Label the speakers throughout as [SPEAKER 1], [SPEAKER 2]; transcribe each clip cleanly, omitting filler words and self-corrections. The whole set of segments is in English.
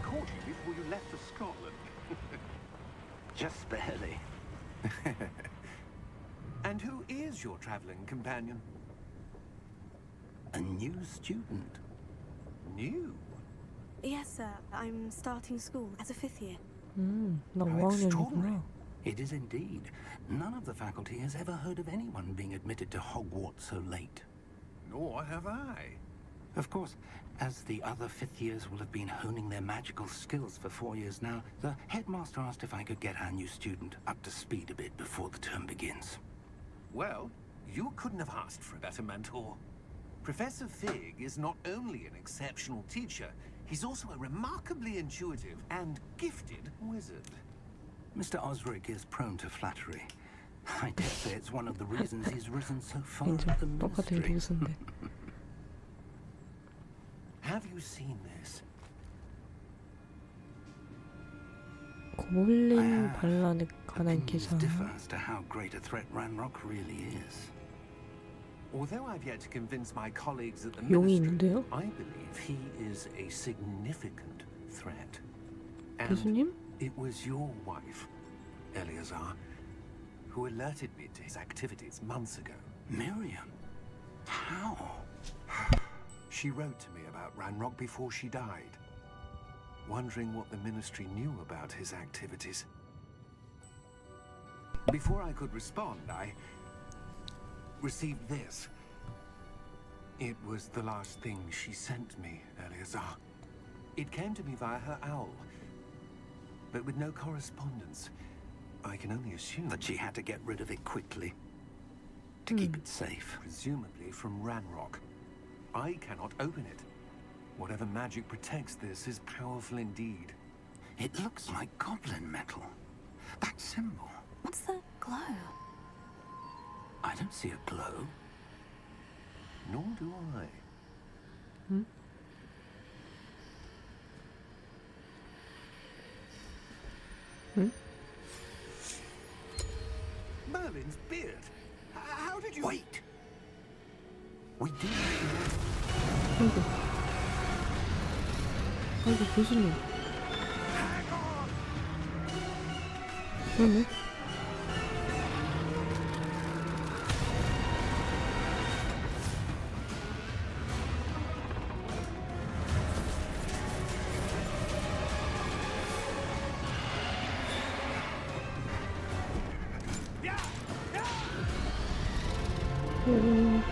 [SPEAKER 1] caught you before you left for Scotland.
[SPEAKER 2] Just barely.
[SPEAKER 1] And who is your traveling companion?
[SPEAKER 2] A new student.
[SPEAKER 1] New?
[SPEAKER 3] Yes, sir. I'm starting school as a 5th year.
[SPEAKER 4] 나
[SPEAKER 1] How extraordinary.
[SPEAKER 4] 5학년이구나.
[SPEAKER 2] It is indeed. None of the faculty has ever heard of anyone being admitted to Hogwarts so late.
[SPEAKER 1] Nor have I.
[SPEAKER 2] Of course, as the other 5th years will have been honing their magical skills for 4 years now, the headmaster asked if I could get our new student up to speed a bit before the term begins.
[SPEAKER 1] Well, you couldn't have asked for a better mentor. Professor Fig is not only an exceptional teacher, he's also a remarkably intuitive and gifted wizard.
[SPEAKER 2] Mr. Osric is prone to flattery. I dare say it's one of the reasons he's risen so far
[SPEAKER 4] 인정.
[SPEAKER 2] up the
[SPEAKER 4] 똑같은
[SPEAKER 2] ministry.
[SPEAKER 4] 교수인데.
[SPEAKER 1] Have you seen this?
[SPEAKER 4] 고블린 반란에 관한
[SPEAKER 2] Opinions
[SPEAKER 4] 기사.
[SPEAKER 2] differ as to how great a threat Ranrock really is.
[SPEAKER 1] Although I've yet to convince my colleagues at the
[SPEAKER 4] 용이
[SPEAKER 1] ministry,
[SPEAKER 4] 있는데요?
[SPEAKER 1] I believe he is a significant threat. And
[SPEAKER 4] 교수님?
[SPEAKER 1] it was your wife, Eleazar, who alerted me to his activities months ago.
[SPEAKER 2] Miriam? How?
[SPEAKER 1] She wrote to me about Ranrock before she died, wondering what the ministry knew about his activities. Before I could respond, I received this. It was the last thing she sent me, Eleazar. It came to me via her owl, but with no correspondence. I can only assume
[SPEAKER 2] That she had to get rid of it quickly to keep it safe.
[SPEAKER 1] presumably from Ranrock. I cannot open it. Whatever magic protects this is powerful indeed.
[SPEAKER 2] It looks like goblin metal. That symbol.
[SPEAKER 3] What's the glow?
[SPEAKER 2] I don't see a glow.
[SPEAKER 1] Nor do I. Merlin's beard. How did you...
[SPEAKER 2] Wait! We do.
[SPEAKER 4] 아이고. 아이고, 교수님. 그러네. 오.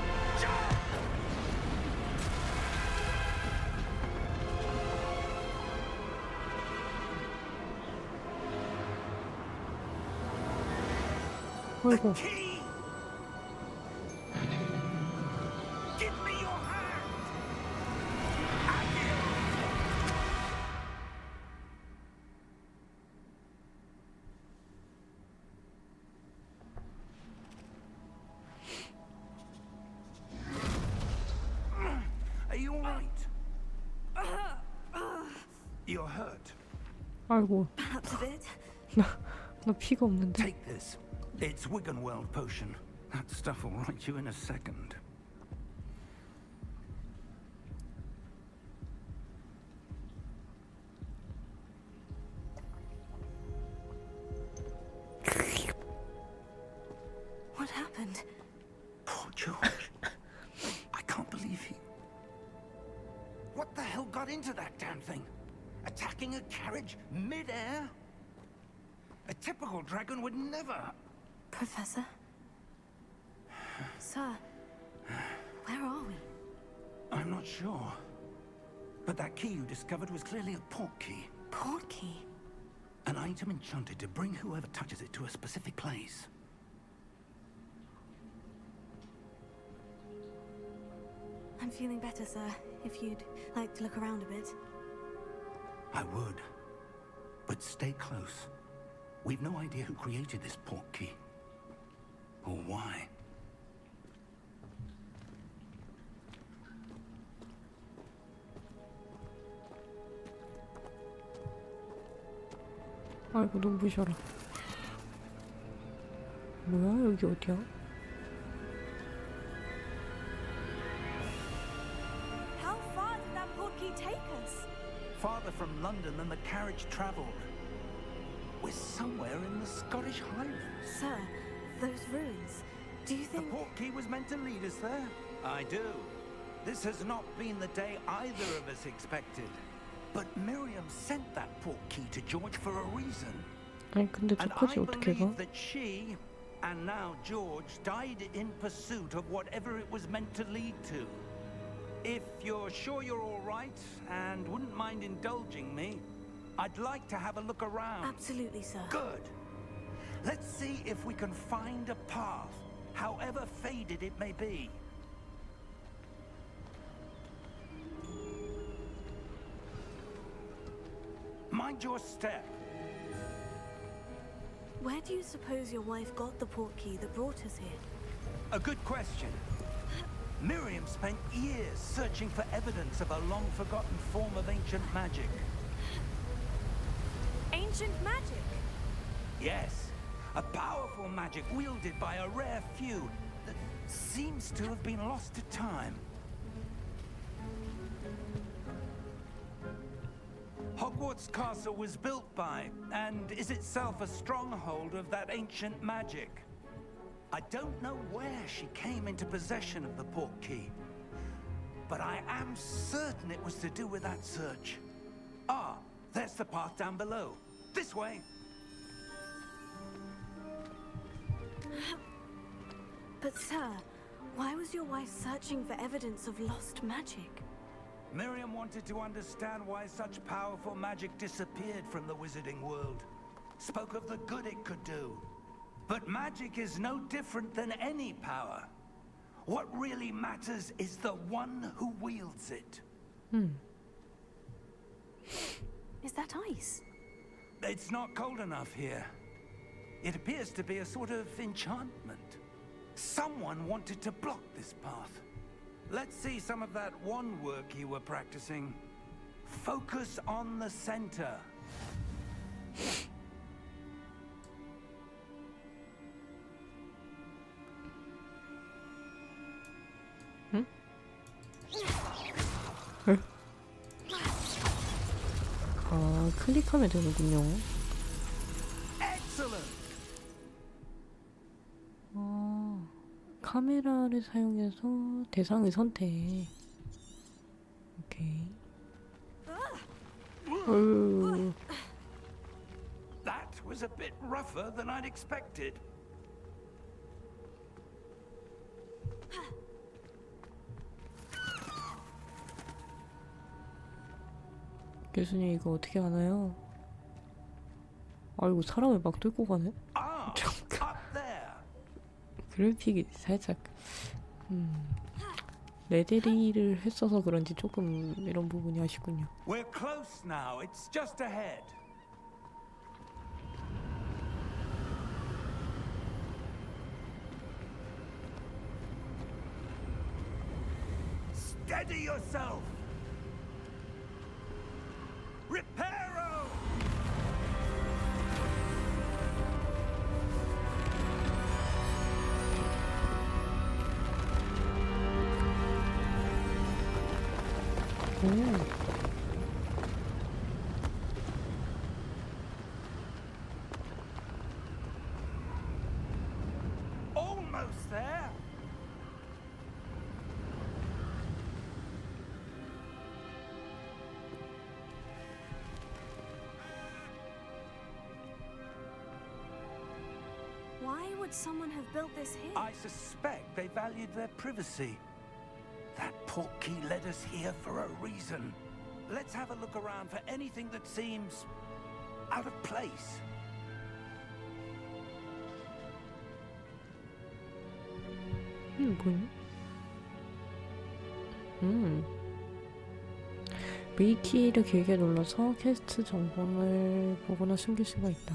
[SPEAKER 4] 아이고.
[SPEAKER 1] Key! Give me your hand!
[SPEAKER 2] Are you all right? You're hurt.
[SPEAKER 4] 아이고.
[SPEAKER 3] Perhaps a bit.
[SPEAKER 4] 나 피가 없는데.
[SPEAKER 2] Take this. It's Wiggenweld potion. That stuff will right you in a second.
[SPEAKER 3] What happened?
[SPEAKER 2] Poor George. I can't believe he... What the hell got into that damn thing? Attacking a carriage mid-air? A typical dragon would never...
[SPEAKER 3] Professor? Sir, where are we?
[SPEAKER 2] I'm not sure. But that key you discovered was clearly a port key.
[SPEAKER 3] Port key?
[SPEAKER 2] An item enchanted to bring whoever touches it to a specific place.
[SPEAKER 3] I'm feeling better, sir. If you'd like to look around a bit.
[SPEAKER 2] I would. But stay close. We've no idea who created this port key. Or why.
[SPEAKER 4] 아이고, 눈부셔라. 뭐야, 여기 어디야?
[SPEAKER 3] How far did that port key take us?
[SPEAKER 2] farther from London than the carriage travelled. We're somewhere in the Scottish Highlands.
[SPEAKER 3] Sir, those ruins. Do you
[SPEAKER 2] The
[SPEAKER 3] think...
[SPEAKER 2] portkey was meant to lead us there? I do. This has not been the day either of us expected. But Miriam sent that portkey to George for a reason.
[SPEAKER 4] 아니 근데
[SPEAKER 2] And
[SPEAKER 4] 저까지
[SPEAKER 2] I
[SPEAKER 4] 어떻게 가?
[SPEAKER 2] believe that she, and now George, died in pursuit of whatever it was meant to lead to. If you're sure you're all right and wouldn't mind indulging me, I'd like to have a look around.
[SPEAKER 3] Absolutely, sir.
[SPEAKER 2] Good. Let's see if we can find a path, however faded it may be. Mind your step.
[SPEAKER 3] Where do you suppose your wife got the portkey that brought us here?
[SPEAKER 2] A good question. Miriam spent years searching for evidence of a long-forgotten form of ancient magic.
[SPEAKER 3] Ancient magic?
[SPEAKER 2] Yes, a powerful magic wielded by a rare few that seems to have been lost to time. Hogwarts Castle was built by, and is itself a stronghold of that ancient magic. I don't know where she came into possession of the portkey, but I am certain it was to do with that search. Ah, there's the path down below. This way.
[SPEAKER 3] But sir, why was your wife searching for evidence of lost magic?
[SPEAKER 2] Miriam wanted to understand why such powerful magic disappeared from the wizarding world. Spoke of the good it could do. But magic is no different than any power. What really matters is the one who wields it.
[SPEAKER 3] Is that ice?
[SPEAKER 2] It's not cold enough here. It appears to be a sort of enchantment. Someone wanted to block this path. Let's see some of that wand work you were practicing. Focus on the center.
[SPEAKER 4] 아 클릭하면 되는군요.
[SPEAKER 2] Excellent.
[SPEAKER 4] 아 카메라를 사용해서 대상을 선택. 오케이.
[SPEAKER 2] That was a bit rougher than I'd expected.
[SPEAKER 4] 교수님 이거 어떻게 하나요? 아이고 사람을 막 뚫고 가네?
[SPEAKER 2] Ah, up there.
[SPEAKER 4] 그래픽이 살짝 레데리를 했어서 그런지 조금 이런 부분이 아쉽군요.
[SPEAKER 2] We're close now. It's just ahead. Steady yourself. Reparo!
[SPEAKER 4] 오.
[SPEAKER 2] Almost there.
[SPEAKER 3] Why would someone have built this here?
[SPEAKER 2] I suspect they valued their privacy. That portkey led us here for a reason. Let's have a look around for anything that seems out of place.
[SPEAKER 4] 뭐냐? V키를 길게 눌러서 퀘스트 정보를 보거나 숨길 수가 있다.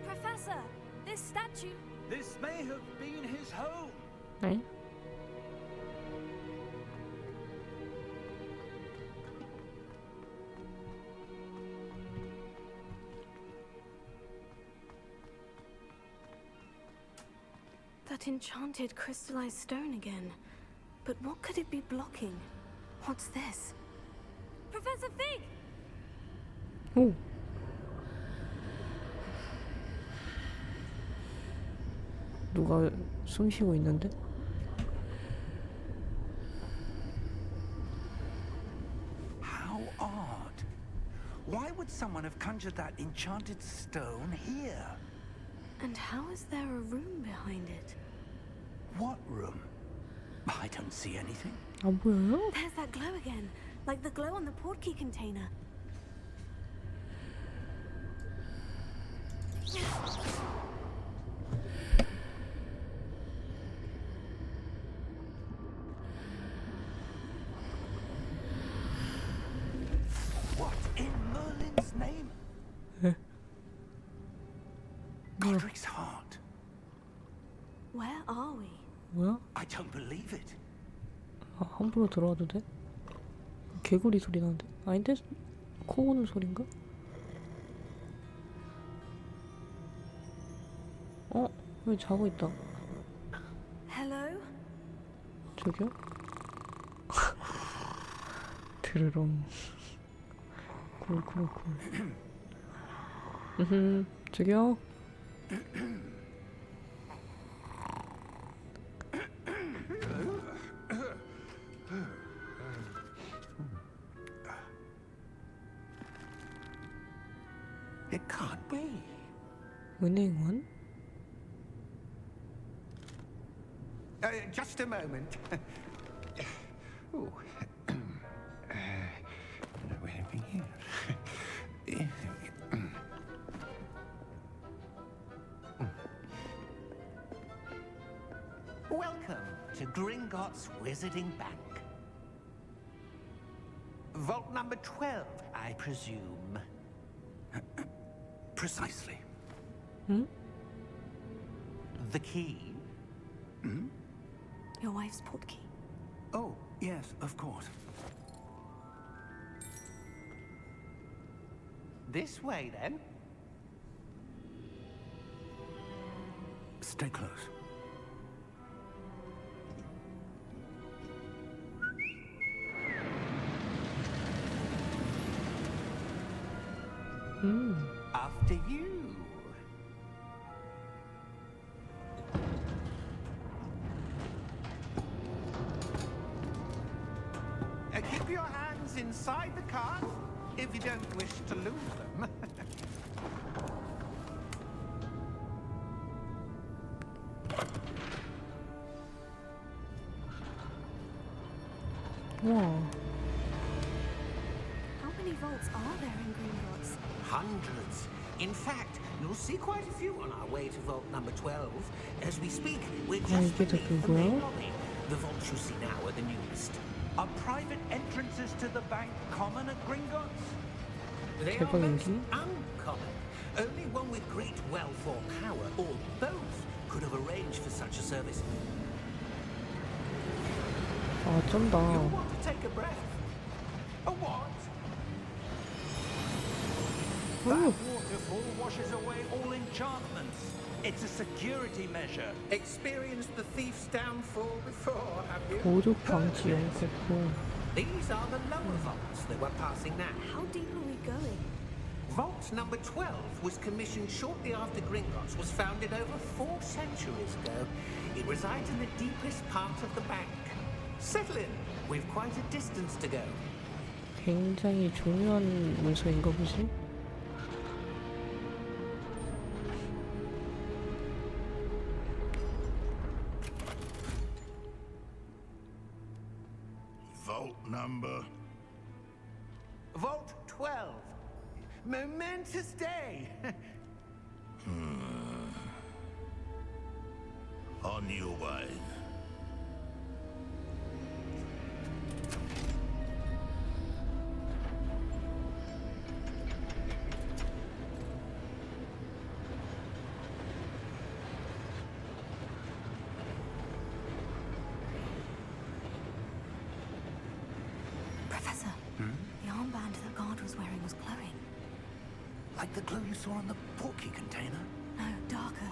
[SPEAKER 3] Professor, this statue...
[SPEAKER 2] This may have been his home.
[SPEAKER 4] 네?
[SPEAKER 3] That enchanted crystallized stone again. But what could it be blocking? What's this? Professor Fig!
[SPEAKER 4] 오. 누가 숨 쉬고 있는데?
[SPEAKER 2] How odd. Why would someone have conjured that enchanted stone here?
[SPEAKER 3] And how is there a room behind it?
[SPEAKER 2] What room? I don't see anything.
[SPEAKER 4] 안 보여요?
[SPEAKER 3] There's that glow again, like the glow on the portkey container.
[SPEAKER 2] What in Merlin's name? Godric's heart.
[SPEAKER 3] Where are we?
[SPEAKER 4] 뭐야?
[SPEAKER 2] I don't believe it.
[SPEAKER 4] 아, 함부로 들어와도 돼? 개구리 소리 나는데? 아닌데? 코 고는 소린가? 어? 왜 자고 있다?
[SPEAKER 3] Hello?
[SPEAKER 4] 저기요? 드르렁. 쿨쿨쿨. 저기요?
[SPEAKER 2] It can't be.
[SPEAKER 4] 은행원?
[SPEAKER 1] Just a moment. Ooh. Where are we here?
[SPEAKER 2] Welcome to Gringotts Wizarding Bank. Vault number 12, I presume. Precisely.
[SPEAKER 4] 응?
[SPEAKER 2] The key?
[SPEAKER 3] Your wife's portkey.
[SPEAKER 2] Oh, yes, of course. This way, then. Stay close. After you. Keep your hands inside the cart if you don't wish to lose them.
[SPEAKER 4] 와.
[SPEAKER 3] How many vaults are there in Gringotts?
[SPEAKER 5] Hundreds. In fact, you'll see quite a few on our way to vault number 12. As we speak, we're just
[SPEAKER 4] 이게 다
[SPEAKER 5] beneath the main
[SPEAKER 4] 그거야?
[SPEAKER 5] lobby. The vaults you see now are the newest.
[SPEAKER 2] Are private entrances to the bank common at Gringotts?
[SPEAKER 5] They are most
[SPEAKER 4] 대박인데?
[SPEAKER 5] uncommon. Only one with great wealth or power, or both, could have arranged for such a service.
[SPEAKER 4] 아, 쩐다.
[SPEAKER 2] You'll want to take a breath. A what? That waterfall washes away all enchantments. It's a security measure.
[SPEAKER 5] Experienced the thief's downfall before, have you?
[SPEAKER 4] 도둑 방지 연구소.
[SPEAKER 5] These are the lower vaults that we're passing now.
[SPEAKER 3] How deep are we going?
[SPEAKER 5] Vault number 12 was commissioned shortly after Gringotts was founded over 4 centuries ago. It resides in the deepest part of the bank. Settle in. We've quite a distance to go.
[SPEAKER 4] 굉장히 중요한 문서인가 보지?
[SPEAKER 6] Vault number.
[SPEAKER 2] Vault 12. Momentous day.
[SPEAKER 6] On your way.
[SPEAKER 3] Professor, the armband that guard was wearing was glowing.
[SPEAKER 2] Like the glow you saw on the portkey container?
[SPEAKER 3] No, darker.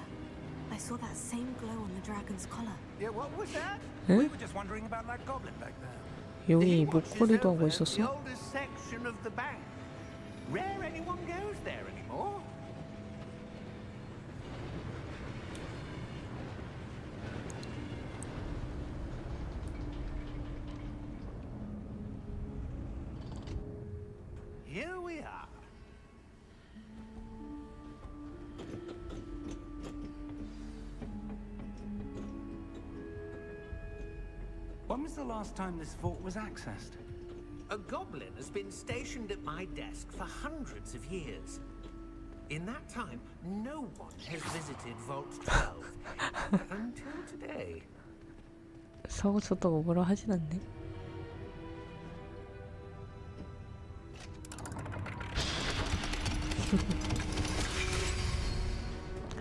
[SPEAKER 3] I saw that same glow on the dragon's collar.
[SPEAKER 2] Yeah, what was that?
[SPEAKER 4] 응?
[SPEAKER 2] We were just wondering about that goblin back there.
[SPEAKER 4] 여기
[SPEAKER 2] He watches
[SPEAKER 4] 목걸이도 하고
[SPEAKER 2] over
[SPEAKER 4] 있었어?
[SPEAKER 2] the oldest section
[SPEAKER 5] of the bank. Rare anyone goes there anymore. Here we are.
[SPEAKER 2] When was the last time this vault was accessed?
[SPEAKER 5] A goblin has been stationed at my desk for hundreds of years. In that time, no one has visited Vault 12 until today.
[SPEAKER 4] 사고 쳤다고 뭐라 하진 않네.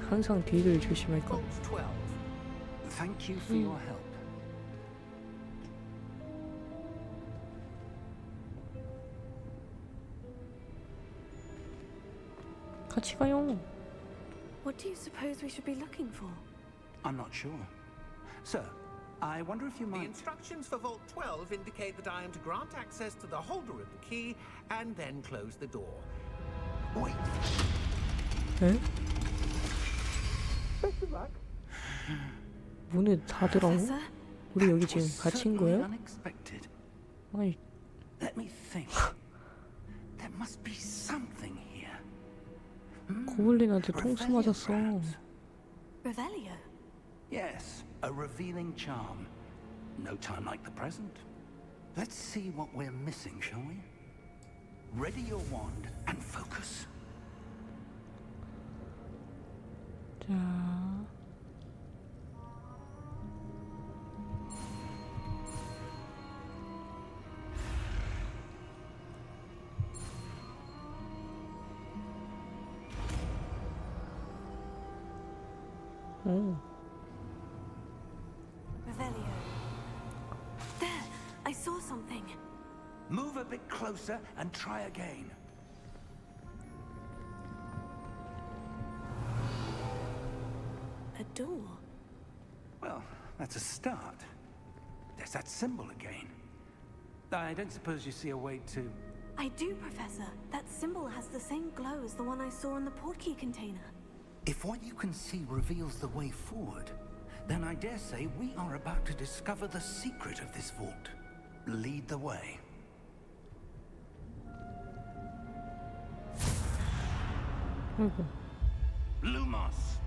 [SPEAKER 4] 항상 뒤를 조심할 것.
[SPEAKER 5] Vault 12.
[SPEAKER 2] Thank you for your help.
[SPEAKER 4] 같이 가요.
[SPEAKER 3] What do you suppose we should be looking for?
[SPEAKER 2] I'm not sure. Sir, I wonder if you
[SPEAKER 5] The
[SPEAKER 2] might...
[SPEAKER 5] instructions for Vault 12 indicate that I am to grant access to the holder of the key and then close the door.
[SPEAKER 2] Wait.
[SPEAKER 4] 에? 문을 닫으라고?
[SPEAKER 3] Professor?
[SPEAKER 4] 우리 여기
[SPEAKER 2] That
[SPEAKER 4] 지금
[SPEAKER 2] was
[SPEAKER 4] 갇힌
[SPEAKER 2] certainly
[SPEAKER 4] 거예요?
[SPEAKER 2] unexpected.
[SPEAKER 4] 아니,
[SPEAKER 2] Let me think. There must be something here.
[SPEAKER 4] 고블린한테 통수
[SPEAKER 2] Revelio,
[SPEAKER 4] 맞았어.
[SPEAKER 2] perhaps?
[SPEAKER 3] Revelio?
[SPEAKER 2] Yes, a revealing charm. No time like the present. Let's see what we're missing, shall we? Ready your wand and focus.
[SPEAKER 4] 자, 오,
[SPEAKER 3] Revelio. There! I saw something.
[SPEAKER 2] Move a bit closer and try again.
[SPEAKER 3] A door.
[SPEAKER 2] Well, that's a start. There's that symbol again. I don't suppose you see a way to...
[SPEAKER 3] I do, Professor. That symbol has the same glow as the one I saw in the portkey container.
[SPEAKER 2] If what you can see reveals the way forward, then I dare say we are about to discover the secret of this vault. Lead the way.
[SPEAKER 4] 아이고.
[SPEAKER 2] Lumos!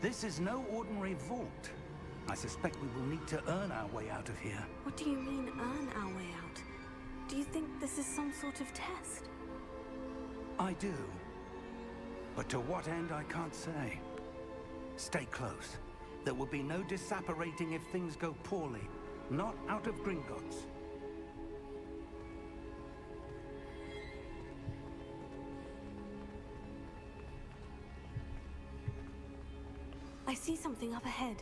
[SPEAKER 2] This is no ordinary vault. I suspect we will need to earn our way out of here.
[SPEAKER 3] What do you mean, earn our way out? Do you think this is some sort of test?
[SPEAKER 2] I do. But to what end, I can't say. Stay close. There will be no disapparating if things go poorly. Not out of Gringotts.
[SPEAKER 3] I see something up ahead.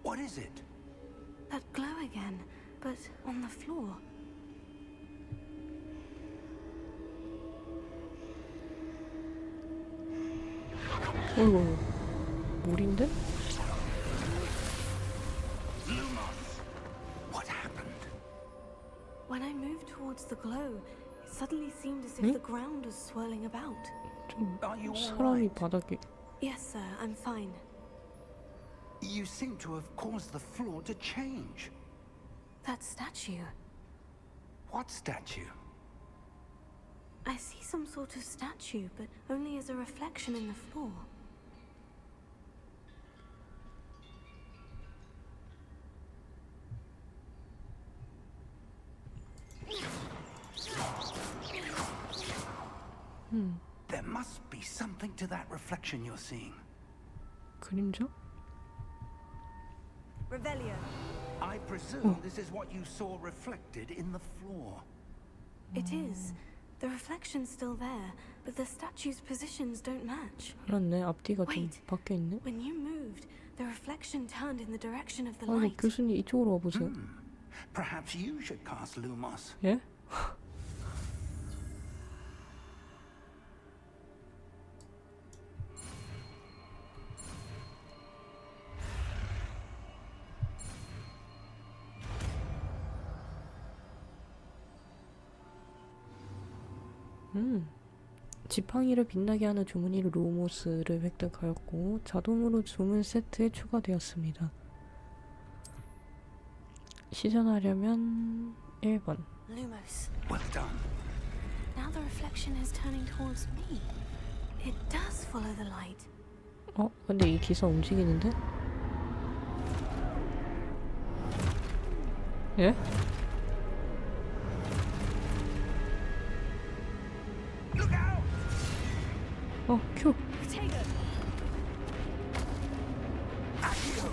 [SPEAKER 2] What is it?
[SPEAKER 3] That glow again, but on the floor.
[SPEAKER 4] 어이구, 물인데?
[SPEAKER 2] Lumos! What happened?
[SPEAKER 3] When I moved towards the glow, it suddenly seemed as if the ground was swirling about.
[SPEAKER 4] 좀
[SPEAKER 2] Are you all
[SPEAKER 4] 사람이
[SPEAKER 2] right?
[SPEAKER 4] 바닥에.
[SPEAKER 3] Yes, sir, I'm fine.
[SPEAKER 2] You seem to have caused the floor to change.
[SPEAKER 3] That statue.
[SPEAKER 2] What statue?
[SPEAKER 3] I see some sort of statue, but only as a reflection in the floor.
[SPEAKER 2] There must be something to that reflection you're seeing.
[SPEAKER 4] 그림자?
[SPEAKER 3] Revelio.
[SPEAKER 2] I presume this is what you saw reflected in the floor.
[SPEAKER 3] It is. The reflection's still there, but the statue's positions don't match.
[SPEAKER 4] 그렇네, 앞뒤가 좀
[SPEAKER 3] Wait.
[SPEAKER 4] 바뀌어 있네.
[SPEAKER 3] When you moved, the reflection turned in the direction of the
[SPEAKER 4] 아이고,
[SPEAKER 3] light.
[SPEAKER 4] 교수님 이쪽으로 와보세요.
[SPEAKER 2] Perhaps you should cast Lumos.
[SPEAKER 4] 예? 지팡이를 빛나게 하는 주머니 루모스를 획득하였고 자동으로 주문 세트에 추가되었습니다. 시전하려면 1번.
[SPEAKER 3] Lumos.
[SPEAKER 2] Well done.
[SPEAKER 3] Now the reflection is turning towards me. It does follow the light.
[SPEAKER 4] 근데 이 기사 움직이는데? 예?
[SPEAKER 2] Look out!
[SPEAKER 4] 큐!
[SPEAKER 3] Potato.
[SPEAKER 2] Accio!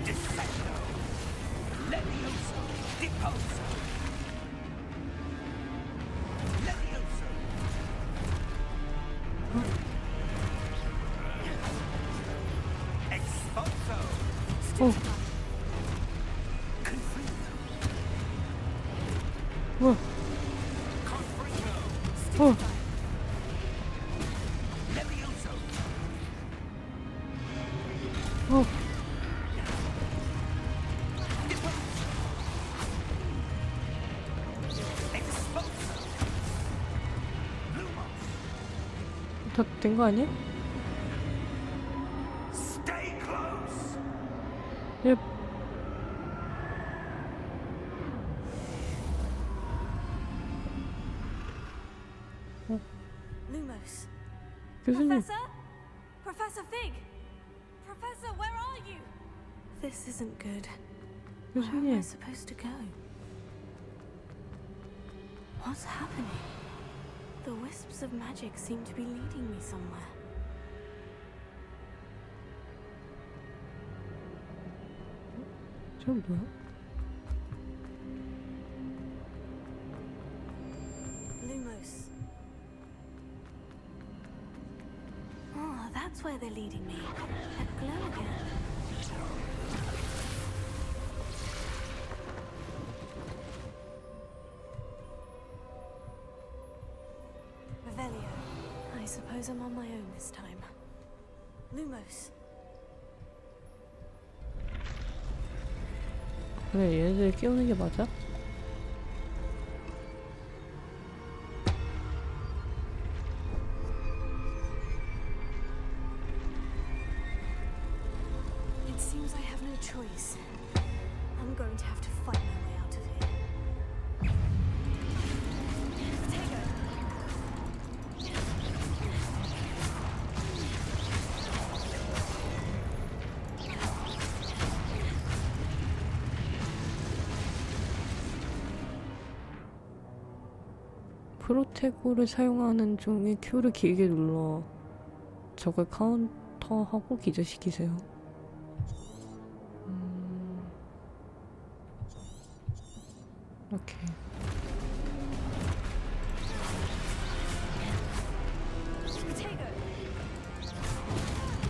[SPEAKER 2] Defendo! Levioso! Deposo! Levioso! Exposo!
[SPEAKER 4] 뭐야?
[SPEAKER 2] Confringo! Levioso! Exposo! Lumos!
[SPEAKER 4] 다 된 거 아니야?
[SPEAKER 2] Stay close!
[SPEAKER 4] 예.
[SPEAKER 3] Lumos.
[SPEAKER 4] 교수님.
[SPEAKER 3] Professor? Professor Fig? Professor, where are you? This isn't good. Where am I
[SPEAKER 4] 교수님.
[SPEAKER 3] supposed to go? What's happening? The wisps of magic seem to be leading me somewhere.
[SPEAKER 4] 저건 뭐야?
[SPEAKER 3] Lumos. Oh, that's where they're leading me. That glow again. Revelio. I suppose I'm on my own this time. Lumos.
[SPEAKER 4] 그래, 얘네들 끼우는 게 맞아?
[SPEAKER 3] It seems I have no choice. I'm going to have to fight my way out of here. Potato.
[SPEAKER 4] 프로테고를 사용하는 중에 Q를 길게 눌러 적을 카운터하고 기절시키세요. 오케이.
[SPEAKER 3] Potato.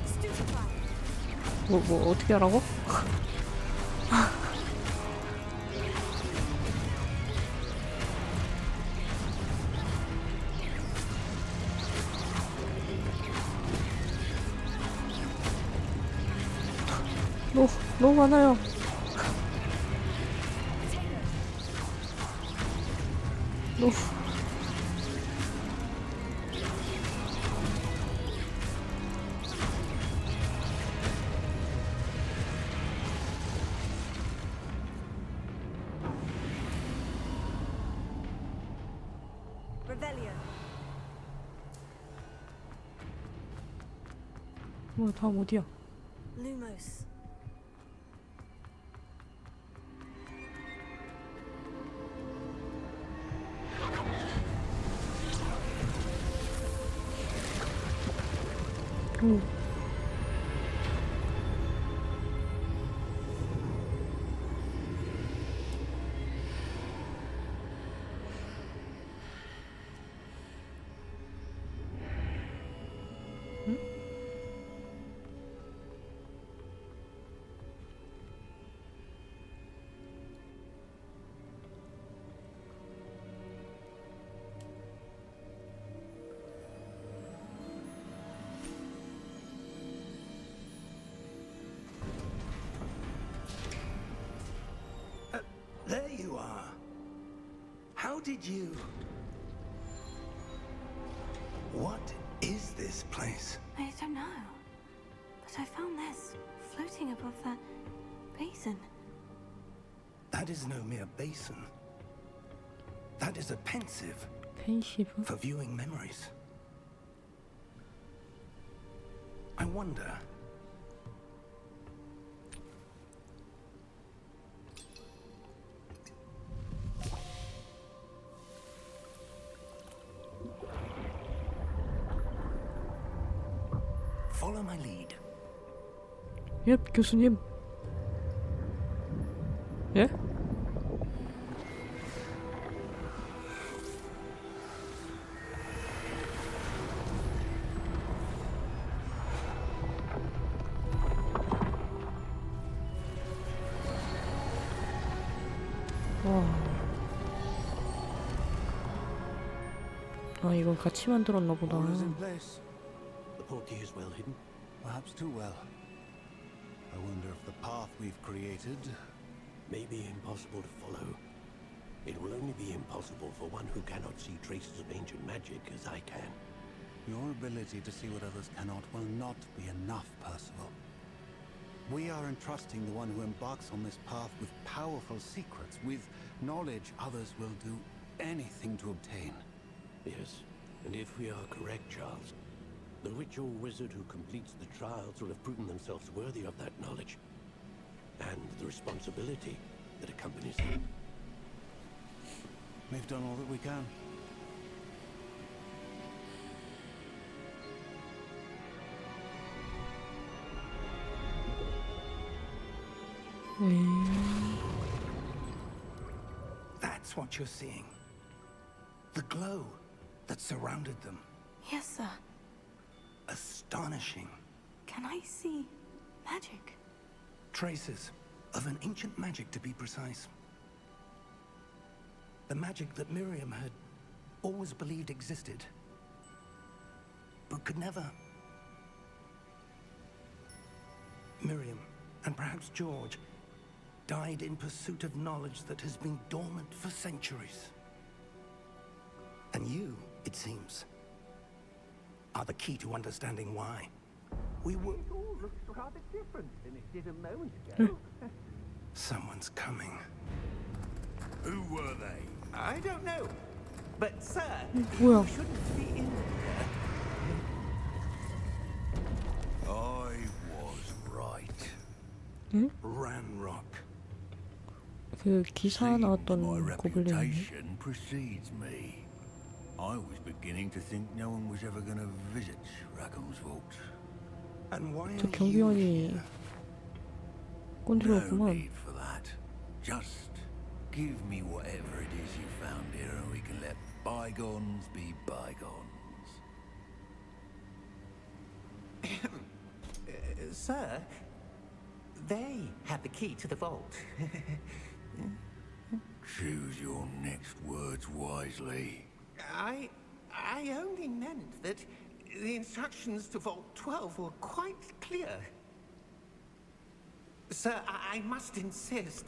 [SPEAKER 3] Stupefy.
[SPEAKER 4] 뭐 어떻게 하라고? 너무 많아요. 너무.
[SPEAKER 3] Revelio.
[SPEAKER 4] 다음 어디야?
[SPEAKER 3] Lumos.
[SPEAKER 2] There you are. How did you... What is this place?
[SPEAKER 3] I don't know. But I found this floating above that basin.
[SPEAKER 2] That is no mere basin. That is a pensive
[SPEAKER 4] 펜시브?
[SPEAKER 2] for viewing memories. I wonder. Follow my lead.
[SPEAKER 4] 예, 교수님. 예? 아, 이건 같이 만들었나 보다.
[SPEAKER 7] All is in place.
[SPEAKER 5] The portkey is well hidden.
[SPEAKER 7] Perhaps too well. I wonder if the path we've created...
[SPEAKER 5] May be impossible to follow. It will only be impossible for one who cannot see traces of ancient magic as I can.
[SPEAKER 7] Your ability to see what others cannot will not be enough, Percival. We are entrusting the one who embarks on this path with powerful secrets, with knowledge others will do anything to obtain.
[SPEAKER 5] Yes, and if we are correct, Charles, the ritual wizard who completes the trials will have proven themselves worthy of that knowledge, and the responsibility that accompanies it.
[SPEAKER 7] We've done all that we can.
[SPEAKER 2] That's what you're seeing. The glow that surrounded them.
[SPEAKER 3] Yes, sir.
[SPEAKER 2] Astonishing.
[SPEAKER 3] Can I see magic?
[SPEAKER 2] Traces of an ancient magic, to be precise. The magic that Miriam had always believed existed, but could never. Miriam, and perhaps George, died in pursuit of knowledge that has been dormant for centuries. And you, it seems, are the key to understanding why. We were...
[SPEAKER 5] It all looks rather different than it did a moment ago.
[SPEAKER 2] Someone's coming.
[SPEAKER 6] Who were they?
[SPEAKER 5] I don't know, but sir,
[SPEAKER 4] 뭐야?
[SPEAKER 5] you shouldn't be in there.
[SPEAKER 6] I was right.
[SPEAKER 2] Ranrock.
[SPEAKER 4] 그 기사
[SPEAKER 6] Seems my
[SPEAKER 4] 나왔던 고블린이네.
[SPEAKER 6] reputation precedes me. I was beginning to think no one was ever going to visit Rackham's vault.
[SPEAKER 2] And why
[SPEAKER 4] 저
[SPEAKER 2] are you
[SPEAKER 4] 경비원이
[SPEAKER 2] here?
[SPEAKER 6] No
[SPEAKER 4] 꼰대였구만.
[SPEAKER 6] need for that. Just give me whatever it is you found here and we can let bygones be bygones.
[SPEAKER 5] Sir, they had the key to the vault.
[SPEAKER 6] Choose your next words wisely.
[SPEAKER 5] I only meant that the instructions to Vault 12 were quite clear. Sir, I must insist.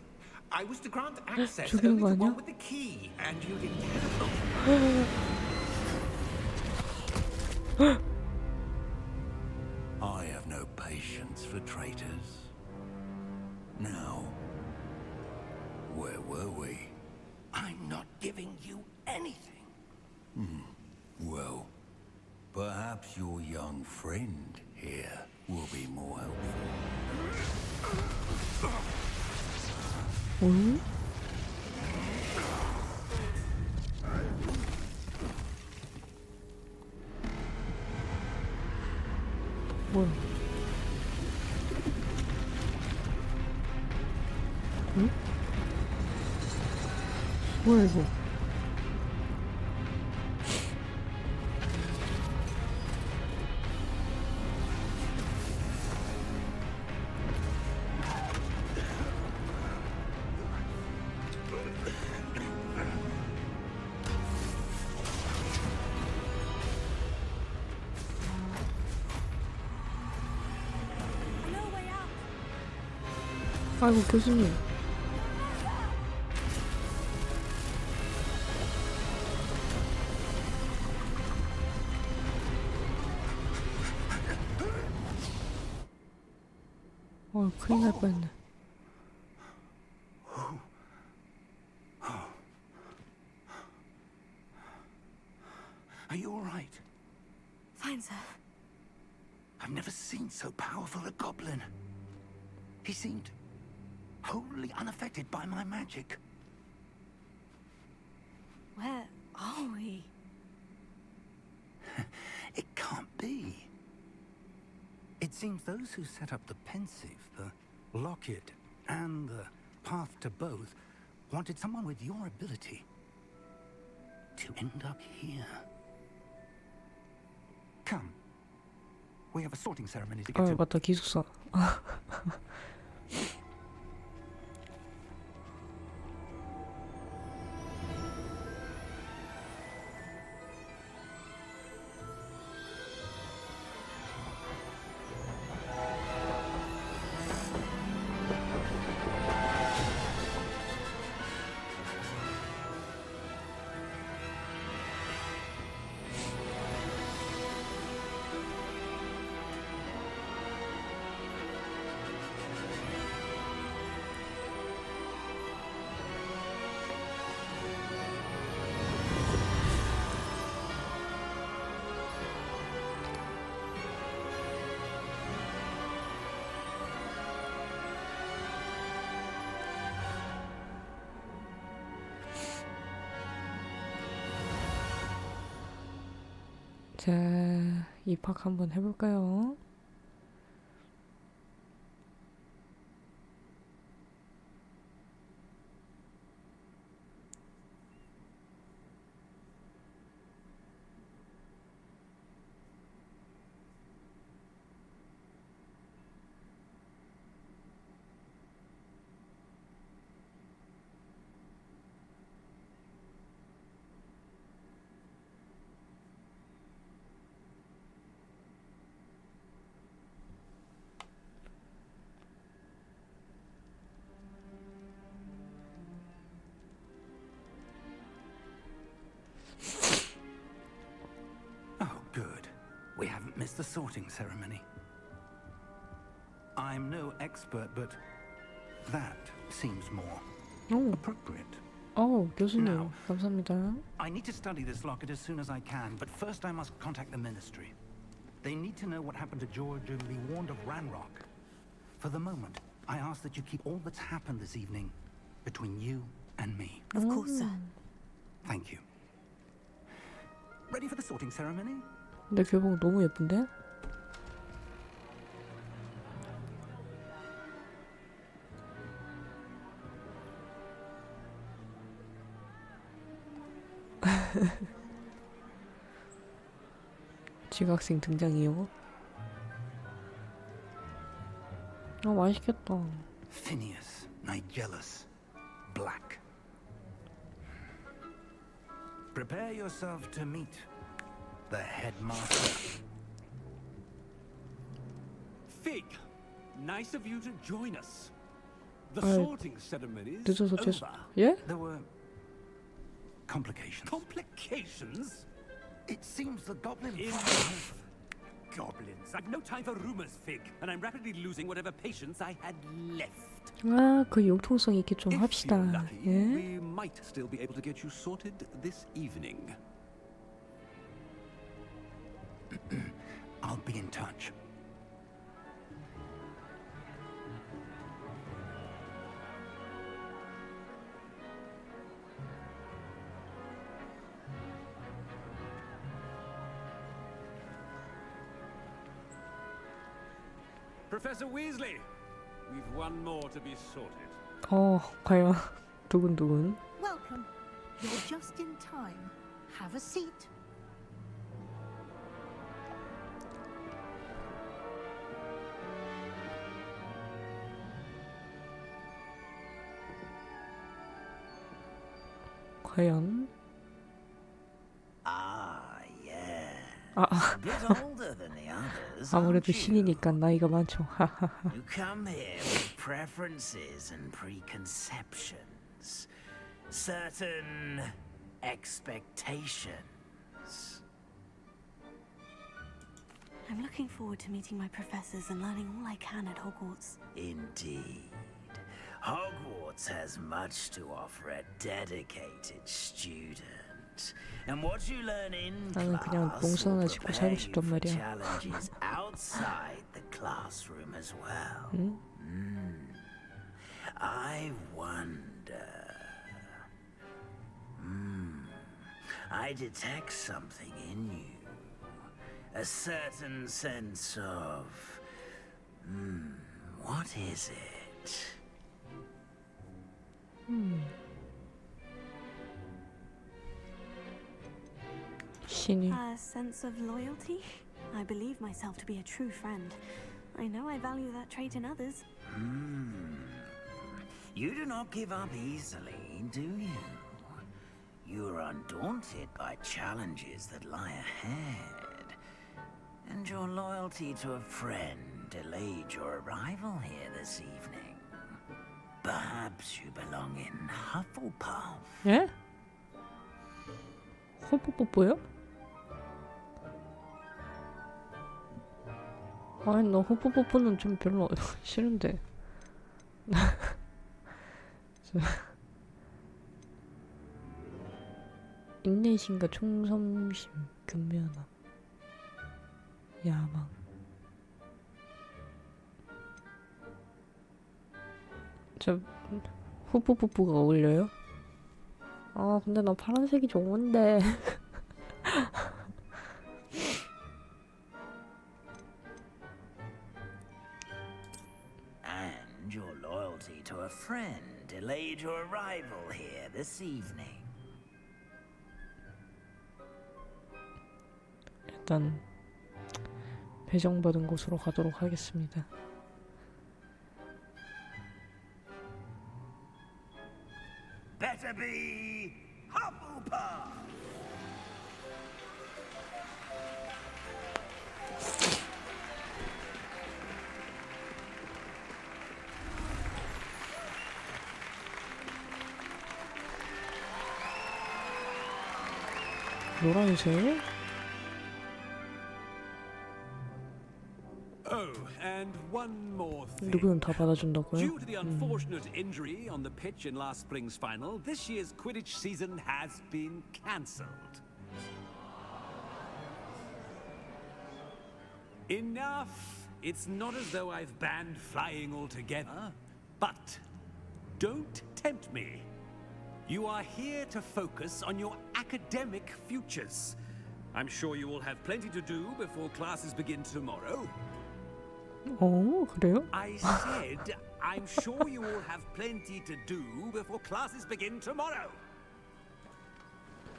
[SPEAKER 5] I was to grant access
[SPEAKER 4] 죽이는
[SPEAKER 5] only
[SPEAKER 4] 거
[SPEAKER 5] to
[SPEAKER 4] 아니야?
[SPEAKER 5] one with the key, and you didn't have
[SPEAKER 6] I have no patience for traitors. Now, where were we?
[SPEAKER 2] I'm not giving you anything.
[SPEAKER 6] Well, perhaps your young friend here will be more helpful.
[SPEAKER 4] 응? 뭐야? 응? 뭐야 이거?
[SPEAKER 3] No way out.
[SPEAKER 4] 아이고 교수님. 큰일 날 뻔했네.
[SPEAKER 2] Are you all right?
[SPEAKER 3] Fine, sir.
[SPEAKER 2] I've never seen so powerful a goblin. He seemed wholly unaffected by my magic.
[SPEAKER 3] Where are we?
[SPEAKER 2] It can't be. It seems those who set up the pensive, the locket, and the path to both wanted someone with your ability to end up here. Come. We have a sorting ceremony to get to.
[SPEAKER 4] 맞다, 기숙사. 자, 입학 한번 해볼까요?
[SPEAKER 2] Oh, good. We haven't missed the sorting ceremony. I'm no expert, but that seems more
[SPEAKER 4] 오,
[SPEAKER 2] appropriate.
[SPEAKER 4] 교수님,
[SPEAKER 2] Now.
[SPEAKER 4] 감사합니다.
[SPEAKER 2] I need to study this locket as soon as I can, but first I must contact the Ministry. They need to know what happened to George and be warned of Ranrock. For the moment, I ask that you keep all that's happened this evening between you and me.
[SPEAKER 3] Of course, sir.
[SPEAKER 2] Thank you. Ready for the sorting ceremony?
[SPEAKER 4] 내 교복 너무 예쁜데? 지각생 등장이요. 맛있겠다.
[SPEAKER 2] Phineas, Nigellus, Black. Prepare yourself to meet the headmaster.
[SPEAKER 8] Fig, nice of you to join us. The
[SPEAKER 4] Uh,
[SPEAKER 8] sorting ceremony is
[SPEAKER 4] 늦어서 죄송.
[SPEAKER 8] over.
[SPEAKER 4] 예?
[SPEAKER 2] There were complications.
[SPEAKER 8] Complications?
[SPEAKER 2] It seems the goblin...
[SPEAKER 8] Enough. Goblins. I've no time for rumors, Fig, and I'm rapidly losing whatever patience I had left.
[SPEAKER 4] 그 융통성 있게 좀
[SPEAKER 8] If
[SPEAKER 4] 합시다.
[SPEAKER 8] you're lucky,
[SPEAKER 4] 예?
[SPEAKER 8] we might still be able to get you sorted this evening.
[SPEAKER 2] I'll be in touch.
[SPEAKER 8] Professor Weasley, we've one more to be sorted.
[SPEAKER 4] 과연 두근두근.
[SPEAKER 9] Welcome. You're just in time. Have a seat.
[SPEAKER 4] 과연
[SPEAKER 6] Ah, yeah.
[SPEAKER 4] 아,
[SPEAKER 6] A bit older than the others,
[SPEAKER 4] 아무래도
[SPEAKER 6] aren't you?
[SPEAKER 4] 신이니까 나이가 많죠.
[SPEAKER 6] You come here with preferences and preconceptions, certain expectations.
[SPEAKER 3] I'm looking forward to meeting my professors and learning all I can at Hogwarts.
[SPEAKER 10] Indeed. Hogwarts has much to offer a dedicated student. And what you learn in
[SPEAKER 4] 나는 그냥
[SPEAKER 10] class
[SPEAKER 4] 몽스 하나
[SPEAKER 10] will
[SPEAKER 4] 짓고
[SPEAKER 10] prepare
[SPEAKER 4] 살고
[SPEAKER 10] you
[SPEAKER 4] 싶단
[SPEAKER 10] for
[SPEAKER 4] 말이야.
[SPEAKER 10] challenges outside the classroom as well.
[SPEAKER 4] 응?
[SPEAKER 10] I wonder. I detect something in you. A certain sense of... what is it?
[SPEAKER 4] 신이
[SPEAKER 3] A sense of loyalty? I believe myself to be a true friend. I know I value that trait in others.
[SPEAKER 10] You do not give up easily, do you? You are undaunted by challenges that lie ahead. And your loyalty to a friend delayed your arrival here this evening. Perhaps you belong in Hufflepuff.
[SPEAKER 4] 예? 호뽀뽀뽀요? 아니 나 호뽀뽀뽀는 좀 별로 싫은데. 인내심과 충성심, 근면함, 야망. 저 후뿌뿌뿌가 어울려요? 아 근데 나 파란색이 좋은데.
[SPEAKER 10] And your loyalty to a friend delayed your arrival here this evening.
[SPEAKER 4] 일단 배정받은 곳으로 가도록 하겠습니다.
[SPEAKER 10] Better be Hufflepuff!
[SPEAKER 4] 노란색?
[SPEAKER 8] Oh, and one more thing.
[SPEAKER 4] 누구는 다 받아준다고요?
[SPEAKER 8] Due to the unfortunate injury on the pitch in last spring's final, this year's Quidditch season has been cancelled. Enough! It's not as though I've banned flying altogether, but don't tempt me. You are here to focus on your academic futures. I'm sure you will have plenty to do before classes begin tomorrow.
[SPEAKER 4] 어 그래요?
[SPEAKER 8] I said, I'm sure you will have plenty to do before classes begin tomorrow.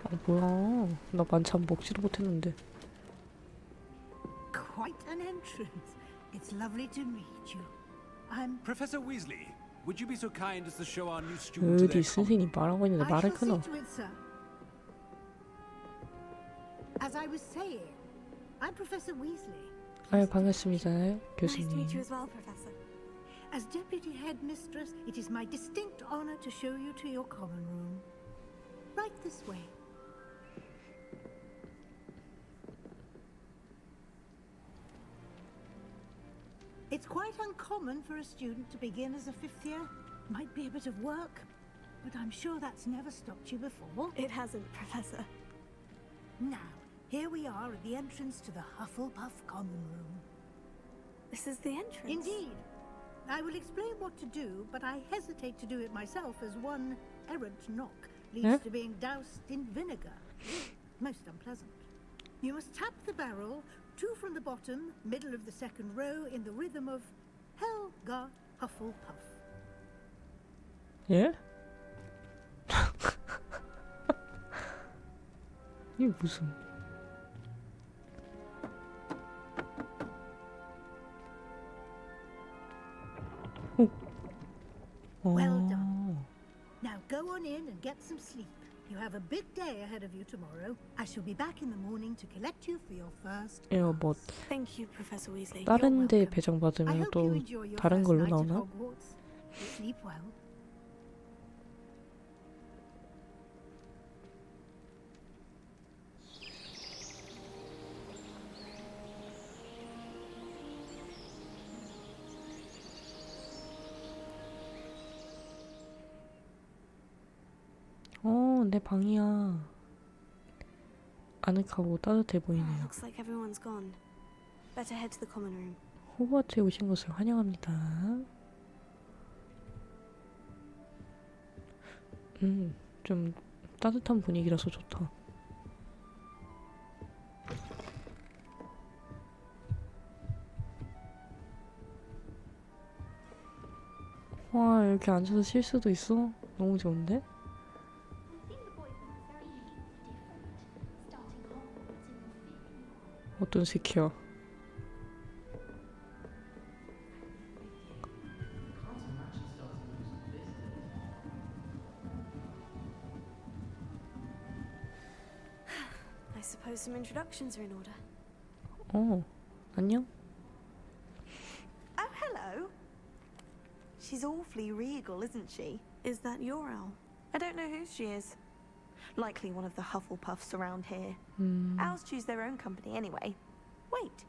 [SPEAKER 4] 아 뭐야? 나 만찬 먹지도 못했는데.
[SPEAKER 9] Quite an entrance. It's lovely to meet you. I'm...
[SPEAKER 8] Professor Weasley, would you be so kind as to show our new student to
[SPEAKER 4] 어디
[SPEAKER 8] their
[SPEAKER 4] 선생님 말하고 있는데
[SPEAKER 9] I
[SPEAKER 4] 말을
[SPEAKER 9] shall
[SPEAKER 4] 끊어.
[SPEAKER 9] see to it, sir. As I was saying, I'm Professor Weasley.
[SPEAKER 4] 아 반갑습니다
[SPEAKER 3] Nice to
[SPEAKER 4] 교수님.
[SPEAKER 3] meet you as well, Professor.
[SPEAKER 9] As Deputy Headmistress, it is my distinct honor to show you to your common room. Right this way. It's quite uncommon for a student to begin as a fifth year. Might be a bit of work, but I'm sure that's never stopped you before.
[SPEAKER 3] It hasn't, Professor.
[SPEAKER 9] Now, here we are at the entrance to the Hufflepuff common room.
[SPEAKER 3] This is the entrance.
[SPEAKER 9] Indeed. I will explain what to do, but I hesitate to do it myself as one errant knock leads to being doused in vinegar. Most unpleasant. You must tap the barrel, 2 from the bottom, middle of the second row, in the rhythm of Helga Hufflepuff.
[SPEAKER 4] 예? 이게 무슨?
[SPEAKER 9] Well done. Now go on in and get some sleep. You have a big day ahead of you tomorrow. I shall be back in the morning to collect you for your first.
[SPEAKER 4] 이거 뭐
[SPEAKER 3] Thank you, Professor Weasley.
[SPEAKER 4] 다른 데
[SPEAKER 9] I
[SPEAKER 4] 배정받으면
[SPEAKER 9] hope you
[SPEAKER 4] 또
[SPEAKER 9] enjoy your
[SPEAKER 4] 다른
[SPEAKER 9] first
[SPEAKER 4] 걸로
[SPEAKER 9] night at
[SPEAKER 4] 나오나?
[SPEAKER 9] Hogwarts. Sleep well.
[SPEAKER 4] 내 방이야. 아늑하고 따뜻해 보이네요.
[SPEAKER 3] Looks like everyone's gone. Better head to the common room.
[SPEAKER 4] 호그와트에 오신 것을 환영합니다. 좀 따뜻한 분위기라서 좋다. 와, 이렇게 앉아서 쉴 수도 있어? 너무 좋은데? 어떤 새끼야?
[SPEAKER 3] I suppose some introductions are in order.
[SPEAKER 4] 안녕?
[SPEAKER 11] Oh, hello. She's awfully regal, isn't she?
[SPEAKER 3] Is that your owl?
[SPEAKER 11] I don't know who she is. Likely one of the Hufflepuffs around here. Owls choose their own company anyway. Wait,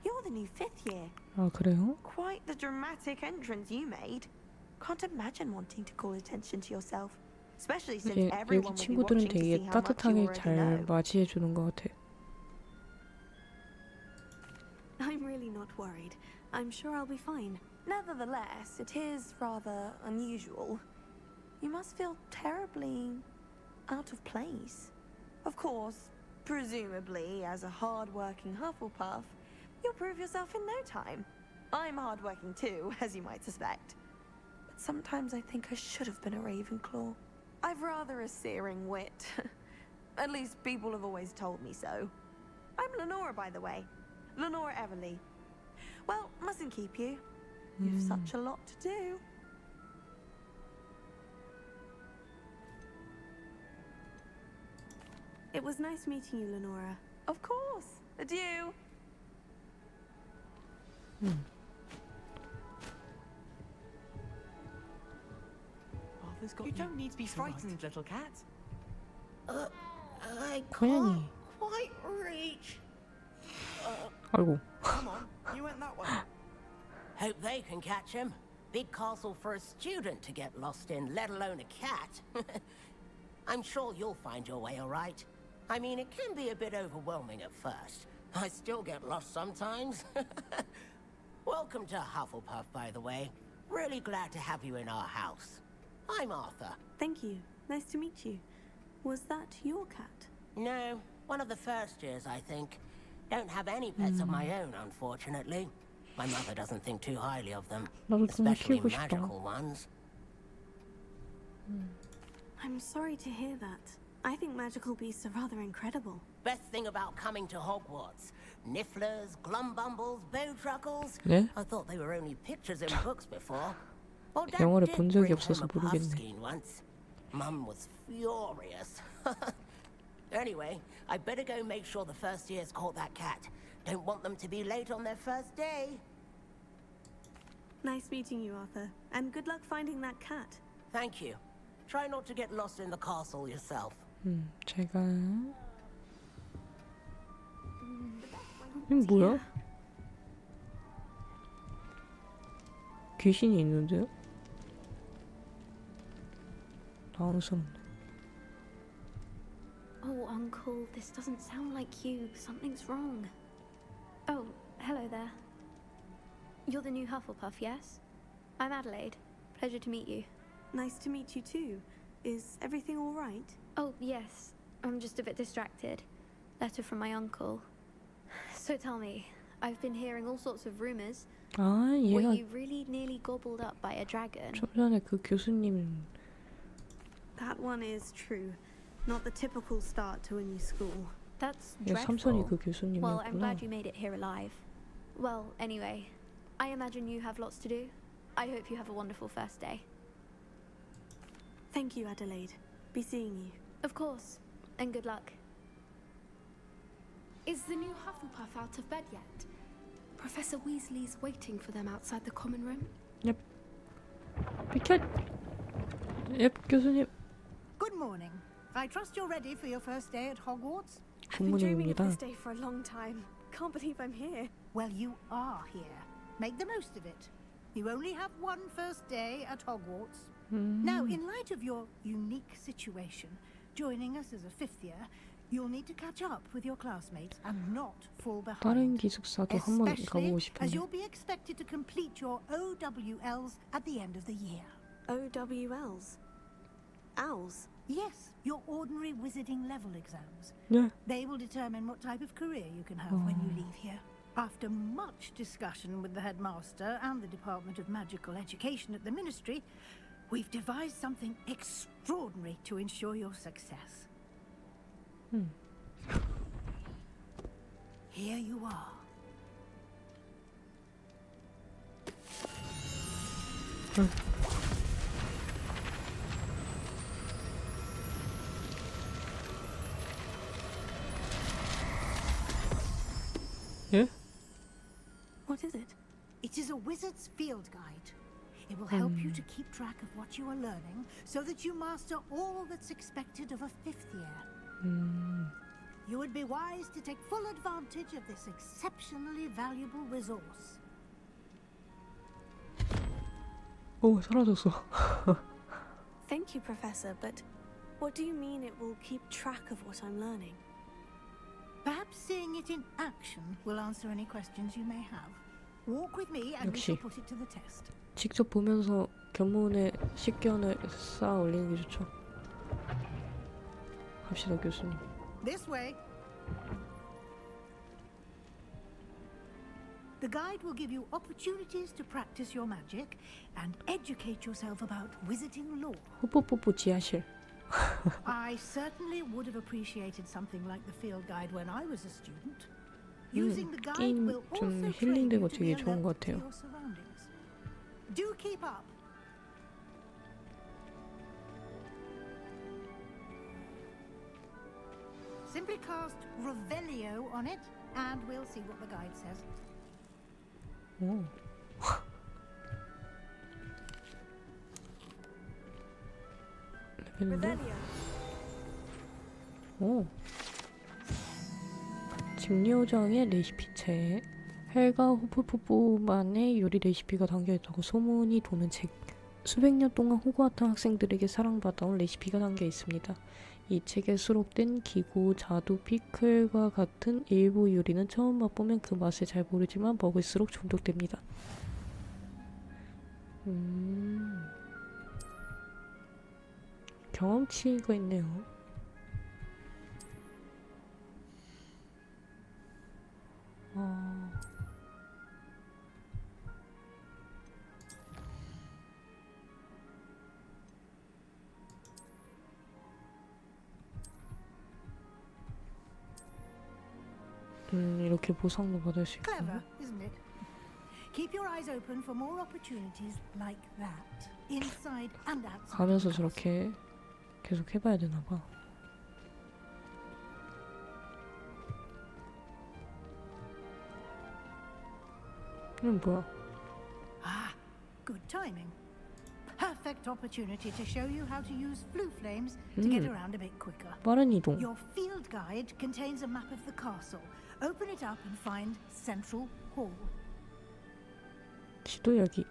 [SPEAKER 11] you're the new 5th year.
[SPEAKER 4] 아, 그래요?
[SPEAKER 11] Quite the dramatic entrance you made. Can't imagine wanting to call attention to yourself. Especially since
[SPEAKER 4] 여기
[SPEAKER 11] everyone will be
[SPEAKER 4] 친구들은
[SPEAKER 11] watching to see
[SPEAKER 4] 되게
[SPEAKER 11] how much you
[SPEAKER 4] 따뜻하게
[SPEAKER 11] already
[SPEAKER 4] 잘
[SPEAKER 11] know.
[SPEAKER 4] 맞이해주는 것 같아.
[SPEAKER 3] I'm really not worried. I'm sure I'll be fine.
[SPEAKER 11] Nevertheless, it is rather unusual. You must feel terribly out of place. Of course, presumably, as a hard-working Hufflepuff, you'll prove yourself in no time. I'm hard-working too, as you might suspect. But sometimes I think I should have been a Ravenclaw. I've rather a searing wit. At least people have always told me so. I'm Lenora, by the way. Lenora Everly. Well, mustn't keep you. You've such a lot to do.
[SPEAKER 3] It was nice meeting you, Lenora.
[SPEAKER 11] Of course. Adieu.
[SPEAKER 12] You don't need to be frightened, little cat.
[SPEAKER 10] I
[SPEAKER 4] 고양이.
[SPEAKER 10] can't quite reach.
[SPEAKER 4] 아이고.
[SPEAKER 12] Come on, you went that way.
[SPEAKER 10] Hope they can catch him. Big castle for a student to get lost in, let alone a cat. I'm sure you'll find your way all right. I mean, it can be a bit overwhelming at first. I still get lost sometimes. Welcome to Hufflepuff, by the way. Really glad to have you in our house. I'm Arthur.
[SPEAKER 3] Thank you. Nice to meet you. Was that your cat?
[SPEAKER 10] No, one of the first years, I think. Don't have any pets of my own, unfortunately. My mother doesn't think too highly of them,
[SPEAKER 4] 나도 좀
[SPEAKER 10] especially
[SPEAKER 4] 키우고 싶다.
[SPEAKER 10] magical ones.
[SPEAKER 3] I'm sorry to hear that. I think magical beasts are rather incredible.
[SPEAKER 10] Best thing about coming to Hogwarts. Nifflers, Glumbumbles, Bowtruckles.
[SPEAKER 4] 네?
[SPEAKER 10] I thought they were only pictures in books before. Well, Dad
[SPEAKER 4] 영화를
[SPEAKER 10] did
[SPEAKER 4] 본 적이
[SPEAKER 10] bring
[SPEAKER 4] 없어서
[SPEAKER 10] home a
[SPEAKER 4] 모르겠네.
[SPEAKER 10] puffskein once. Mum was furious. Anyway, I better go make sure the first years caught that cat. Don't want them to be late on their first day.
[SPEAKER 3] Nice meeting you, Arthur. And good luck finding that cat.
[SPEAKER 10] Thank you. Try not to get lost in the castle yourself.
[SPEAKER 4] 제가 이건 뭐야? 귀신이 있는데요? 당황스럽네.
[SPEAKER 3] Oh, Uncle, this doesn't sound like you. Something's wrong. Oh, hello there. You're the new Hufflepuff, yes? I'm Adelaide. Pleasure to meet you. Nice to meet you too. Is everything all right? Oh, yes. I'm just a bit distracted. Letter from my uncle. So tell me, I've been hearing all sorts of rumors.
[SPEAKER 4] 아,
[SPEAKER 3] Were
[SPEAKER 4] 얘가
[SPEAKER 3] you really nearly gobbled up by a dragon?
[SPEAKER 4] 좀 전에 그 교수님.
[SPEAKER 3] That one is true. Not the typical start to a new school. That's
[SPEAKER 4] 얘 삼선이
[SPEAKER 3] dreadful.
[SPEAKER 4] 그
[SPEAKER 3] Well, I'm
[SPEAKER 4] 교수님이었구나.
[SPEAKER 3] glad you made it here alive. Well, anyway, I imagine you have lots to do. I hope you have a wonderful first day. Thank you, Adelaide. Be seeing you. Of course, and good luck.
[SPEAKER 13] Is the new Hufflepuff out of bed yet? Professor Weasley's waiting for them outside the common room.
[SPEAKER 4] Yep. 비켜. Yep, 교수님.
[SPEAKER 9] Good morning. I trust you're ready for your first day at Hogwarts?
[SPEAKER 3] I've been dreaming of
[SPEAKER 4] 굿모닝입니다.
[SPEAKER 3] this day for a long time. Can't believe I'm here.
[SPEAKER 9] Well, you are here. Make the most of it. You only have one first day at Hogwarts. Now, in light of your unique situation, joining us as a fifth year, you'll need to catch up with your classmates and not fall behind.
[SPEAKER 4] 다른 기숙사도 한번
[SPEAKER 9] Especially
[SPEAKER 4] 가보고
[SPEAKER 9] as
[SPEAKER 4] 싶은데.
[SPEAKER 9] you'll be expected to complete your OWLs at the end of the year.
[SPEAKER 11] OWLs? Owls?
[SPEAKER 9] Yes, your ordinary wizarding level exams.
[SPEAKER 4] 네.
[SPEAKER 9] They will determine what type of career you can have when you leave here. After much discussion with the headmaster and the Department of Magical Education at the Ministry, we've devised something extraordinary to ensure your success. Here you are.
[SPEAKER 4] 예?
[SPEAKER 11] What is it?
[SPEAKER 9] It is a wizard's field guide. It will help you to keep track of what you are learning so that you master all that's expected of a fifth year. You would be wise to take full advantage of this exceptionally valuable resource.
[SPEAKER 4] 오, 사라졌어.
[SPEAKER 11] Thank you, Professor, but what do you mean it will keep track of what I'm learning?
[SPEAKER 9] Perhaps seeing it in action will answer any questions you may have. Walk with me and we shall
[SPEAKER 4] 역시.
[SPEAKER 9] put it to the test.
[SPEAKER 4] 직접 보면서 견문에 식견을 쌓아 올리는 게 좋죠. 갑시다, 교수님.
[SPEAKER 9] This way. The guide will give you opportunities to practice your magic and educate yourself about wizarding lore.
[SPEAKER 4] 뽀뽀뽀뽀 지하실.
[SPEAKER 9] I certainly would have appreciated something like the field guide when I was a student. Using the guide
[SPEAKER 4] 게임
[SPEAKER 9] will
[SPEAKER 4] 좀
[SPEAKER 9] also train you
[SPEAKER 4] 힐링되고
[SPEAKER 9] to be
[SPEAKER 4] 되게 좋은 것
[SPEAKER 9] alert to
[SPEAKER 4] 같아요.
[SPEAKER 9] your surroundings. Do keep up. Simply cast Revelio on it, and we'll see what the guide says.
[SPEAKER 4] 오. 레벨인데?
[SPEAKER 11] Revelio.
[SPEAKER 4] 오. 집요장의 레시피책. 헬가 호프푸프만의 요리 레시피가 담겨있다고 소문이 도는 책. 수백 년 동안 호그와트 학생들에게 사랑받아온 레시피가 담겨 있습니다. 이 책에 수록된 기구, 자두, 피클과 같은 일부 요리는 처음 맛보면 그 맛을 잘 모르지만 먹을수록 중독됩니다. 경험치가 있네요. 이렇게 보상도 받을 수 있고.
[SPEAKER 9] Clever, isn't it? Keep your eyes open for more opportunities like that, inside and outside.
[SPEAKER 4] 가면서 저렇게 계속 해봐야 되나 봐. 이건 뭐야?
[SPEAKER 9] Ah, good timing. Perfect opportunity to show you how to use flue flames to get around a bit quicker.
[SPEAKER 4] 빠른 이동.
[SPEAKER 9] Your field guide contains a map of the castle. Open it up and find Central Hall.
[SPEAKER 4] 지도 여기.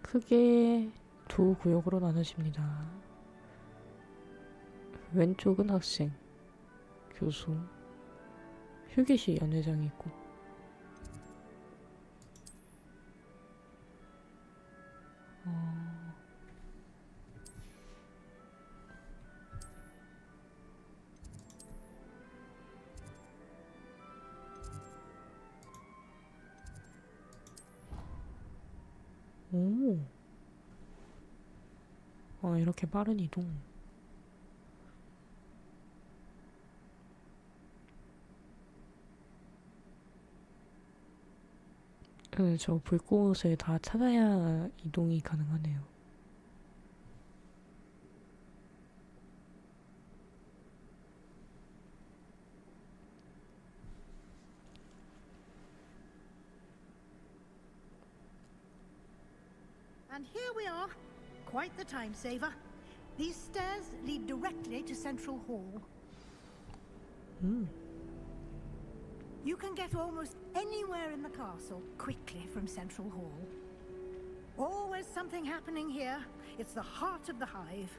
[SPEAKER 4] 크게 두 구역으로 나눠집니다. 왼쪽은 학생, 교수, 휴게실 연회장이 있고. 오. 이렇게 빠른 이동. 저 불꽃을 다 찾아야 이동이 가능하네요.
[SPEAKER 9] And here we are. Quite the time saver. These stairs lead directly to Central Hall. You can get almost anywhere in the castle quickly from Central Hall. Always something happening here. It's the heart of the hive,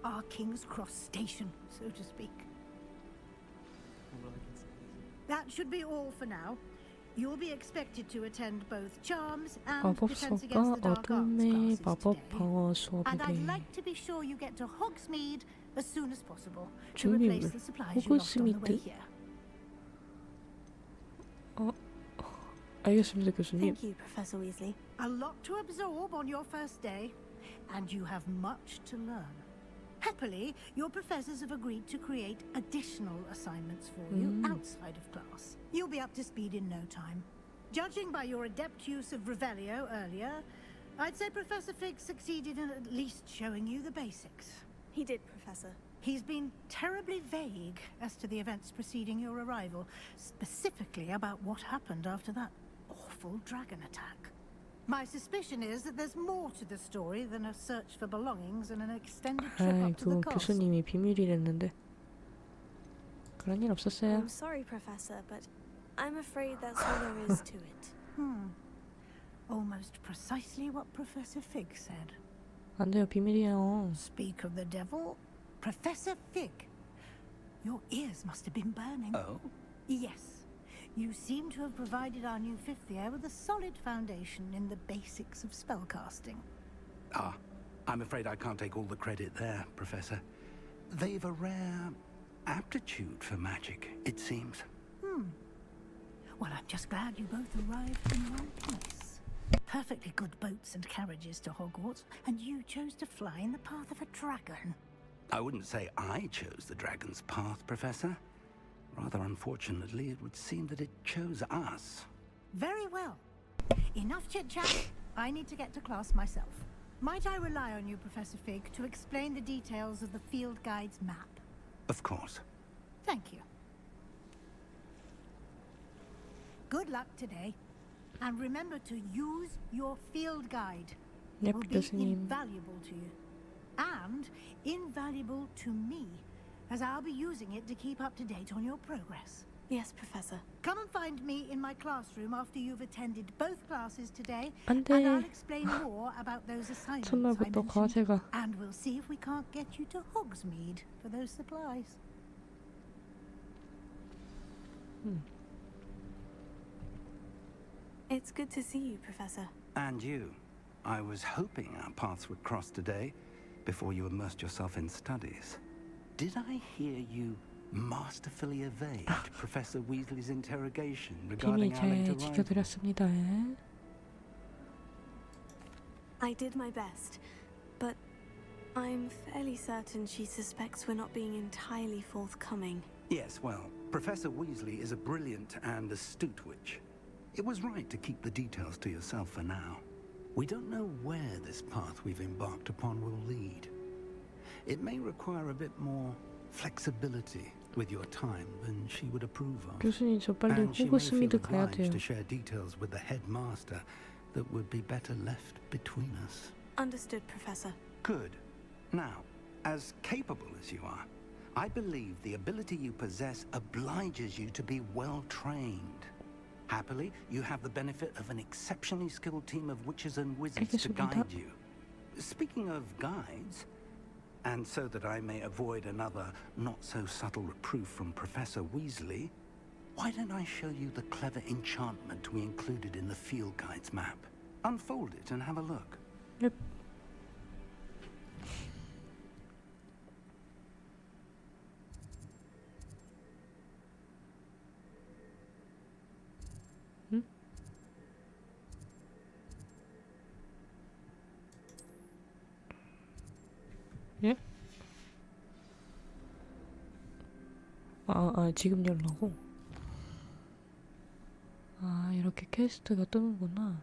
[SPEAKER 9] our King's Cross station, so to speak. That should be all for now. You'll be expected to attend both charms and defense against the
[SPEAKER 4] 마법석과
[SPEAKER 9] dark arts
[SPEAKER 4] 어둠의
[SPEAKER 9] classes
[SPEAKER 4] 마법
[SPEAKER 9] today.
[SPEAKER 4] 방어 수업에
[SPEAKER 9] And I'd
[SPEAKER 4] 대해
[SPEAKER 9] like to be sure you get to Hogsmeade as soon as possible to replace
[SPEAKER 4] 준비물
[SPEAKER 9] the supplies you lost on the way
[SPEAKER 4] 호그스미드
[SPEAKER 9] here.
[SPEAKER 4] 알겠습니다 교수님.
[SPEAKER 11] Thank you, Professor Weasley.
[SPEAKER 9] A lot to absorb on your first day, and you have much to learn. Happily, your professors have agreed to create additional assignments for you outside of class. You'll be up to speed in no time. Judging by your adept use of Revelio earlier, I'd say Professor Fig succeeded in at least showing you the basics.
[SPEAKER 11] He did, Professor.
[SPEAKER 9] He's been terribly vague as to the events preceding your arrival, specifically about what happened after that awful dragon attack. My suspicion is that there's more to the story than a search for belongings and an extended trip up to the
[SPEAKER 4] 아이고
[SPEAKER 9] castle.
[SPEAKER 4] 교수님이 비밀이랬는데 그런 일 없었어요.
[SPEAKER 11] I'm sorry, Professor, but I'm afraid that's all there is to it.
[SPEAKER 9] Almost precisely what Professor Fig said.
[SPEAKER 4] 안 돼요 비밀이에요.
[SPEAKER 9] Speak of the devil, Professor Fig. Your ears must have been burning.
[SPEAKER 6] Oh?
[SPEAKER 9] Yes. You seem to have provided our new fifth year with a solid foundation in the basics of spellcasting.
[SPEAKER 2] I'm afraid I can't take all the credit there, Professor. They've a rare aptitude for magic, it seems.
[SPEAKER 9] Well, I'm just glad you both arrived in one piece. Perfectly good boats and carriages to Hogwarts, and you chose to fly in the path of a dragon.
[SPEAKER 2] I wouldn't say I chose the dragon's path, Professor. Rather unfortunately, it would seem that it chose us.
[SPEAKER 9] Very well. Enough chit-chat. I need to get to class myself. Might I rely on you, Professor Fig, to explain the details of the field guide's map?
[SPEAKER 2] Of course.
[SPEAKER 9] Thank you. Good luck today. And remember to use your field guide. It will be
[SPEAKER 4] 교수님.
[SPEAKER 9] invaluable to you. And invaluable to me, as I'll be using it to keep up to date on your progress.
[SPEAKER 11] Yes, Professor.
[SPEAKER 9] Come and find me in my classroom after you've attended both classes today,
[SPEAKER 4] 안
[SPEAKER 9] and
[SPEAKER 4] 돼.
[SPEAKER 9] I'll explain more about those assignments I
[SPEAKER 4] 첫날부터
[SPEAKER 9] mentioned.
[SPEAKER 4] 과제가
[SPEAKER 9] And we'll see if we can't get you to Hogsmeade for those supplies.
[SPEAKER 11] It's good to see you, Professor.
[SPEAKER 2] And you. I was hoping our paths would cross today, before you immersed yourself in studies. Did I hear you masterfully evade Professor Weasley's interrogation regarding
[SPEAKER 4] 비밀
[SPEAKER 2] our late
[SPEAKER 4] 잘
[SPEAKER 2] arrival?
[SPEAKER 4] 지켜드렸습니다.
[SPEAKER 11] I did my best, but I'm fairly certain she suspects we're not being entirely forthcoming.
[SPEAKER 2] Yes, well, Professor Weasley is a brilliant and astute witch. It was right to keep the details to yourself for now. We don't know where this path we've embarked upon will lead. It may require a bit more flexibility with your time than she would approve of.
[SPEAKER 4] 교수님 저 빨리
[SPEAKER 2] And she may feel
[SPEAKER 4] 호그스미드 가야
[SPEAKER 2] obliged
[SPEAKER 4] 돼요.
[SPEAKER 2] to share details with the headmaster that would be better left between us.
[SPEAKER 11] Understood, Professor.
[SPEAKER 2] Good. Now, as capable as you are, I believe the ability you possess obliges you to be well trained. Happily, you have the benefit of an exceptionally skilled team of witches and wizards to
[SPEAKER 4] 알겠습니다.
[SPEAKER 2] guide you. Speaking of guides, and so that I may avoid another not-so-subtle reproof from Professor Weasley, why don't I show you the clever enchantment we included in the field guide's map? Unfold it and have a look.
[SPEAKER 4] 넵. 예? 지금 열라고? 이렇게 퀘스트가 뜨는구나.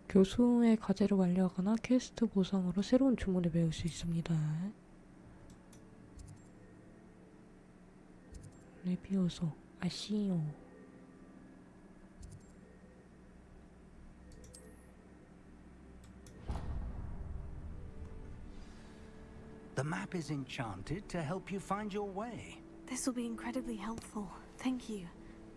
[SPEAKER 4] 교수의 과제를 완료하거나 퀘스트 보상으로 새로운 주문을 배울 수 있습니다. 레비오소, 아시오.
[SPEAKER 2] The map is enchanted to help you find your way.
[SPEAKER 11] This will be incredibly helpful. Thank you.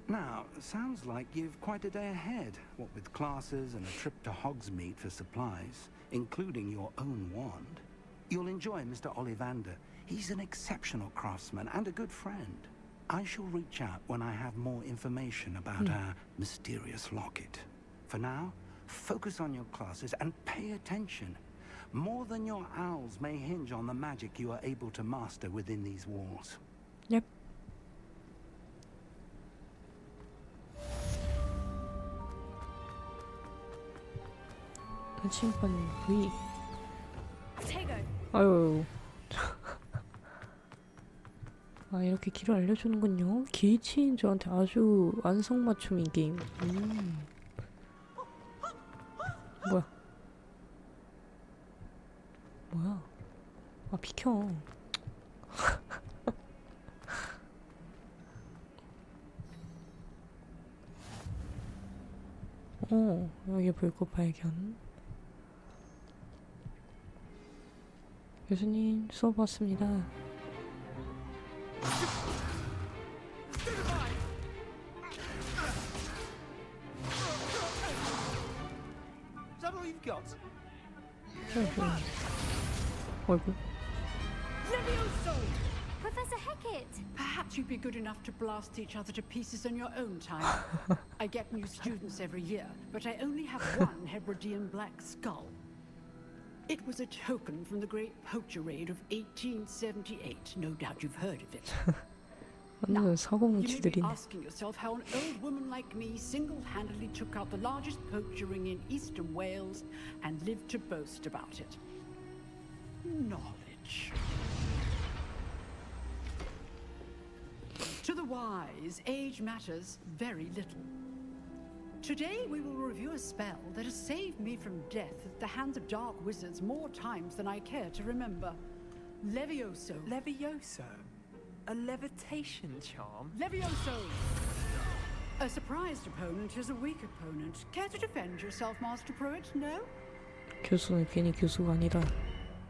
[SPEAKER 2] Now, sounds like you've quite a day ahead, what with classes and a trip to Hogsmeade for supplies, including your own wand. You'll enjoy Mr. Ollivander. He's an exceptional craftsman and a good friend. I shall reach out when I have more information about our mysterious locket. For now, focus on your classes and pay attention. More than your owls may hinge on the magic you are able to master within these walls.
[SPEAKER 4] Yep. 나침반 V. 아유. 아, 이렇게 길을 알려주는군요. 길치인 저한테 아주 안성맞춤인 게임. 뭐야? 뭐야? 아, 비켜. 여기 불꽃 발견. 교수님, 수업 왔습니다.
[SPEAKER 12] Is that all you've got?
[SPEAKER 4] 어이구.
[SPEAKER 14] Professor Hecat! Perhaps you'd be good enough to blast each other to pieces in your own time. I get new students every year, but I only have one Hebridean black skull. It was a token from the Great Poacher Raid of 1878. No doubt you've heard of it.
[SPEAKER 4] 완전
[SPEAKER 14] You may be
[SPEAKER 4] 사고뭉치들이네.
[SPEAKER 14] asking yourself how an old woman like me single-handedly took out the largest poacher ring in eastern Wales and lived to boast about it. Knowledge. To the wise, age matters very little. Today we will review a spell that has saved me from death at the hands of dark wizards more times than I care to remember. Levioso.
[SPEAKER 12] Levioso? A levitation charm?
[SPEAKER 14] Levioso! A surprised opponent is a weak opponent. Care to defend yourself, Master Pruitt? No?
[SPEAKER 4] 교수는 괜히 교수가 아니라.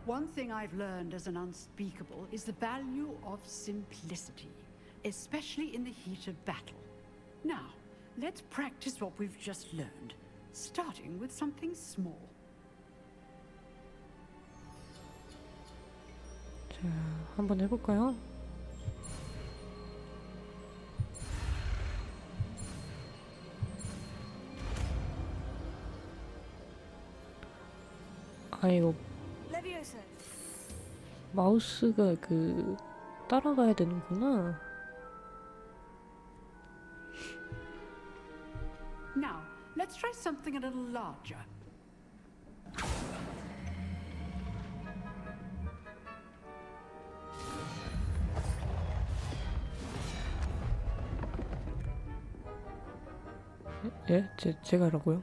[SPEAKER 14] One thing I've learned as an unspeakable is the value of simplicity, especially in the heat of battle. Now, let's practice what we've just learned, starting with something small.
[SPEAKER 4] 자, 한번 해볼까요? 아, 이거 마우스가 따라가야 되는구나.
[SPEAKER 14] Now, let's try something a little larger.
[SPEAKER 4] 예? 제가 하라고요?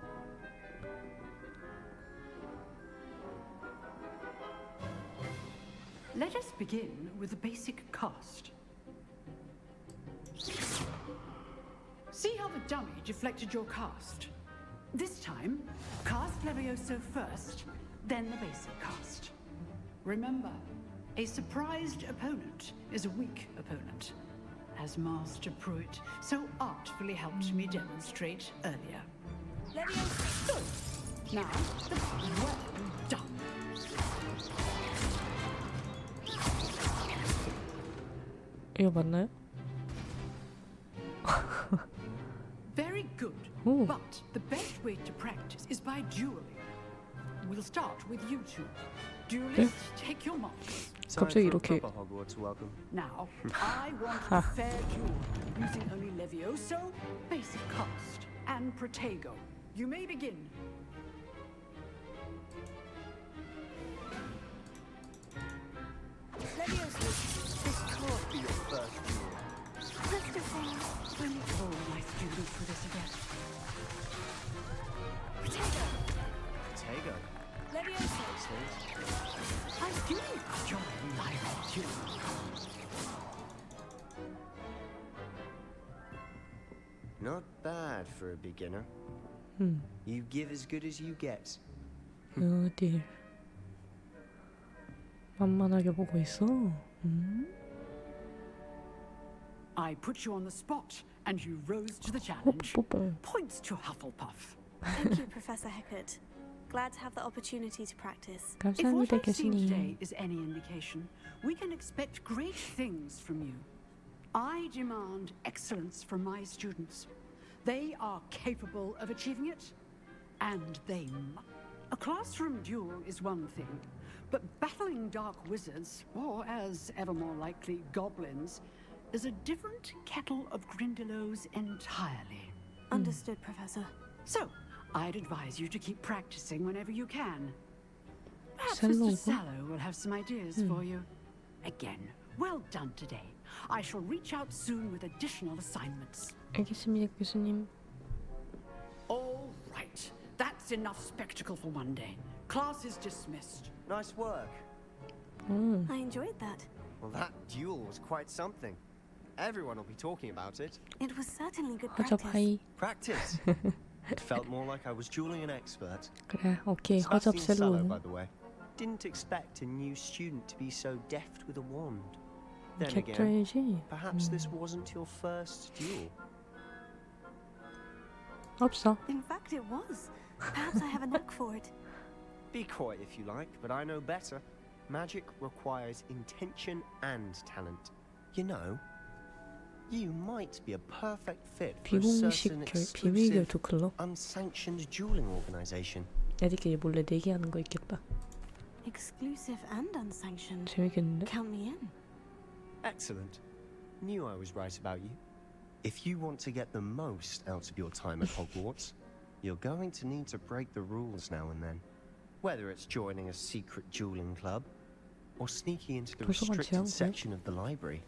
[SPEAKER 14] Let us begin with the basic cast. See how the dummy deflected your cast? This time, cast Levioso first, then the basic cast. Remember, a surprised opponent is a weak opponent, as Master Pruitt so artfully helped me demonstrate earlier. Levioso! Good. Now, well done.
[SPEAKER 4] 이거 맞나요?
[SPEAKER 14] Very good.
[SPEAKER 4] Ooh.
[SPEAKER 14] But the best way to practice is by dueling. We'll start with you two. Duelists, take your marks.
[SPEAKER 4] 갑자기 이렇게.
[SPEAKER 14] Now, I want a fair duel using only Levioso, basic cast, and Protego. You may begin.
[SPEAKER 12] Levioso, this can't be your first duel.
[SPEAKER 14] First of all, let me call my students for this again. Protego.
[SPEAKER 12] Protego?
[SPEAKER 14] Levioso. I do enjoy lively duels.
[SPEAKER 15] Not bad for a beginner. You give as good as you get.
[SPEAKER 4] 어딜 만만하게 보고 있어?
[SPEAKER 14] I put you on the spot, and you rose to the challenge. Points to Hufflepuff.
[SPEAKER 11] Thank you, Professor Heckert. Glad to have the opportunity to practice.
[SPEAKER 14] If what
[SPEAKER 4] 감사합니다,
[SPEAKER 14] I've seen
[SPEAKER 4] 교수님.
[SPEAKER 14] today is any indication, we can expect great things from you. I demand excellence from my students. They are capable of achieving it, and they must. A classroom duel is one thing, but battling dark wizards, or as ever more likely, goblins, is a different kettle of Grindylows entirely.
[SPEAKER 11] Understood, Professor.
[SPEAKER 14] So, I'd advise you to keep practicing whenever you can. Perhaps
[SPEAKER 4] Sallow.
[SPEAKER 14] Mr. Sallow will have some ideas for you. Again, well done today. I shall reach out soon with additional assignments.
[SPEAKER 4] 알겠습니다, 교수님.
[SPEAKER 14] All right. That's enough spectacle for one day. Class is dismissed.
[SPEAKER 15] Nice work.
[SPEAKER 11] I enjoyed that.
[SPEAKER 15] Well, that duel was quite something. Everyone will be talking about it.
[SPEAKER 11] It was certainly good
[SPEAKER 4] 허접
[SPEAKER 11] practice.
[SPEAKER 4] 하이.
[SPEAKER 15] Practice. It felt more like I was dueling an expert.
[SPEAKER 4] 그래, 오케이. 허접
[SPEAKER 15] Sebastian Sallow,
[SPEAKER 4] 셀로.
[SPEAKER 15] by the way, didn't expect a new student to be so deft with a wand. Then again,
[SPEAKER 4] 객조해야지.
[SPEAKER 15] perhaps this wasn't your first duel.
[SPEAKER 4] 없어.
[SPEAKER 11] In fact, it was. Perhaps I have a knack for it.
[SPEAKER 15] Be coy if you like, but I know better. Magic requires intention and talent. You know, you might be a perfect fit for a
[SPEAKER 4] 비공식
[SPEAKER 15] certain
[SPEAKER 4] 비밀
[SPEAKER 15] exclusive,
[SPEAKER 4] 결투 클럽.
[SPEAKER 15] unsanctioned dueling organization.
[SPEAKER 4] 애들끼리 몰래 내기하는 거 있겠다.
[SPEAKER 11] Exclusive and unsanctioned.
[SPEAKER 4] 재밌겠는데?
[SPEAKER 11] Count me in.
[SPEAKER 15] Excellent. Knew I was right about you. If you want to get the most out of your time at Hogwarts, you're going to need to break the rules now and then. Whether it's joining a secret dueling club or sneaking into the
[SPEAKER 4] 도서관
[SPEAKER 15] restricted
[SPEAKER 4] 제한
[SPEAKER 15] section of the library,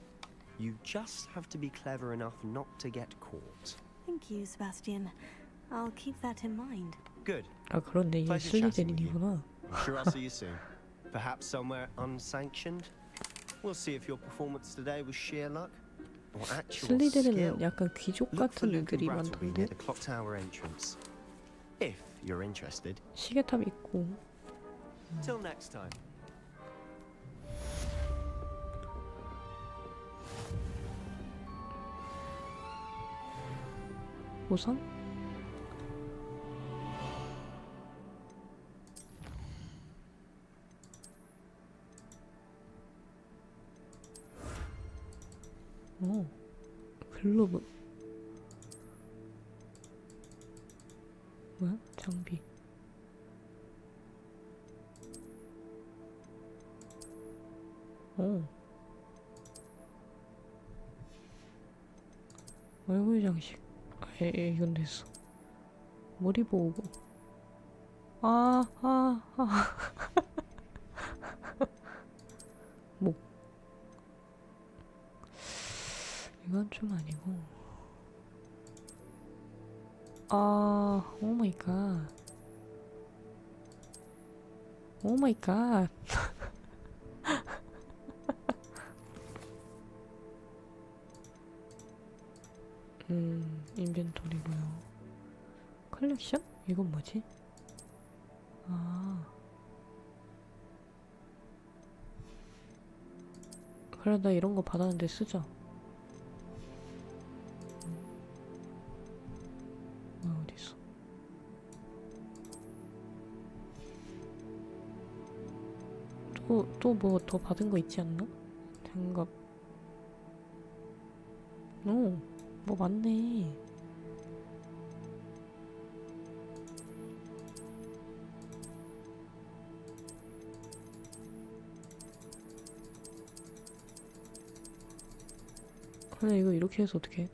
[SPEAKER 15] you just have to be clever enough not to get caught.
[SPEAKER 11] Thank you, Sebastian. I'll keep that in mind.
[SPEAKER 15] Good.
[SPEAKER 4] 아 그런데 이게
[SPEAKER 15] Pleasure chatting with you.
[SPEAKER 4] 슬리데린이구나.
[SPEAKER 15] I'm sure I'll see you soon. Perhaps somewhere unsanctioned. We'll see if your performance today was sheer luck or actual skill.
[SPEAKER 4] 슬리데린은 약간 귀족
[SPEAKER 15] Look for
[SPEAKER 4] 같은
[SPEAKER 15] Luke and
[SPEAKER 4] 애들이
[SPEAKER 15] Brattleby near
[SPEAKER 4] 많던데.
[SPEAKER 15] the clock tower entrance. If you're interested.
[SPEAKER 4] 시계탑 있고.
[SPEAKER 15] Till next time.
[SPEAKER 4] 보상? 오, 글로브. 뭐야? 장비. 오. 얼굴 장식. 이건 됐어. 머리 보고. 목. 이건 좀 아니고. 오 마이 갓. 오 마이 갓. 인벤토리고요. 컬렉션? 이건 뭐지? 그래, 나 이런 거 받았는데 쓰자. 어딨어? 또 뭐 더 받은 거 있지 않나? 장갑. 뭐 많네. 근데 이거 이렇게 해서 어떡해?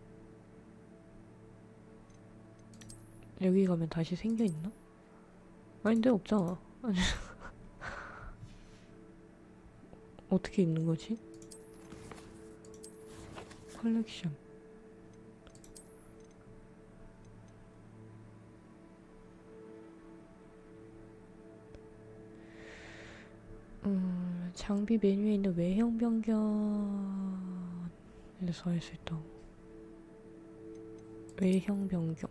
[SPEAKER 4] 여기 가면 다시 생겨있나? 아닌데 없잖아. 아니 어떻게 있는 거지? 컬렉션. 장비 메뉴에 있는 외형 변경에서 할 수 있다고. 외형 변경.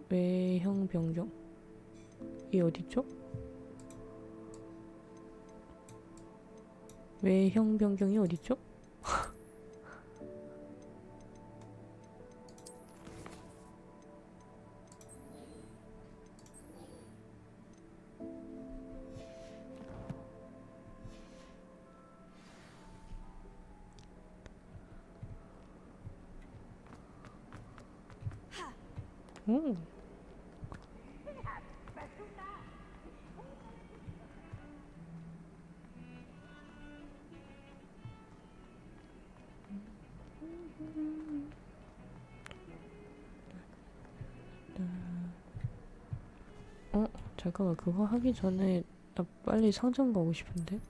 [SPEAKER 4] 외형 변경. 이 어디죠? 외형 변경이 어디죠? 오. 잠깐만, 그거 하기 전에 나 빨리 상점 가고 싶은데.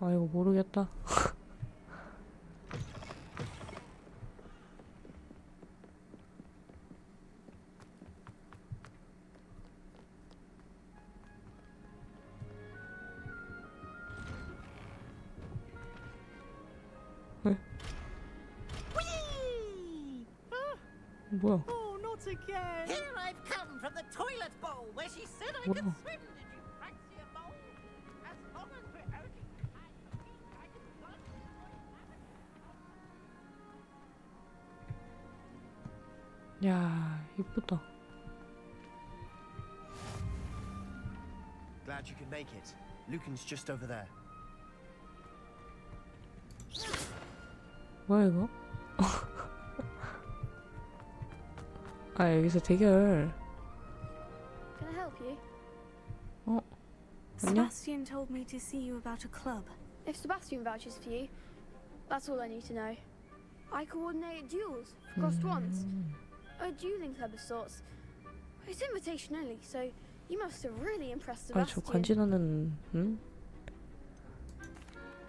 [SPEAKER 4] 아, 이거 모르겠다. 뭐야?
[SPEAKER 12] Oh, not again!
[SPEAKER 10] Here I've come from the toilet bowl where she said I could swim. Did you fancy a bowl? As long as we're only behind the feet, I can run
[SPEAKER 4] 야, 이쁘다.
[SPEAKER 15] Glad you could make it. Lucan's just over there.
[SPEAKER 4] 뭐야 이거? 아, 여기서 대결.
[SPEAKER 3] Can I help you?
[SPEAKER 4] 안녕?
[SPEAKER 11] Sebastian told me to see you about a club.
[SPEAKER 3] If Sebastian vouches for you, that's all I need to know. I coordinate duels for crossed ones. A dueling club of sorts. It's invitation only, so you must have really impressed
[SPEAKER 4] 아, 저
[SPEAKER 3] Sebastian.
[SPEAKER 4] 간지나는, 응?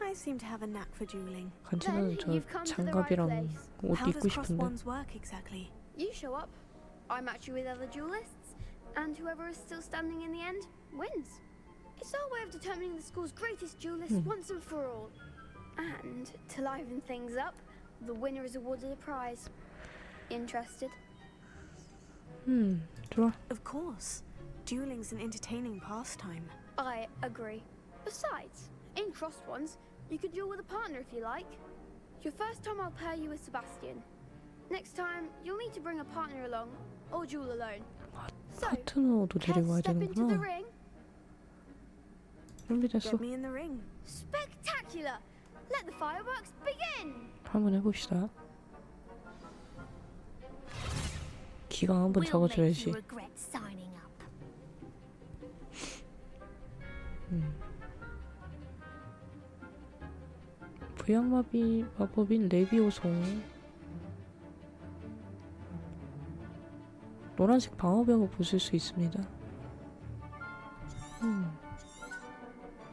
[SPEAKER 11] I seem to have a knack for dueling.
[SPEAKER 4] 간지나는 저
[SPEAKER 3] you've come to the right
[SPEAKER 4] 장갑이랑
[SPEAKER 3] place.
[SPEAKER 4] 옷
[SPEAKER 11] How
[SPEAKER 4] 입고
[SPEAKER 11] does cross
[SPEAKER 4] 싶은데.
[SPEAKER 11] wands work exactly?
[SPEAKER 3] You show up, I match you with other duelists, and whoever is still standing in the end wins. It's our way of determining the school's greatest duelist once and for all. And to liven things up, the winner is awarded a prize. Interested?
[SPEAKER 4] 좋아.
[SPEAKER 11] Of course. Dueling's an entertaining pastime.
[SPEAKER 3] I agree. Besides, in crossed ones, you could duel with a partner if you like. Your first time I'll pair you with Sebastian. Next time, you'll need to bring a partner along, or duel alone. So,
[SPEAKER 4] 파트너도
[SPEAKER 3] care
[SPEAKER 4] 데리고
[SPEAKER 3] to
[SPEAKER 4] 와야
[SPEAKER 3] step into the
[SPEAKER 4] 되는구나.
[SPEAKER 3] ring?
[SPEAKER 4] 준비됐어.
[SPEAKER 11] Get me in the ring.
[SPEAKER 3] Spectacular! Let the fireworks begin!
[SPEAKER 4] 한번 해봅시다. 기강 한번 잡아줘야지.
[SPEAKER 3] regret signing up.
[SPEAKER 4] 부양마비 마법인 레비오소. 노란색 방어벽을 부술 수 있습니다.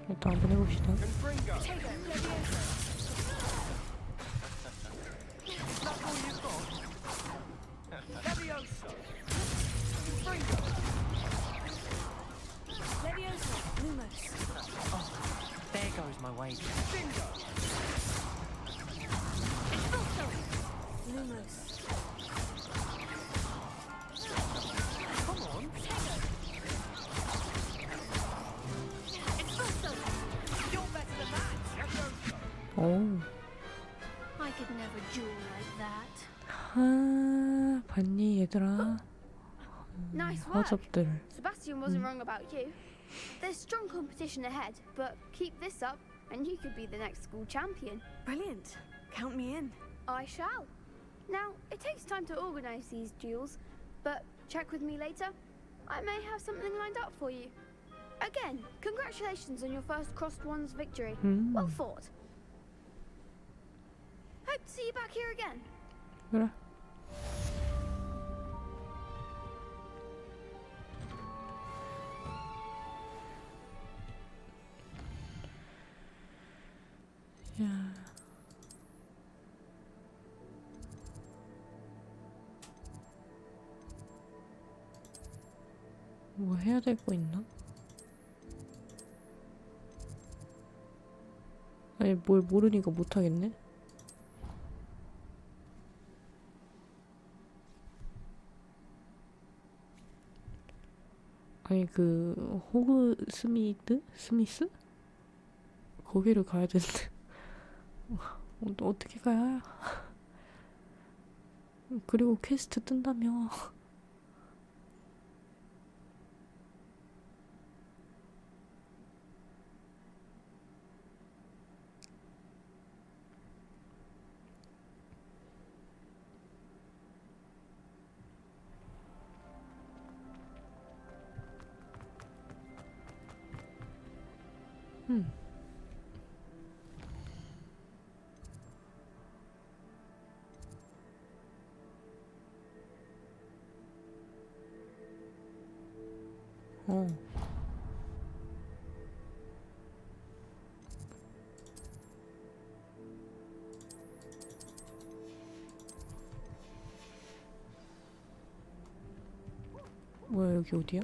[SPEAKER 4] 일단 한번 해봅시다.
[SPEAKER 12] There goes my wager.
[SPEAKER 11] Lumos.
[SPEAKER 12] Come on. You're better than that.
[SPEAKER 4] 오.
[SPEAKER 3] I could never duel like that.
[SPEAKER 4] 아, 봤니 얘들아?
[SPEAKER 3] Nice work.
[SPEAKER 4] 허접들.
[SPEAKER 3] Sebastian wasn't wrong about you. There's strong competition ahead, but keep this up and you could be the next school champion.
[SPEAKER 11] Brilliant. Count me in.
[SPEAKER 3] I shall. Now, it takes time to organize these duels, but check with me later. I may have something lined up for you. Again, congratulations on your first crossed ones victory. Well fought. Hope to see you back here again.
[SPEAKER 4] 그래. 야. 뭐 해야 될 거 있나? 아니, 뭘 모르니까 못하겠네? 아니, 그 호그 스미스? 거기를 가야 되는데 어떻게 가야? 그리고 퀘스트 뜬다며. 어. 뭐야, 여기 어디야?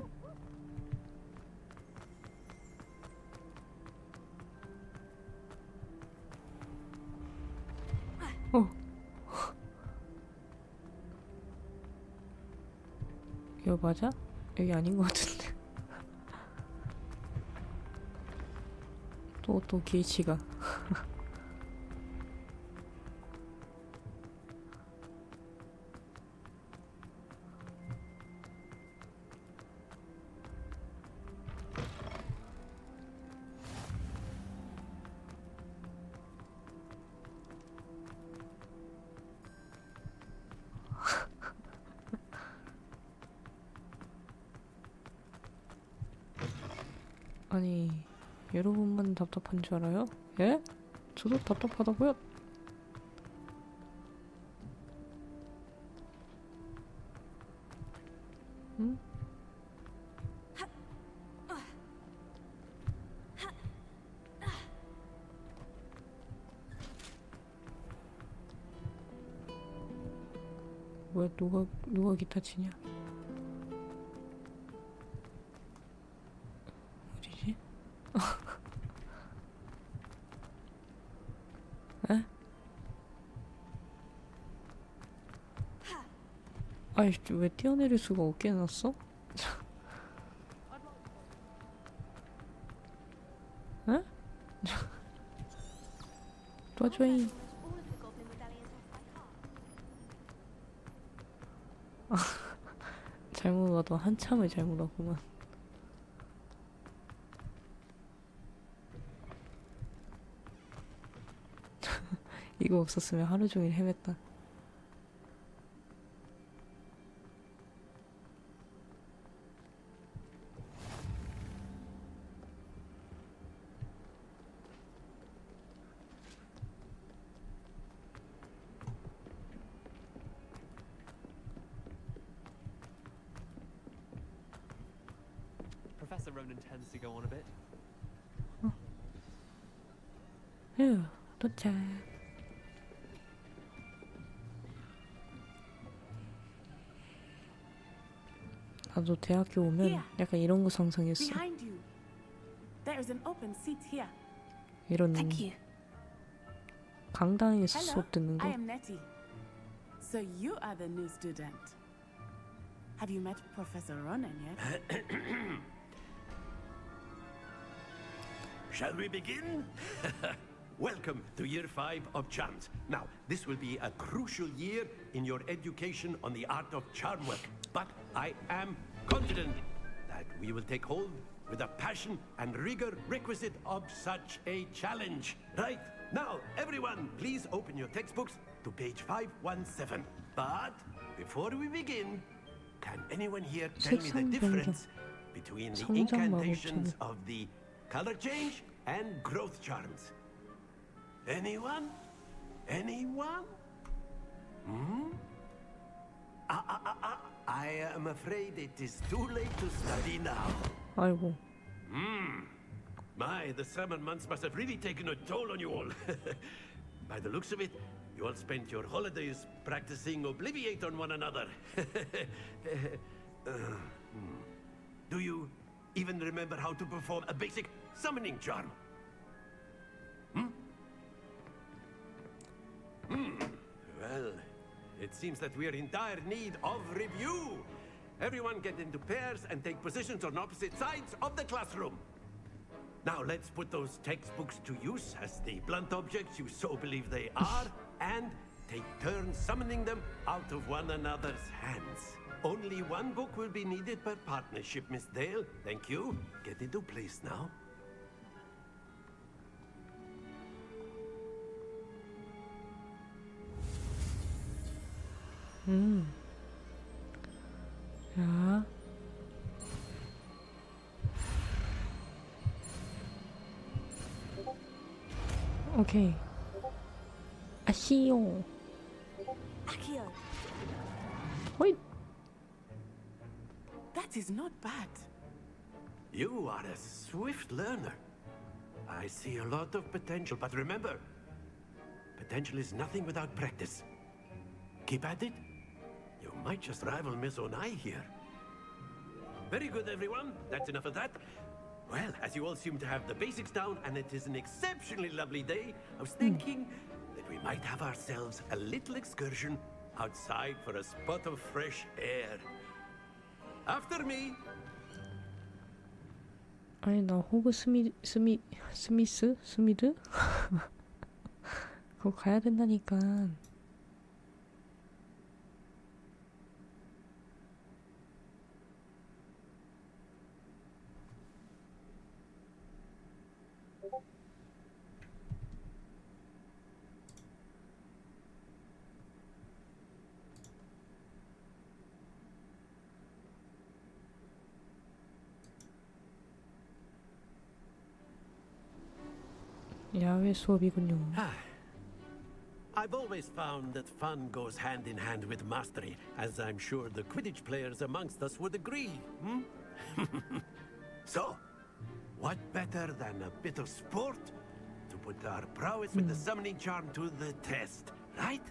[SPEAKER 4] 어. 여기 맞아? 여기 아닌 것 같은데. 또 길치가. 아니, 여러분만 답답한 줄 알아요? 예? 저도 답답하다고요? 응? 뭐야, 누가 기타 치냐? 어디지? 에? 아이, 왜 뛰어내릴 수가 없게 해놨어? 에? 도와줘잉. 잘못 와도 한참을 잘못 왔구만. 이거 없었으면 하루 종일 헤맸다.
[SPEAKER 12] Professor Ronan tends to go on a bit.
[SPEAKER 4] 휴, 도착. 나도 대학교 오면 약간 이런 거 상상했어.
[SPEAKER 16] Behind you. There is an open seat here.
[SPEAKER 4] 이런
[SPEAKER 16] Thank you.
[SPEAKER 4] 강당에서
[SPEAKER 16] Hello,
[SPEAKER 4] 수업 듣는 거.
[SPEAKER 16] I am Nettie. So you are the new student. Have you met Professor Ronan yet?
[SPEAKER 17] Shall we begin? Welcome to Year 5 of Charms. Now, this will be a crucial year in your education on the art of charm work. But I am confident that we will take hold with the passion and rigor requisite of such a challenge. Right, now, everyone, please open your textbooks to page 517. But before we begin, can anyone here tell me the difference between the incantations of the color change and growth charms? Anyone? Anyone? Hmm? I am afraid it is too late to study now.
[SPEAKER 4] 아이고.
[SPEAKER 17] My, the summer months must have really taken a toll on you all. By the looks of it, you all spent your holidays practicing Obliviate on one another. Do you even remember how to perform a basic summoning charm? Well, it seems that we are in dire need of review. Everyone get into pairs and take positions on opposite sides of the classroom. Now let's put those textbooks to use as the blunt objects you so believe they are, and take turns summoning them out of one another's hands. Only one book will be needed per partnership, Miss Dale. Thank you. Get into place now.
[SPEAKER 4] 자. 오케이. 아시오.
[SPEAKER 16] Accio,
[SPEAKER 4] 호잇.
[SPEAKER 16] that is not bad.
[SPEAKER 17] You are a swift learner. I see a lot of potential, but remember, potential is nothing without practice. Keep at it. You might just rival Miss Onai here. Very good, everyone. That's enough of that. Well, as you all seem to have the basics down, and it is an exceptionally lovely day, I was thinking that we might have ourselves a little excursion outside for a spot of fresh air. After me.
[SPEAKER 4] 아니 나 호그 스미드? 그거 가야 된다니까. 야외 수업이군요.
[SPEAKER 17] I've always found that fun goes hand in hand with mastery, as I'm sure the Quidditch players amongst us would agree. So, what better than a bit of sport to put our prowess with the summoning charm to the test, right?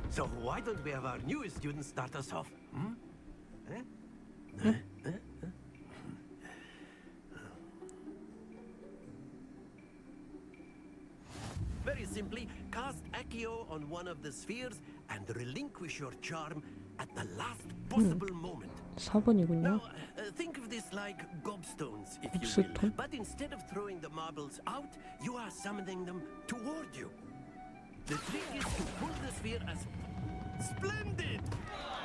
[SPEAKER 17] So why don't we have our newest student start us off? Very simply, cast Accio on one of the spheres and relinquish your charm at the last possible moment.
[SPEAKER 4] 4번이군요.
[SPEAKER 17] Now, think of this like gobstones, if you will. But instead of throwing the marbles out, you are summoning them toward you. The trick is to pull the sphere as splendid.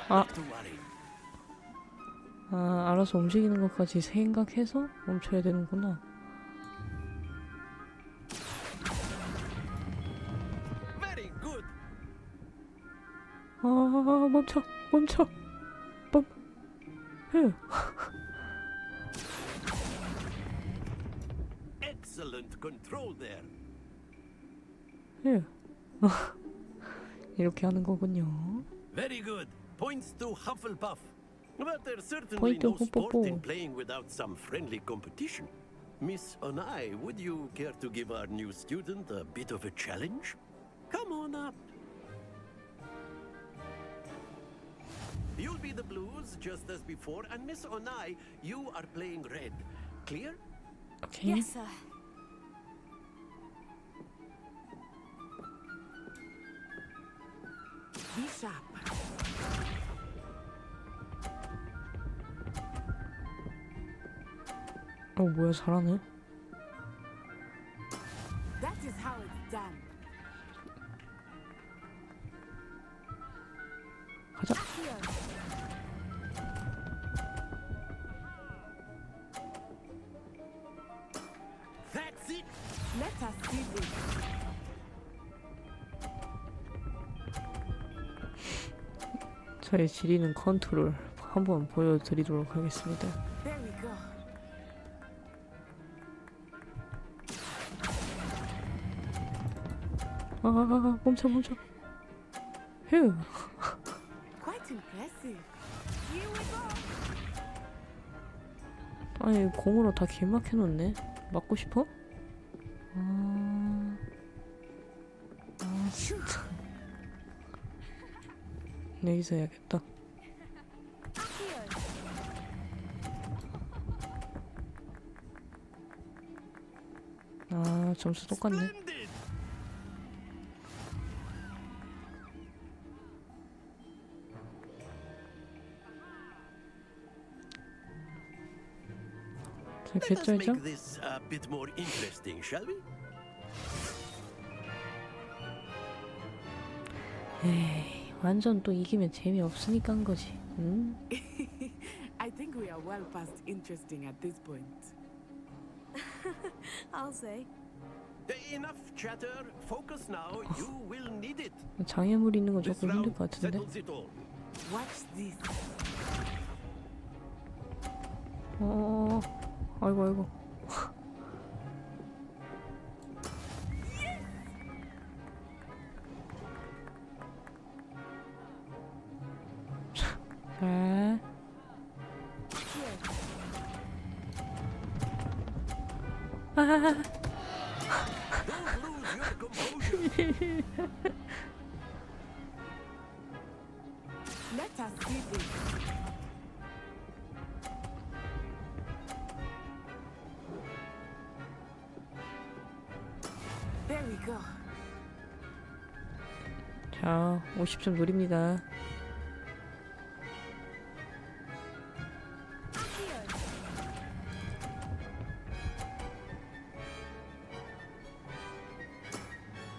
[SPEAKER 17] Not to worry.
[SPEAKER 4] 아, 알아서 움직이는 것까지 생각해서 멈춰야 되는구나.
[SPEAKER 17] Very good.
[SPEAKER 4] 아, 멈춰.
[SPEAKER 17] Excellent control there.
[SPEAKER 4] 이렇게 하는 거군요.
[SPEAKER 17] Very good. Points to Hufflepuff. But there's certainly no sport in playing without some friendly competition. Miss Onai, would you care to give our new student a bit of a challenge? Come on up. You'll be the blues, just as before, and Miss Onai, you are playing red. Clear?
[SPEAKER 4] Okay.
[SPEAKER 11] Yes, sir.
[SPEAKER 16] Be sharp.
[SPEAKER 4] 뭐야, 잘하네.
[SPEAKER 16] That is how it's done.
[SPEAKER 4] 가자.
[SPEAKER 17] That's it.
[SPEAKER 16] Let us see this.
[SPEAKER 4] 저의 지리는 컨트롤 한번 보여드리도록 하겠습니다.
[SPEAKER 16] There we go.
[SPEAKER 4] 멈춰. 휴.
[SPEAKER 16] Quite impressive. Here we go.
[SPEAKER 4] 아니, 공으로 다 길막해놓네. 맞고 싶어? 진짜. 여기서 해야겠다. 점수 똑같네.
[SPEAKER 17] Let us make this a bit more interesting, shall we?
[SPEAKER 4] 에이, 완전 또 이기면 재미없으니까 한 거지. 응?
[SPEAKER 16] I think we are well past interesting at this point.
[SPEAKER 11] I'll say.
[SPEAKER 17] Enough chatter. Focus now. You will need it.
[SPEAKER 4] 장애물 있는 건
[SPEAKER 17] This
[SPEAKER 4] 조금 힘들
[SPEAKER 17] round
[SPEAKER 4] 것 같은데.
[SPEAKER 17] settles it all.
[SPEAKER 16] Watch this.
[SPEAKER 4] 아이고 아이고. 자. 아.
[SPEAKER 17] Don't lose your composure.
[SPEAKER 16] Let us see this. There we go.
[SPEAKER 4] 자, 50점 노립니다.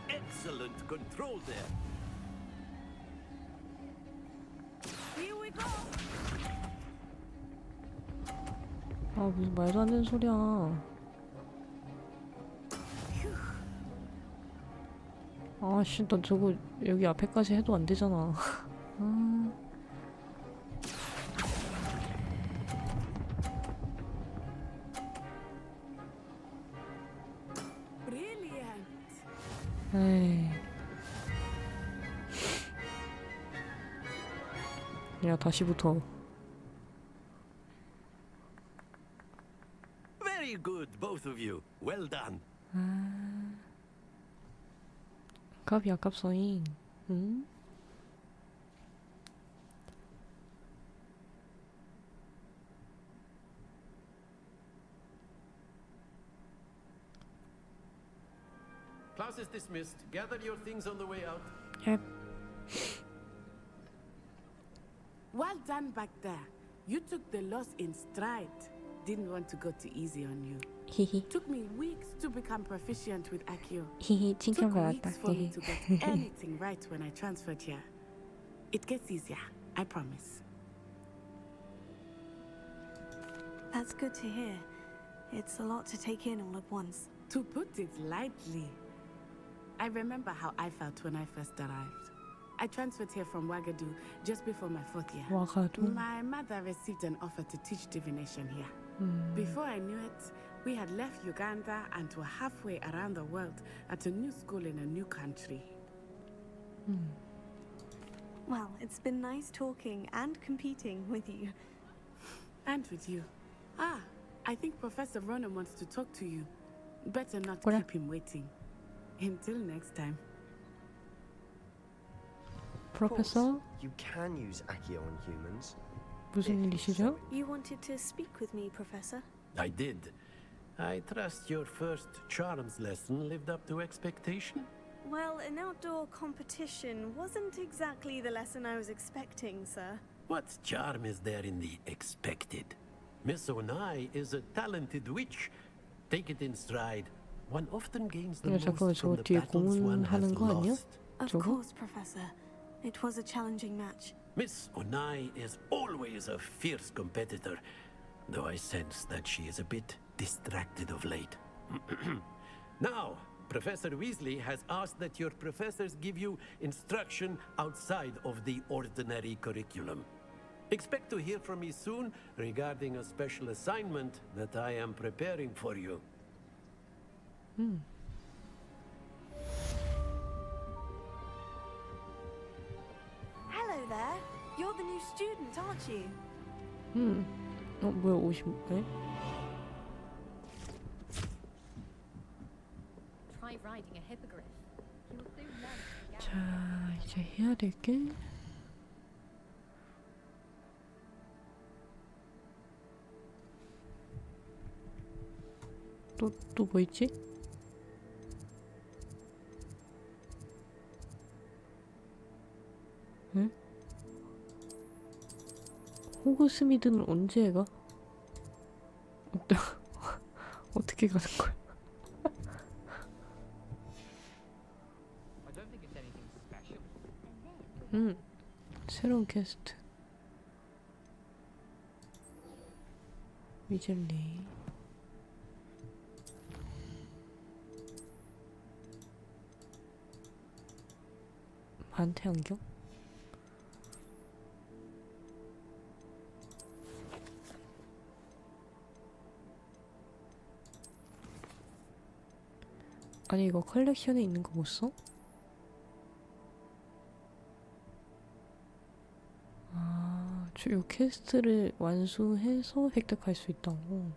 [SPEAKER 17] Excellent control there.
[SPEAKER 16] Here we go.
[SPEAKER 4] 아, 무슨 말도 안 되는 소리야. 아씨, 나 저거 여기 앞에까지 해도 안 되잖아. 아.
[SPEAKER 16] Brilliant.
[SPEAKER 4] 에이. 야, 다시부터.
[SPEAKER 17] Very good, both of you. Well done.
[SPEAKER 4] 아. 아깝이 아깝소잉. 응?
[SPEAKER 17] Class is dismissed. Gather your things on the way out.
[SPEAKER 4] Yep.
[SPEAKER 16] Well done back there. You took the loss in stride. Didn't want to go too easy on you.
[SPEAKER 4] 히히.
[SPEAKER 16] Took me weeks to become proficient with Accio.
[SPEAKER 4] 히히,
[SPEAKER 16] Took
[SPEAKER 4] 칭찬받았다.
[SPEAKER 16] weeks for me
[SPEAKER 4] 히히.
[SPEAKER 16] to get anything right when I transferred here. It gets easier, I promise.
[SPEAKER 11] That's good to hear. It's a lot to take in all at once.
[SPEAKER 16] To put it lightly, I remember how I felt when I first arrived. I transferred here from Wagadu just before my 4th year.
[SPEAKER 4] Wagadu.
[SPEAKER 16] My mother received an offer to teach divination here. Before I knew it, we had left Uganda and were halfway around the world at a new school in a new country.
[SPEAKER 11] Well, it's been nice talking and competing with you.
[SPEAKER 16] And with you. Ah, I think Professor Ronan wants to talk to you. Better not
[SPEAKER 4] 그래.
[SPEAKER 16] keep him waiting. Until next time.
[SPEAKER 4] 프로페서?
[SPEAKER 15] You can use Accio on humans.
[SPEAKER 4] 무슨 일이시죠?
[SPEAKER 11] You wanted to speak with me, Professor?
[SPEAKER 17] I did. I trust your first charms lesson lived up to expectation.
[SPEAKER 11] Well, an outdoor competition wasn't exactly the lesson I was expecting, sir.
[SPEAKER 17] What charm is there in the expected? Miss Onai is a talented witch. Take it in stride. One often gains the
[SPEAKER 4] 야,
[SPEAKER 17] most
[SPEAKER 4] 잠깐만,
[SPEAKER 17] from
[SPEAKER 4] 저거
[SPEAKER 17] the
[SPEAKER 4] 뒤에
[SPEAKER 17] battles one has
[SPEAKER 4] 고문하는 거 아니야?
[SPEAKER 17] lost.
[SPEAKER 11] Of
[SPEAKER 4] 저거?
[SPEAKER 11] course, Professor. It was a challenging match.
[SPEAKER 17] Miss Onai is always a fierce competitor, though I sense that she is a bit distracted of late. Now, Professor Weasley has asked that your professors give you instruction outside of the ordinary curriculum. Expect to hear from me soon regarding a special assignment that I am preparing for you.
[SPEAKER 11] Hello there. You're the new student, aren't you?
[SPEAKER 4] 뭐야, 50, 에?
[SPEAKER 18] Try riding a hippogriff. You'll soon learn to get
[SPEAKER 4] 자, 이제 해야 될 게. 또 뭐 있지? 응? 호그스미드는 언제 가? 어떻게 가는 거야?
[SPEAKER 12] I don't think it's anything special.
[SPEAKER 4] 새로운 퀘스트. 위즐리. 반태 안경? 아니 이거 컬렉션에 있는 거 못 써? 아, 이 퀘스트를 완수해서 획득할 수 있다고.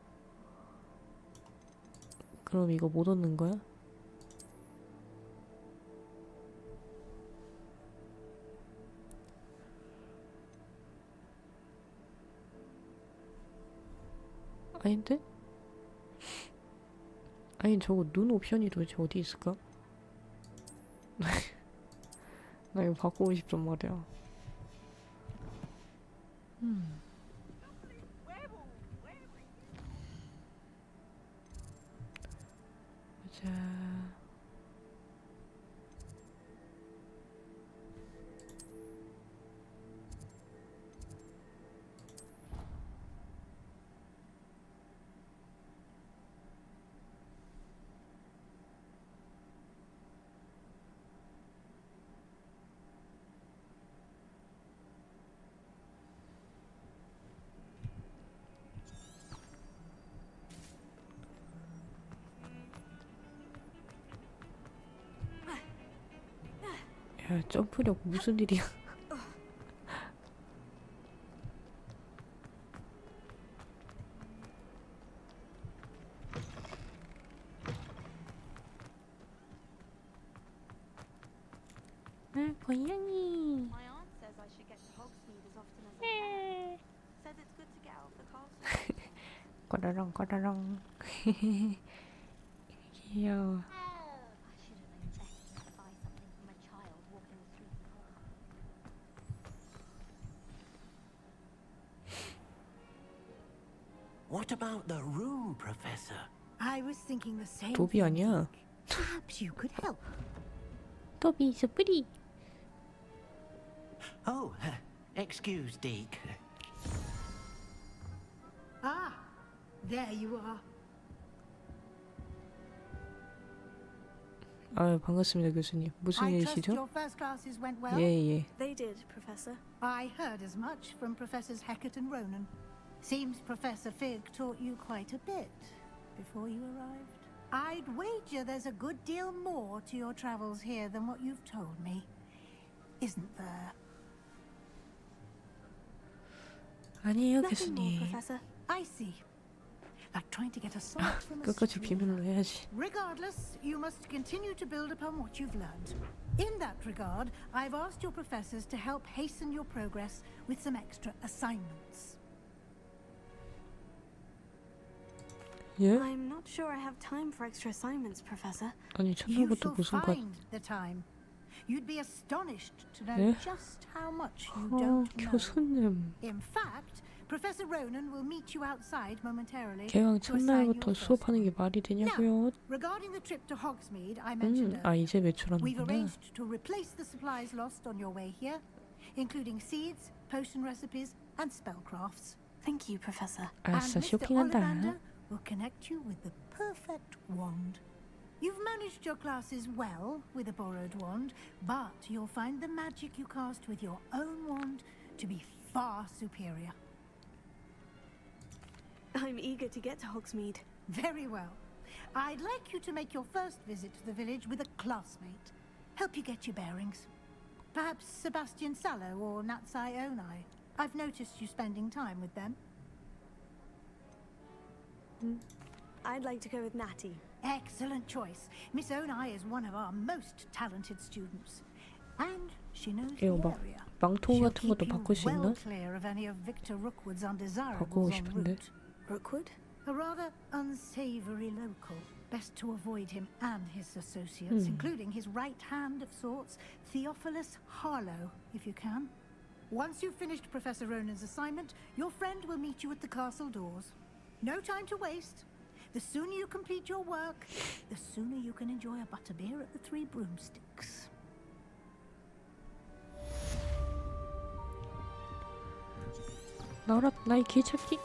[SPEAKER 4] 그럼 이거 못 얻는 거야? 아닌데? 아니 저거 눈 옵션이 도대체 어디 있을까? 나 이거 바꾸고 싶단 말이야. 자. 야, 점프력 무슨 일이야? 고양이.
[SPEAKER 11] My aunt says I should get to Hogsmeade as often as I can. Says it's good to get out of the castle.
[SPEAKER 4] 꼬라랑 꼬라랑. 귀여워.
[SPEAKER 5] What about the room, Professor?
[SPEAKER 9] I was thinking the same.
[SPEAKER 4] 도비 아니야?
[SPEAKER 9] Perhaps you could help.
[SPEAKER 4] 도비 is pretty.
[SPEAKER 5] Oh, excuse, Deke.
[SPEAKER 9] Ah, there you are.
[SPEAKER 4] 아, 반갑습니다, 교수님. 무슨
[SPEAKER 9] I trust
[SPEAKER 4] 일이시죠?
[SPEAKER 9] your first classes went well.
[SPEAKER 4] 예.
[SPEAKER 11] They did, Professor.
[SPEAKER 9] I heard as much from Professors Hecat and Ronan. Seems Professor Fig taught you quite a bit before you arrived. I'd wager there's a good deal more to your travels here than what you've told me. Isn't there?
[SPEAKER 4] 아니에요,
[SPEAKER 11] Nothing more,
[SPEAKER 4] 교수님.
[SPEAKER 11] Professor.
[SPEAKER 9] I see. Like trying to get a sonnet from a
[SPEAKER 4] 끝까지
[SPEAKER 9] stream.
[SPEAKER 4] 비밀로 해야지.
[SPEAKER 9] Regardless, you must continue to build upon what you've learned. In that regard, I've asked your professors to help hasten your progress with some extra assignments.
[SPEAKER 4] 예?
[SPEAKER 11] I'm not sure I have time for extra assignments, Professor.
[SPEAKER 4] 아니
[SPEAKER 9] You
[SPEAKER 4] 첫날부터
[SPEAKER 9] shall
[SPEAKER 4] 무슨 과?
[SPEAKER 9] find the time. You'd be astonished to know
[SPEAKER 4] 예?
[SPEAKER 9] just how much you
[SPEAKER 4] 어,
[SPEAKER 9] don't know.
[SPEAKER 4] 교수님.
[SPEAKER 9] In fact, Professor Ronan will meet you outside momentarily.
[SPEAKER 4] 개강
[SPEAKER 9] to assign you
[SPEAKER 4] 첫날부터
[SPEAKER 9] a first
[SPEAKER 4] 수업하는 게
[SPEAKER 9] one.
[SPEAKER 4] 말이
[SPEAKER 9] Now,
[SPEAKER 4] 되냐고요?
[SPEAKER 9] regarding the trip to Hogsmeade I mentioned
[SPEAKER 4] 아
[SPEAKER 9] earlier,
[SPEAKER 4] 이제
[SPEAKER 9] we've
[SPEAKER 4] 외출하는구나.
[SPEAKER 9] arranged to replace the supplies lost on your way here, including seeds, potion recipes, and spellcrafts.
[SPEAKER 11] Thank you, Professor.
[SPEAKER 4] 알았어,
[SPEAKER 9] And Mr.
[SPEAKER 4] 쇼핑한다.
[SPEAKER 9] Ollivander will connect you with the perfect wand. You've managed your classes well with a borrowed wand, but you'll find the magic you cast with your own wand to be far superior.
[SPEAKER 11] I'm eager to get to Hogsmeade.
[SPEAKER 9] Very well. I'd like you to make your first visit to the village with a classmate. Help you get your bearings. Perhaps Sebastian Sallow or Natsai Onai. I've noticed you spending time with them.
[SPEAKER 11] I'd like to go with Natty.
[SPEAKER 9] Excellent choice. Miss Onai is one of our most talented students. And she knows the
[SPEAKER 4] 이거 막
[SPEAKER 9] area.
[SPEAKER 4] 망토
[SPEAKER 9] She'll
[SPEAKER 4] 같은 것도
[SPEAKER 9] keep you
[SPEAKER 4] 바꿀 수
[SPEAKER 9] well
[SPEAKER 4] 있나?
[SPEAKER 9] clear of any of Victor Rookwood's
[SPEAKER 4] 바꾸고
[SPEAKER 9] undesirables en
[SPEAKER 4] 싶은데.
[SPEAKER 9] route.
[SPEAKER 11] Rookwood?
[SPEAKER 9] A rather unsavory local. Best to avoid him and his associates, including his right hand of sorts, Theophilus Harlow, if you can. Once you've finished Professor Ronan's assignment, your friend will meet you at the castle doors. No time to waste. The sooner you complete your work, the sooner you can enjoy a butterbeer at the Three Broomsticks.
[SPEAKER 4] 나와라 나의 길 찾기.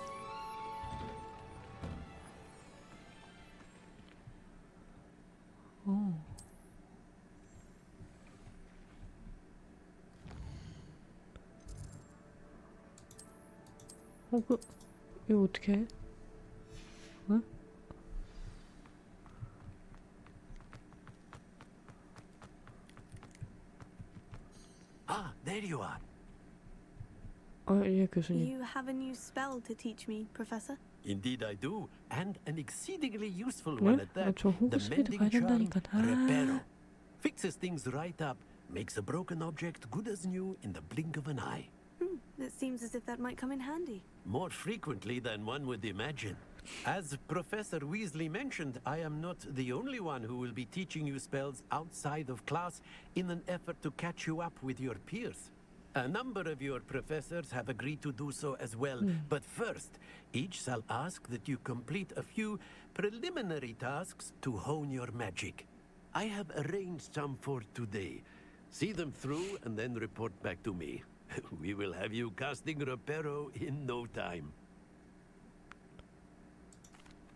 [SPEAKER 4] 이거 어떻게 해? 응?
[SPEAKER 17] Ah, there you are.
[SPEAKER 4] 예, 교수님.
[SPEAKER 11] You have a new spell to teach me, Professor?
[SPEAKER 17] Indeed I do, and an exceedingly useful one
[SPEAKER 4] 네?
[SPEAKER 17] at that.
[SPEAKER 4] 저
[SPEAKER 17] The
[SPEAKER 4] 호그스피드
[SPEAKER 17] mending
[SPEAKER 4] 가야
[SPEAKER 17] charm,
[SPEAKER 4] 된다니까.
[SPEAKER 17] Reparo. Fixes things right up, makes a broken object good as new in the blink of an eye.
[SPEAKER 11] It seems as if that might come in handy.
[SPEAKER 17] More frequently than one would imagine. As Professor Weasley mentioned, I am not the only one who will be teaching you spells outside of class in an effort to catch you up with your peers. A number of your professors have agreed to do so as well, but first, each shall ask that you complete a few preliminary tasks to hone your magic. I have arranged some for today. See them through and then report back to me. We will have you casting Reparo in no time.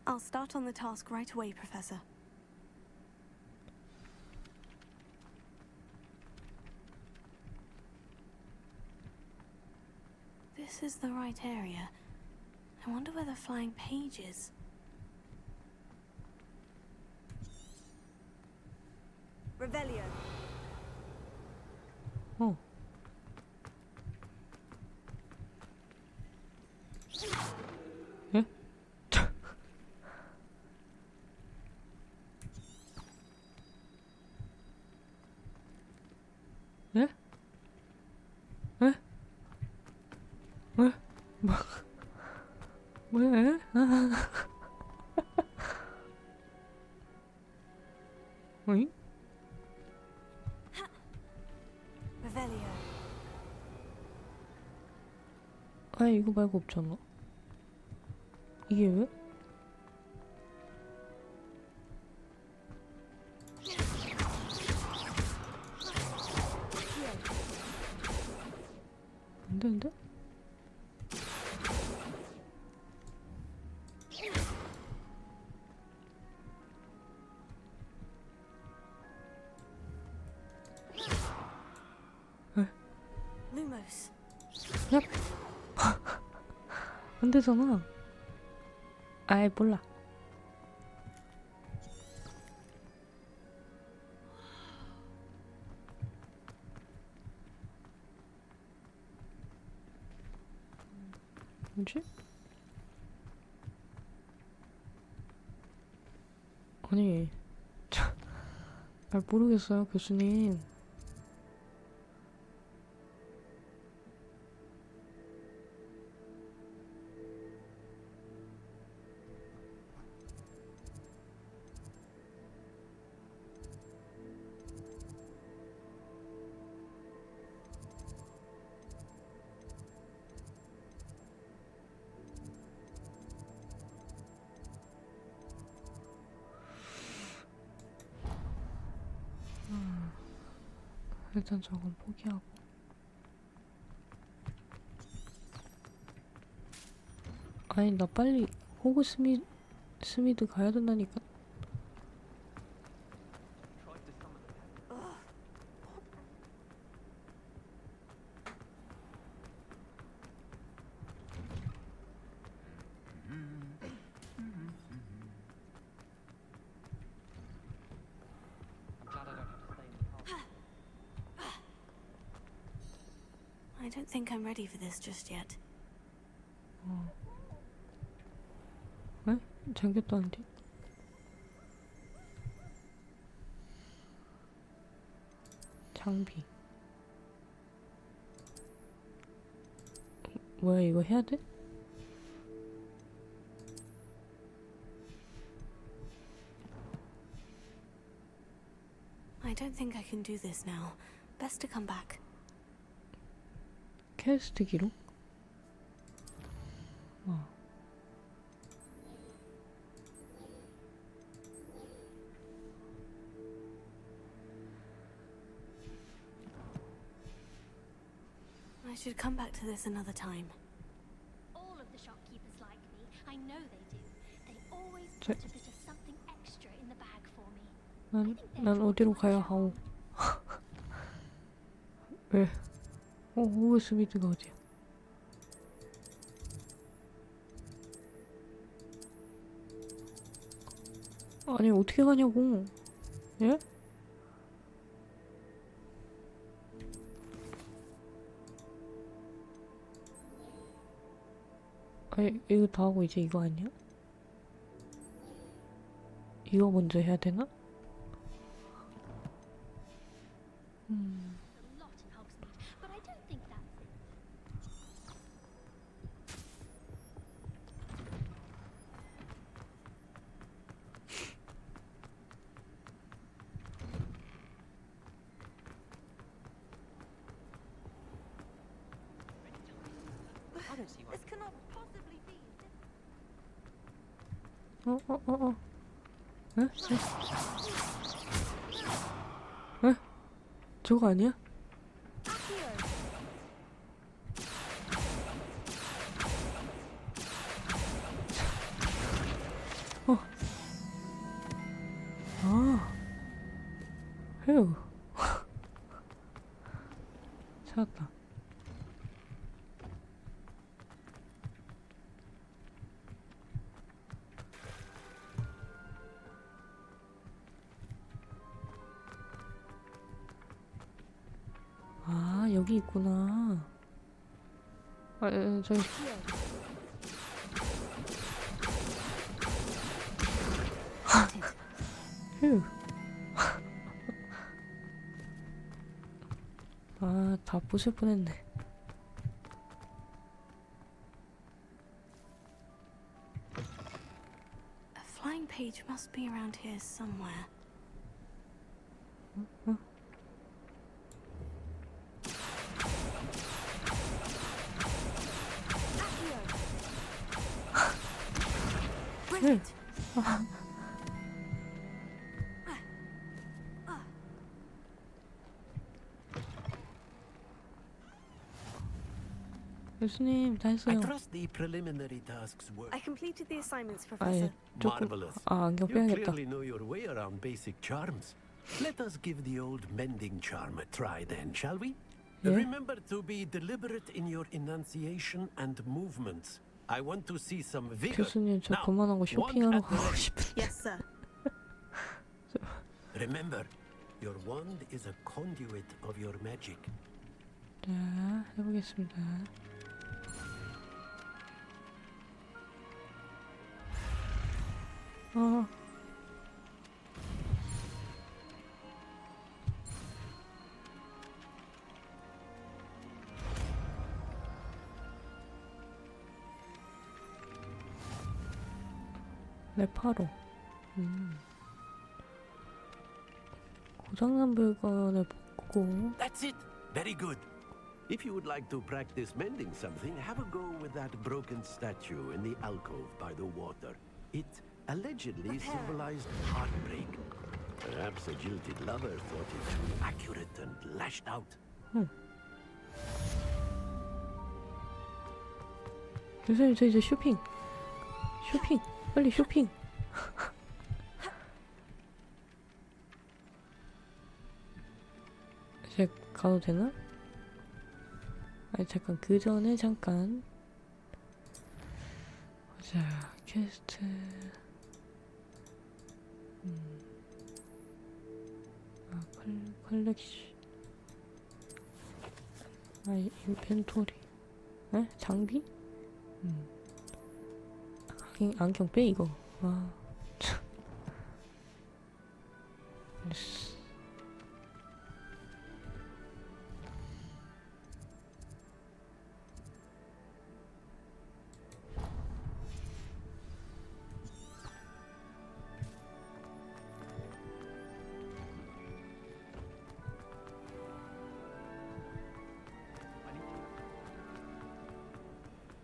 [SPEAKER 11] I'll start on the task right away, Professor. This is the right area. I wonder where the flying page is. Revelio.
[SPEAKER 4] 어. 예? 예? 예? 왜? 뭐? 왜? 어이?
[SPEAKER 11] Revelio.
[SPEAKER 4] 아 이거 말고 없잖아. 이게 왜? 안 되는데?
[SPEAKER 11] Lumos.
[SPEAKER 4] 야! 안 되잖아. 아이 몰라. 뭐지? 아니, 잘 모르겠어요, 교수님. 일단 저건 포기하고. 아니 나 빨리 스미드 가야 된다니까.
[SPEAKER 11] I don't think I'm ready for this just yet.
[SPEAKER 4] 에? 잠겼다는데? 장비. 뭐야 이거 해야 돼?
[SPEAKER 11] I don't think I can do this now. Best to come back.
[SPEAKER 4] 퀘스트 기록?
[SPEAKER 11] should come back to this another time.
[SPEAKER 13] All of the shopkeepers like me. I know they do. They always put a bit of something extra in the bag for me.
[SPEAKER 4] 난 어디로 가야 하오? 왜? 호그스미드가 어디야? 아니 어떻게 가냐고? 예? 아니 이거 다 하고 이제 이거 아니야? 이거 먼저 해야 되나?
[SPEAKER 11] This cannot possibly be.
[SPEAKER 4] 에? 에? 저거 아니야? 휴. 찾았다. 아, 여기 있구나. 아, 저기. 휴. 아, 다 부술 뻔했네.
[SPEAKER 11] A flying page must be around here somewhere. Brilliant.
[SPEAKER 4] 교수님 다
[SPEAKER 17] I
[SPEAKER 4] 했어요.
[SPEAKER 17] trust the preliminary tasks were
[SPEAKER 11] I completed the assignments,
[SPEAKER 4] 아,
[SPEAKER 11] Professor.
[SPEAKER 4] 예. 조금
[SPEAKER 17] marvelous.
[SPEAKER 4] 안경
[SPEAKER 17] You
[SPEAKER 4] 빼야겠다.
[SPEAKER 17] clearly know your way around basic charms. Let us give the old mending charm a try then, shall we?
[SPEAKER 4] Yeah.
[SPEAKER 17] Remember to be deliberate in your enunciation and movements. I want to see some vigor.
[SPEAKER 4] 교수님 저
[SPEAKER 17] Now,
[SPEAKER 4] 그만하고
[SPEAKER 17] one
[SPEAKER 4] 쇼핑하러
[SPEAKER 17] at the
[SPEAKER 4] 가고
[SPEAKER 17] ready.
[SPEAKER 4] 싶은데.
[SPEAKER 11] Yes, sir.
[SPEAKER 17] Remember, your wand is a conduit of your magic.
[SPEAKER 4] 자, 해보겠습니다. 레파로. 고장난 물건을 벗고.
[SPEAKER 17] That's it. Very good. If you would like to practice mending something, have a go with that broken statue in the alcove by the water. It allegedly symbolized heartbreak. Perhaps a jilted lover thought it too accurate and lashed out.
[SPEAKER 4] 교수님 저 이제 쇼핑. 쇼핑. 빨리 쇼핑. 이제 가도 되나? 아니 잠깐 그 전에 잠깐 자 퀘스트 컬렉션 인벤토리 에? 장비? 안경 빼 이거 와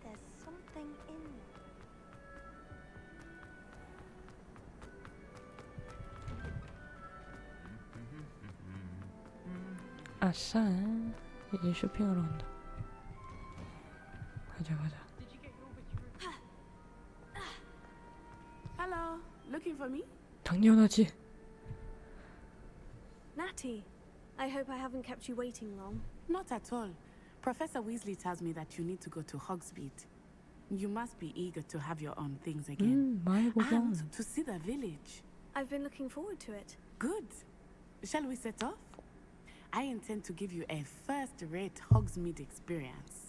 [SPEAKER 11] There's something in there.
[SPEAKER 4] 아싸 이제 쇼핑하러 간다 가자 가자.
[SPEAKER 16] Hello, looking for me?
[SPEAKER 4] 당연하지.
[SPEAKER 3] Natty, I hope I haven't kept you waiting long.
[SPEAKER 16] Not at all. Professor Weasley tells me that you need to go to Hogsmeade. You must be eager to have your own things again.
[SPEAKER 4] 마을 구경.
[SPEAKER 16] And to see the village.
[SPEAKER 3] I've been looking forward to it.
[SPEAKER 16] Good. Shall we set off? I intend to give you a first-rate Hogsmeade experience.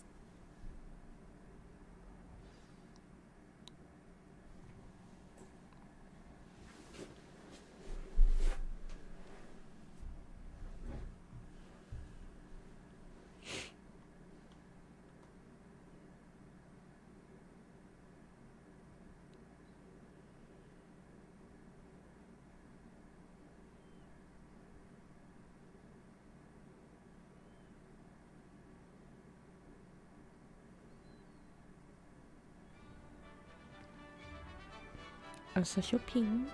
[SPEAKER 4] 아싸 쇼핑.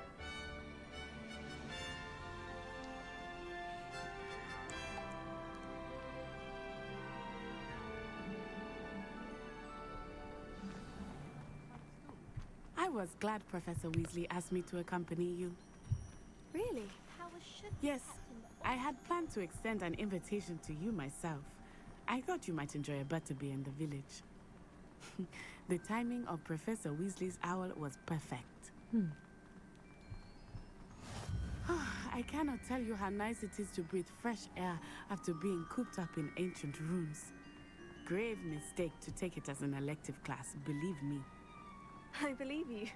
[SPEAKER 16] I was glad Professor Weasley asked me to accompany you.
[SPEAKER 3] Really?
[SPEAKER 16] Yes, I had planned to extend an invitation to you myself. I thought you might enjoy a butterbeer in the village. The timing of Professor Weasley's owl was perfect. I cannot tell you how nice it is to breathe fresh air after being cooped up in ancient rooms. Grave mistake to take it as an elective class, believe me.
[SPEAKER 3] I believe you.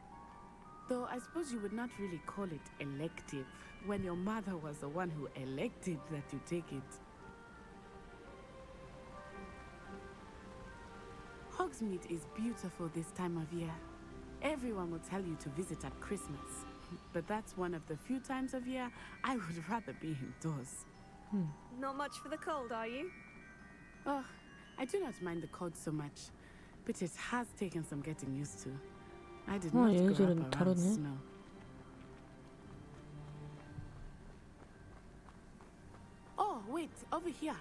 [SPEAKER 16] Though I suppose you would not really call it elective when your mother was the one who elected that you take it. Hogsmeade is beautiful this time of year. Everyone will tell you to visit at Christmas. But that's one of the few times of year I would rather be indoors.
[SPEAKER 3] Not much for the cold, are you?
[SPEAKER 16] Oh, I do not mind the cold so much, but it has taken some getting used to. I did not grow up around
[SPEAKER 4] 다르네.
[SPEAKER 16] snow. Oh, wait, over here.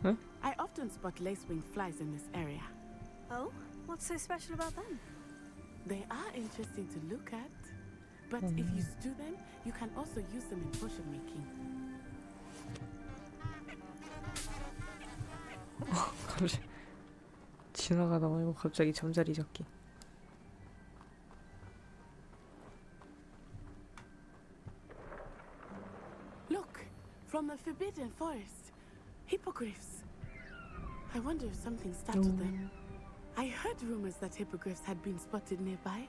[SPEAKER 4] Huh?
[SPEAKER 16] I often spot lace-winged flies in this area.
[SPEAKER 3] Oh? What's so special about them?
[SPEAKER 16] They are interesting to look at, but if you stew them, you can also use them in potion making.
[SPEAKER 4] 갑자기 지나가다 말고 갑자기 잠자리 잡기.
[SPEAKER 16] Look, from the Forbidden Forest, hippogriffs. I wonder if something startled them. I heard rumors that hippogriffs had been spotted nearby.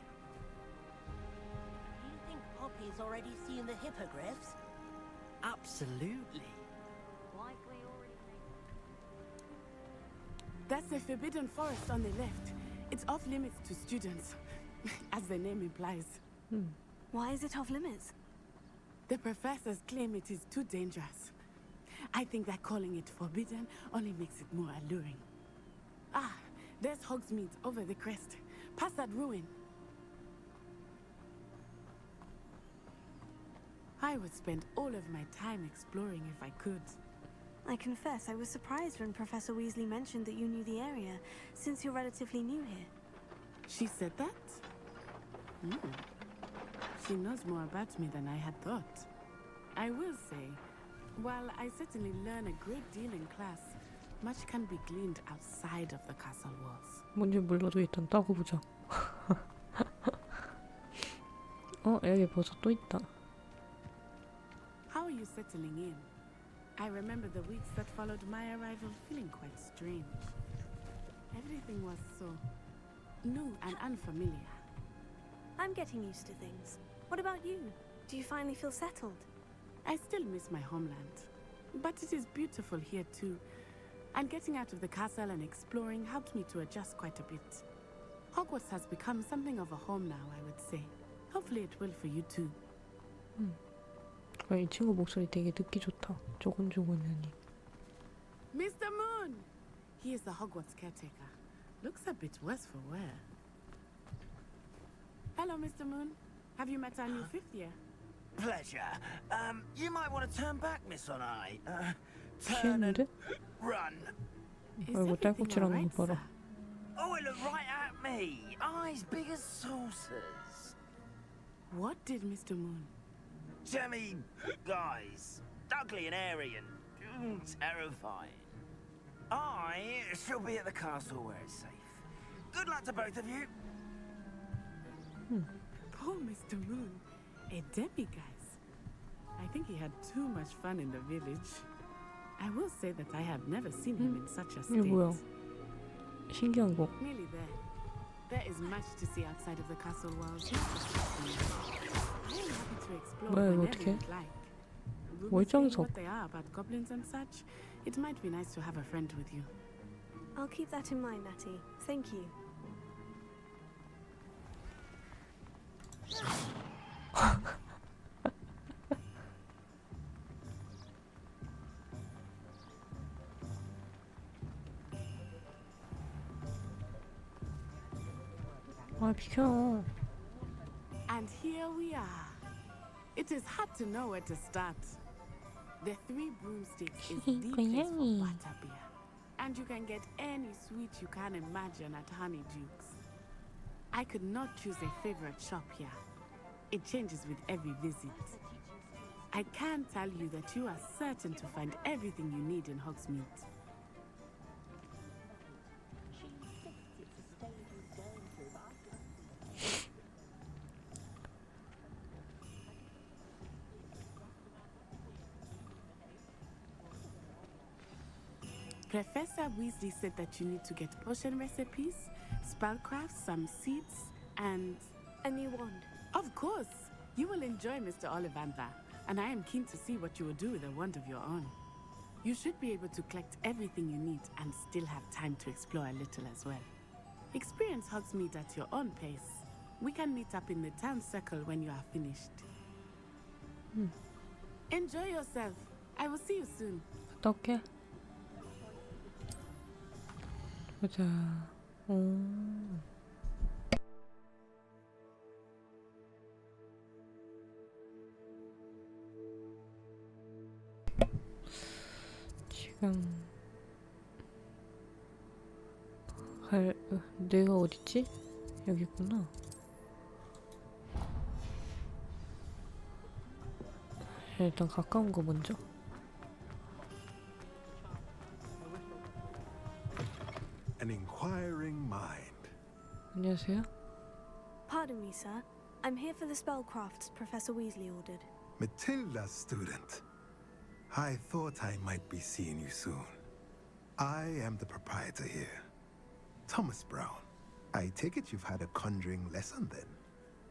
[SPEAKER 19] Do you think Poppy's already seen the hippogriffs? Absolutely.
[SPEAKER 13] Likely already.
[SPEAKER 16] That's the Forbidden Forest on the left. It's off limits to students, as the name implies.
[SPEAKER 3] Why is it off limits?
[SPEAKER 16] The professors claim it is too dangerous. I think that calling it forbidden only makes it more alluring. Ah, there's Hogsmeade over the crest. Past that ruin. I would spend all of my time exploring if I could.
[SPEAKER 3] I confess I was surprised when Professor Weasley mentioned that you knew the area, since you're relatively new here.
[SPEAKER 16] She said that? She knows more about me than I had thought. I will say, while I certainly learn a great deal in class, much can be gleaned outside of the castle walls.
[SPEAKER 4] 뭔지 몰라도 일단 따고 보자. 여기 버섯 또 있다.
[SPEAKER 16] How are you settling in? I remember the weeks that followed my arrival feeling quite strange. Everything was so new and unfamiliar.
[SPEAKER 3] I'm getting used to things. What about you? Do you finally feel settled?
[SPEAKER 16] I still miss my homeland, but it is beautiful here too. And getting out of the castle and exploring helped me to adjust quite a bit. Hogwarts has become something of a home now, I would say. Hopefully it will for you too.
[SPEAKER 4] 이 친구 목소리 되게 듣기 좋다. 조곤조곤하니.
[SPEAKER 16] Mr. Moon! He is the Hogwarts caretaker. Looks a bit worse for wear. Hello, Mr. Moon. Have you met our new fifth year?
[SPEAKER 10] Pleasure. You might want to turn back, Miss On-Eye. Turn and
[SPEAKER 4] 취했는데?
[SPEAKER 10] run.
[SPEAKER 16] Is
[SPEAKER 4] 아이고
[SPEAKER 16] everything
[SPEAKER 4] 딸꾹질하는
[SPEAKER 16] alright,
[SPEAKER 4] 거 봐라.
[SPEAKER 16] sir?
[SPEAKER 10] Oh, it looked right at me. Eyes big as saucers.
[SPEAKER 16] What did Mr. Moon?
[SPEAKER 10] Jemmy, guys. Ugly and airy and terrifying. I shall be at the castle where it's safe. Good luck to both of you.
[SPEAKER 16] Poor Mr. Moon. A demiguise. I think he had too much fun in the village. I will say that I have never seen him in such a
[SPEAKER 4] 이게
[SPEAKER 16] state.
[SPEAKER 4] 뭐야? 신기한 거.
[SPEAKER 16] Nearly there. There is much to see outside of the castle walls. I am happy to explore
[SPEAKER 4] 뭐야, 이거
[SPEAKER 16] whenever
[SPEAKER 4] 어떻게?
[SPEAKER 16] you'd like. Rumors
[SPEAKER 4] 월정석.
[SPEAKER 16] saying what they are about goblins and such, it might be nice to have a friend with you.
[SPEAKER 11] I'll keep that in mind, Natty. Thank you.
[SPEAKER 4] 아, 비켜.
[SPEAKER 16] And here we are. It is hard to know where to start. The Three Broomsticks is the place for butterbeer. And you can get any sweet you can imagine at Honeydukes. I could not choose a favorite shop here. It changes with every visit. I can tell you that you are certain to find everything you need in Hogsmeade. Professor Weasley said that you need to get potion recipes, spellcrafts, some seeds, and
[SPEAKER 11] a new wand.
[SPEAKER 16] Of course! You will enjoy Mr. Ollivander, and I am keen to see what you will do with a wand of your own. You should be able to collect everything you need and still have time to explore a little as well. Experience Hogsmeade at your own pace. We can meet up in the town circle when you are finished. Enjoy yourself. I will see you soon.
[SPEAKER 4] 갔다 올게. 보자. 지금 내가 어딨지? 여기 있구나. 일단 가까운 거 먼저.
[SPEAKER 1] An inquiring mind.
[SPEAKER 4] 안녕하세요.
[SPEAKER 11] Pardon me, sir. I'm here for the spellcrafts Professor Weasley ordered.
[SPEAKER 1] Matilda's student. I thought I might be seeing you soon. I am the proprietor here, Thomas Brown. I take it you've had a conjuring lesson then?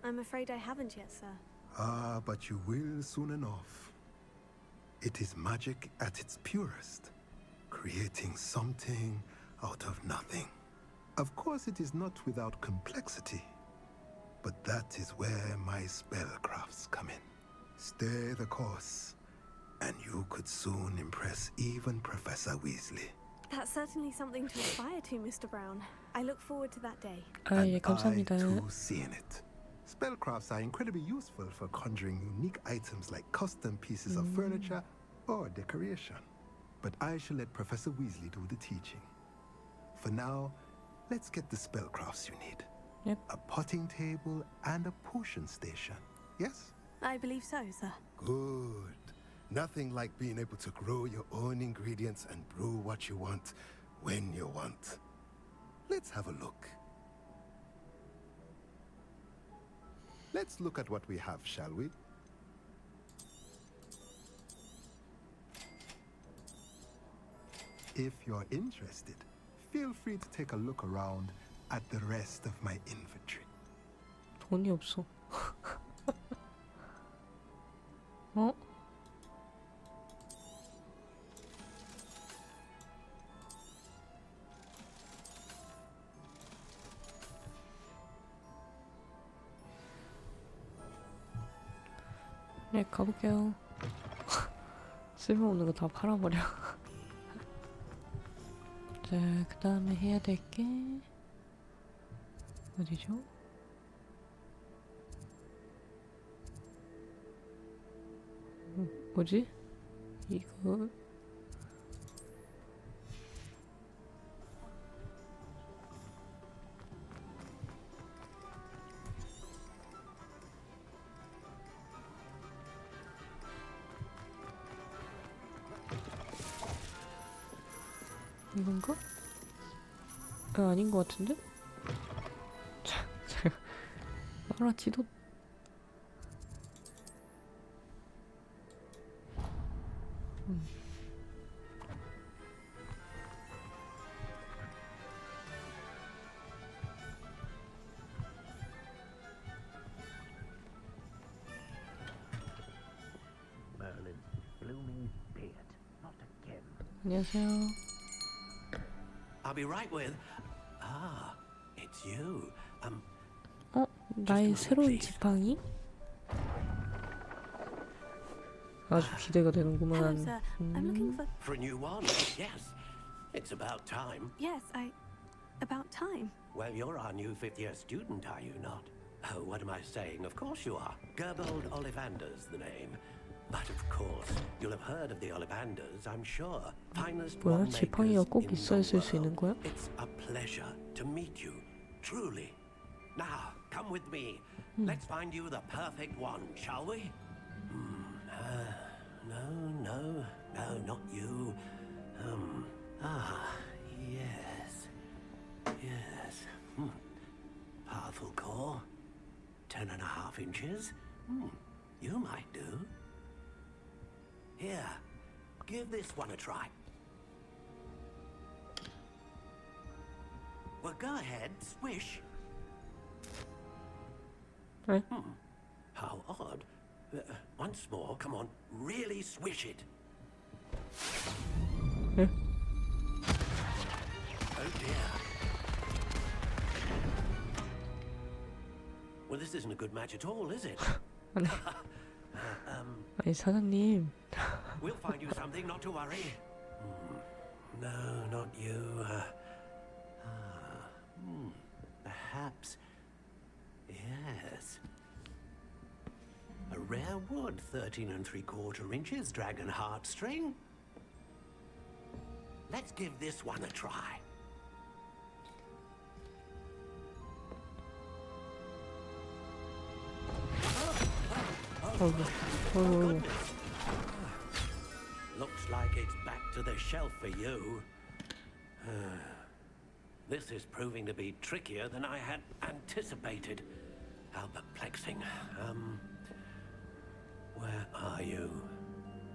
[SPEAKER 11] I'm afraid I haven't yet, sir.
[SPEAKER 1] Ah, but you will soon enough. It is magic at its purest, creating something out of nothing. Of course, it is not without complexity, but that is where my spellcrafts come in. Stay the course, and you could soon impress even Professor Weasley.
[SPEAKER 11] That's certainly something to aspire to, Mr. Brown. I look forward to that day.
[SPEAKER 4] 예, 감사합니다.
[SPEAKER 1] I too seeing it. Spellcrafts are incredibly useful for conjuring unique items like custom pieces of furniture or decoration. But I shall let Professor Weasley do the teaching. For now, let's get the spellcrafts you need.
[SPEAKER 4] Yep.
[SPEAKER 1] A potting table and a potion station. Yes?
[SPEAKER 11] I believe so, sir.
[SPEAKER 1] Good. Nothing like being able to grow your own ingredients and brew what you want when you want. Let's have a look. Let's look at what we have, shall we? If you're interested, feel free to take a look around at the rest of my inventory.
[SPEAKER 4] 돈이 없어. 어? 네, 가볼게요. 쓸모없는 거 다 팔아버려. 자, 그 다음에 해야 될 게 어디죠? 뭐지? 이거 이건가? 아닌 것 같은데? 제가 나라 지도
[SPEAKER 10] Merlin's blooming beard. Not again.
[SPEAKER 4] 안녕하세요.
[SPEAKER 5] I'll be right with. Ah, it's you.
[SPEAKER 4] 나의 새로운 지팡이? 아주 기대가 되는구만.
[SPEAKER 11] Hello, sir. I'm looking for.
[SPEAKER 5] For a new one? Yes. It's about time.
[SPEAKER 11] Yes, about time.
[SPEAKER 5] Well, you're our new fifth-year student, are you not? Oh, what am I saying? Of course you are. Gerbold Ollivander's the name. But of course, you'll have heard of the Ollivanders, I'm sure. Finest
[SPEAKER 4] 뭐야?
[SPEAKER 5] winemakers
[SPEAKER 4] 지팡이가 꼭
[SPEAKER 5] in the
[SPEAKER 4] 있어야 쓸 수 있는
[SPEAKER 5] world.
[SPEAKER 4] 거야?
[SPEAKER 5] It's a pleasure to meet you, truly. Now, come with me. Let's find you the perfect one, shall we? No, not you. Yes. Powerful core. 10.5 inches. You might do. Here, give this one a try. Well, go ahead, swish.
[SPEAKER 4] Right.
[SPEAKER 5] How odd. Once more, come on, really swish it.
[SPEAKER 4] Yeah.
[SPEAKER 5] Oh dear. Well, this isn't a good match at all, is it?
[SPEAKER 4] 아니 사장님.
[SPEAKER 5] We'll find you something, not to worry. No, not you. Perhaps. Yes. A rare wood, 13 3/4 inches, dragon heartstring. Let's give this one a try.
[SPEAKER 4] 어이구.
[SPEAKER 5] Looks like it's back to the shelf for you. This is proving to be trickier than I had anticipated. How perplexing. Where are you?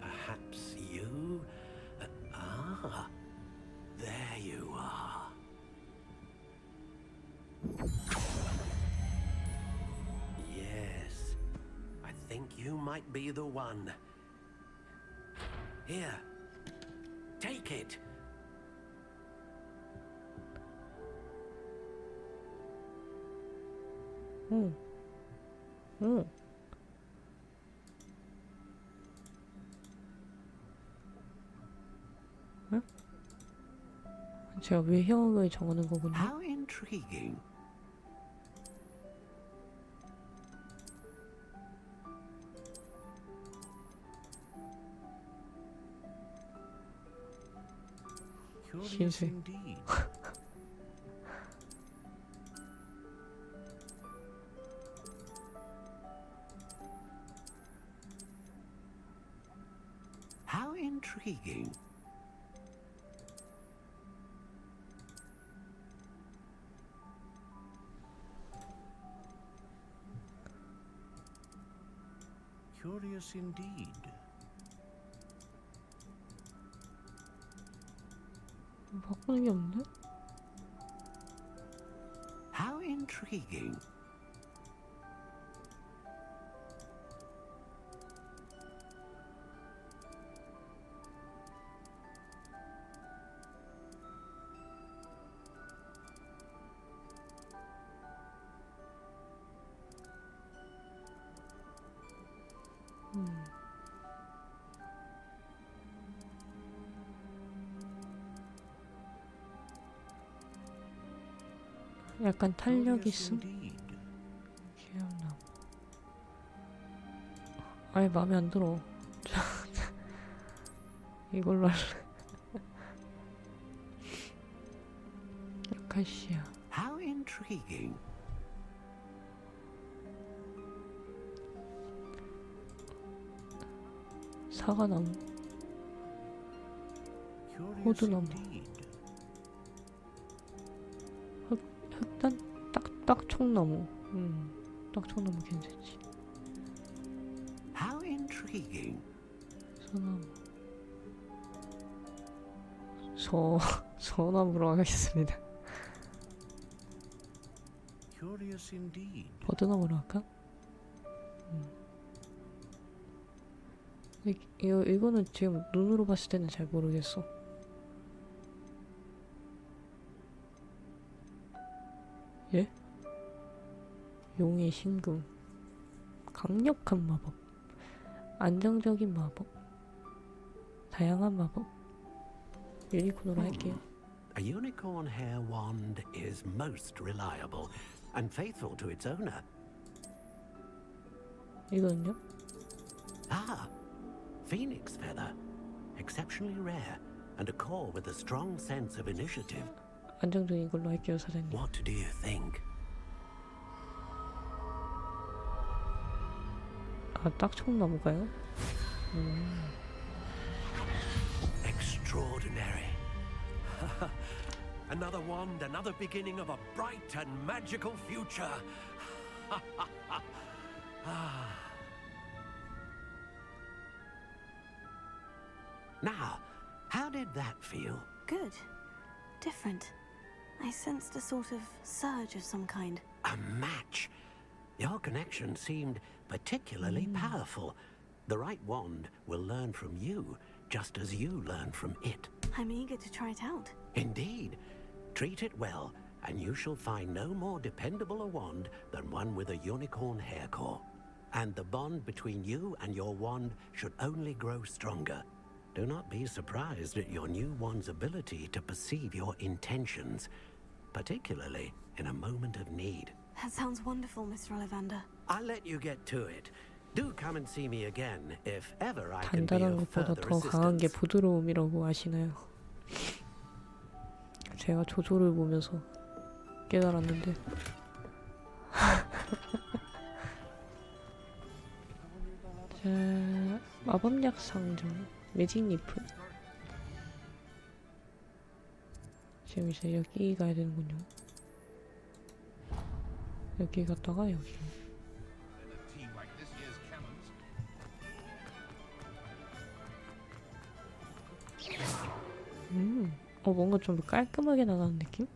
[SPEAKER 5] Perhaps you? There you are. Yes, I think you might be the one. Here, take it.
[SPEAKER 4] 응. 응? 제가 외형을 정하는 거군요.
[SPEAKER 5] How intriguing. Curious
[SPEAKER 4] 신세.
[SPEAKER 5] indeed. How intriguing. Curious indeed.
[SPEAKER 4] 바꾸는 게 없네?
[SPEAKER 5] How intriguing.
[SPEAKER 4] 약간 탄력 있음? 기억나. 아예 마음에 안 들어. 이걸로 할래. 아카시아.
[SPEAKER 5] How intriguing.
[SPEAKER 4] 사과나무. 호두나무. 딱총나무. 딱총나무 괜찮지.
[SPEAKER 17] How intriguing.
[SPEAKER 4] 소나무. 소나무로 하겠습니다.
[SPEAKER 17] Curious indeed.
[SPEAKER 4] 버드나무로 할까? 이거는 지금 눈으로 봤을 때는 잘 모르겠어. 예? 용의 신금. 강력한 마법. 안정적인 마법. 다양한 마법. 유니콘으로 할게요.
[SPEAKER 17] A unicorn hair wand is most reliable and faithful to its owner.
[SPEAKER 4] 이거는요?
[SPEAKER 17] Ah, phoenix feather. Exceptionally rare and a core with a strong sense of initiative.
[SPEAKER 4] 안정적인 걸로 할게요, 사장님.
[SPEAKER 17] What do you think?
[SPEAKER 4] 아, 딱총나무가요?
[SPEAKER 17] Extraordinary. Another wand, another beginning of a bright and magical future. Now, how did that feel?
[SPEAKER 11] Good. Different. I sensed a sort of surge of some kind.
[SPEAKER 17] A match. Your connection seemed particularly powerful. The right wand will learn from you, just as you learn from it.
[SPEAKER 11] I'm eager to try it out.
[SPEAKER 17] Indeed. Treat it well, and you shall find no more dependable a wand than one with a unicorn hair core. And the bond between you and your wand should only grow stronger. Do not be surprised at your new wand's ability to perceive your intentions, particularly in a moment of need.
[SPEAKER 11] That sounds wonderful, Mr. Ollivander.
[SPEAKER 17] I'll let you get to it. Do come and see me again if ever I can be
[SPEAKER 4] 단단한
[SPEAKER 17] of
[SPEAKER 4] 것보다
[SPEAKER 17] further
[SPEAKER 4] 더 강한 게
[SPEAKER 17] assistance.
[SPEAKER 4] 부드러움이라고 아시나요? 제가 조조를 보면서 깨달았는데. 자, 마법약 상점, 매직 리프. 지금 이제 여기 가야 되는군요. 여기 갔다가 여기. 뭔가 좀 깔끔하게 나가는 느낌?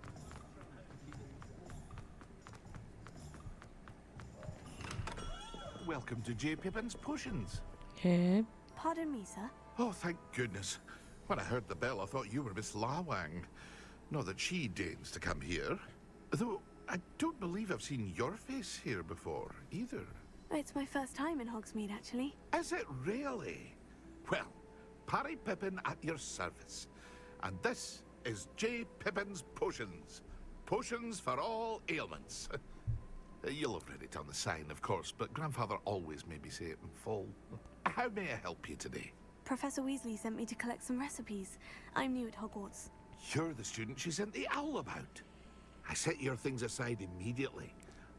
[SPEAKER 20] Welcome to J. Pippin's Potions.
[SPEAKER 4] 예.
[SPEAKER 11] Pardon me, sir.
[SPEAKER 20] Oh, thank goodness. When I heard the bell, I thought you were Miss Lawang. Not that she deigns to come here. Though, I don't believe I've seen your face here before, either.
[SPEAKER 11] It's my first time in Hogsmeade, actually.
[SPEAKER 20] Is it really? Well, Parry Pippin at your service. And this is J. Pippin's Potions. Potions for all ailments. You'll have read it on the sign, of course, but Grandfather always made me say it in full. How may I help you today?
[SPEAKER 11] Professor Weasley sent me to collect some recipes. I'm new at Hogwarts.
[SPEAKER 20] You're the student she sent the owl about. I set your things aside immediately.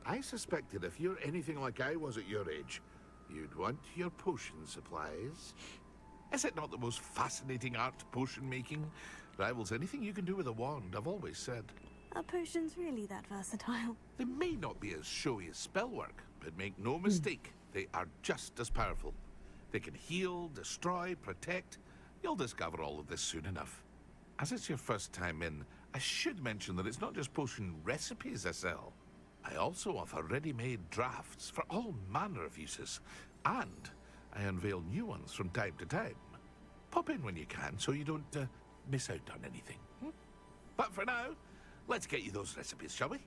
[SPEAKER 20] I suspected if you're anything like I was at your age, you'd want your potion supplies. Is it not the most fascinating art, potion making? Rivals anything you can do with a wand, I've always said.
[SPEAKER 11] Are potions really that versatile?
[SPEAKER 20] They may not be as showy as spellwork, but make no mistake, they are just as powerful. They can heal, destroy, protect. You'll discover all of this soon enough. As it's your first time in, I should mention that it's not just potion recipes I sell. I also offer ready-made drafts for all manner of uses, and I unveil new ones from time to time. Pop in when you can so you don't miss out on anything. But for now, let's get you those recipes, shall we?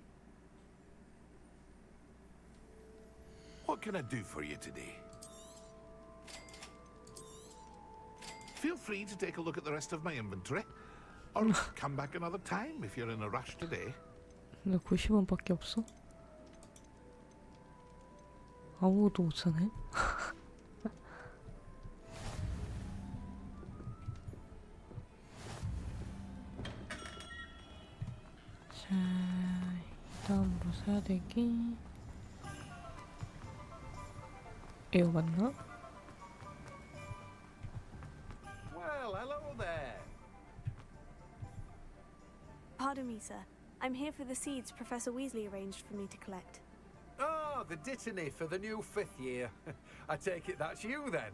[SPEAKER 20] What can I do for you today? Feel free to take a look at the rest of my inventory, or come back another time if you're in a rush today.
[SPEAKER 4] 나 90원밖에 없어? 아무것도 못 사네? 자, 다음으로 사야 되기 이거 맞나?
[SPEAKER 17] Well, hello there.
[SPEAKER 11] Pardon me, sir. I'm here for the seeds Professor Weasley arranged for me to collect.
[SPEAKER 19] Oh, the dittany for the new 5th year. I take it that's you then.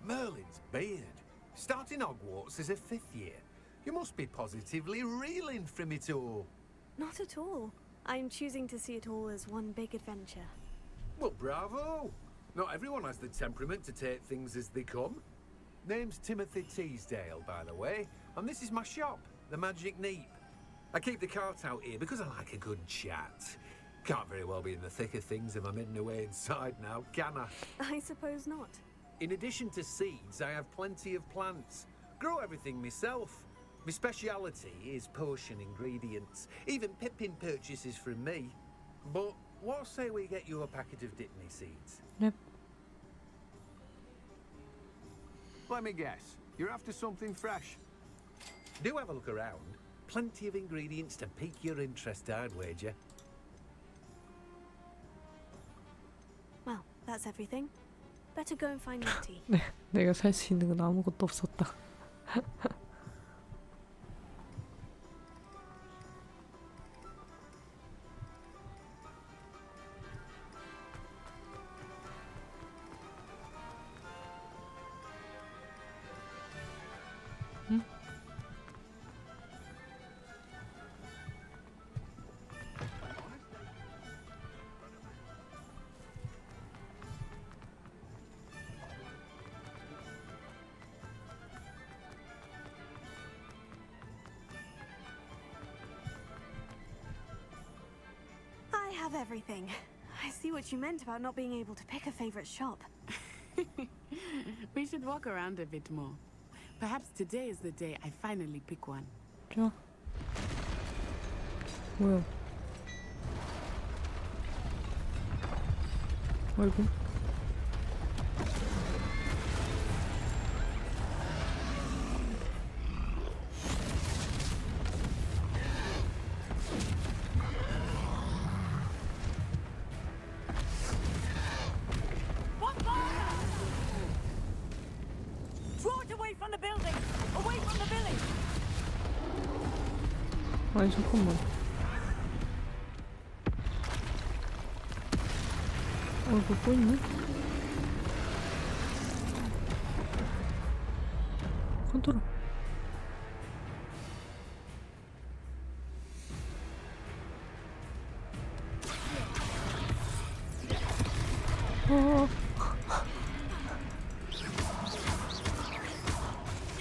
[SPEAKER 19] Merlin's beard. Starting Hogwarts as a 5th year. You must be positively reeling from it all.
[SPEAKER 11] Not at all. I'm choosing to see it all as one big adventure.
[SPEAKER 19] Well, bravo. Not everyone has the temperament to take things as they come. Name's Timothy Teasdale, by the way, and this is my shop, the Magic Neep. I keep the cart out here because I like a good chat. Can't very well be in the thick of things if I'm hidden away inside now, can I?
[SPEAKER 11] I suppose not.
[SPEAKER 19] In addition to seeds, I have plenty of plants. Grow everything myself. My speciality is potion ingredients. Even Pippin purchases from me. But what say we get you a packet of Dittany seeds?
[SPEAKER 4] Yep.
[SPEAKER 19] Let me guess. You're after something fresh. Do have a look around. Plenty of ingredients to pique your interest, I'd wager.
[SPEAKER 11] Well, that's everything. Better go and find Nettie.
[SPEAKER 4] 네, 내가 살 수 있는 건 아무것도 없었다.
[SPEAKER 11] I have everything. I see what you meant about not being able to pick a favorite shop.
[SPEAKER 16] We should walk around a bit more. Perhaps today is the day I finally pick one.
[SPEAKER 4] 좋아. 뭐야? 아이고.
[SPEAKER 21] Draw it away from the building! Away from the village!
[SPEAKER 4] 아니 잠깐만. 이거 또 있네? 컨트롤.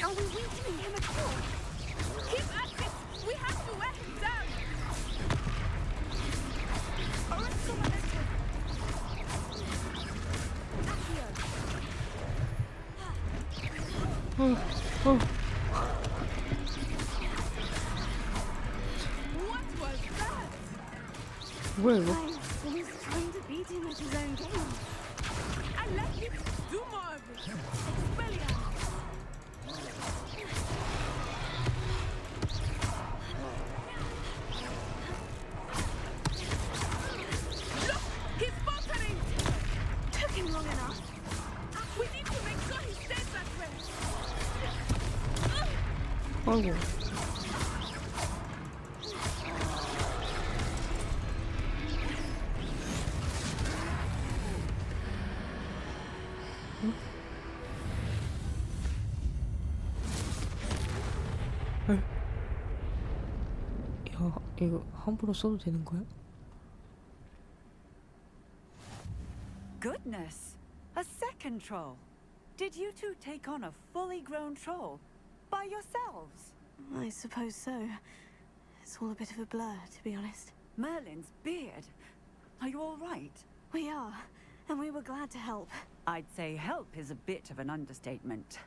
[SPEAKER 21] Are we weakening him at all? Keep at it! We have to wear him down! What was that?
[SPEAKER 4] 뭐야 이거?
[SPEAKER 11] He's trying to beat him at his own game.
[SPEAKER 21] I let him do more of it! Expelliarmus! Look! He's faltering!
[SPEAKER 11] Took him long enough.
[SPEAKER 21] We need to make sure he stays that way!
[SPEAKER 4] 아이고. 야, 이거 함부로 써도 되는 거야?
[SPEAKER 21] Goodness! A second troll! Did you two take on a fully grown troll? By yourselves?
[SPEAKER 11] I suppose so. It's all a bit of a blur, to be honest.
[SPEAKER 21] Merlin's beard. Are you all right?
[SPEAKER 11] We are, and we were glad to help.
[SPEAKER 21] I'd say help is a bit of an understatement.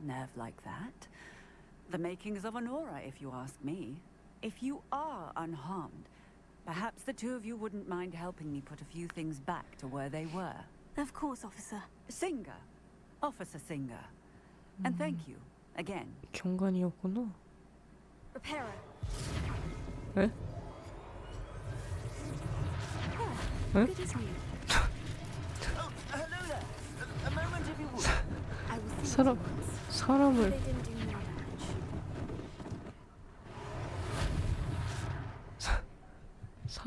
[SPEAKER 21] Nerve like that. The makings of an aura, if you ask me. If you are unharmed, perhaps the two of you wouldn't mind helping me put a few things back to where they were.
[SPEAKER 11] Of course, officer.
[SPEAKER 21] Singer. Officer Singer. And thank you, again.
[SPEAKER 4] 경관이었구나.
[SPEAKER 11] Repairer.
[SPEAKER 4] 에? 에?
[SPEAKER 11] Good as new.
[SPEAKER 21] Hello there. A moment if you would.
[SPEAKER 11] I will see what
[SPEAKER 4] 사람을
[SPEAKER 11] they didn't do more damage.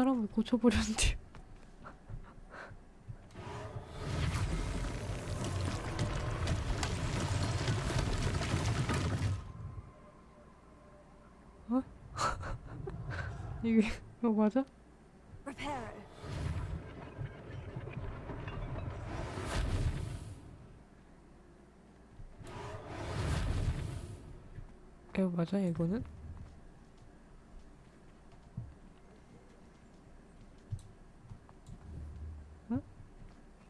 [SPEAKER 4] 사람을 고쳐버렸는데. 어? 이거 맞아?
[SPEAKER 11] Reparo.
[SPEAKER 4] 이거 맞아 이거는? 응?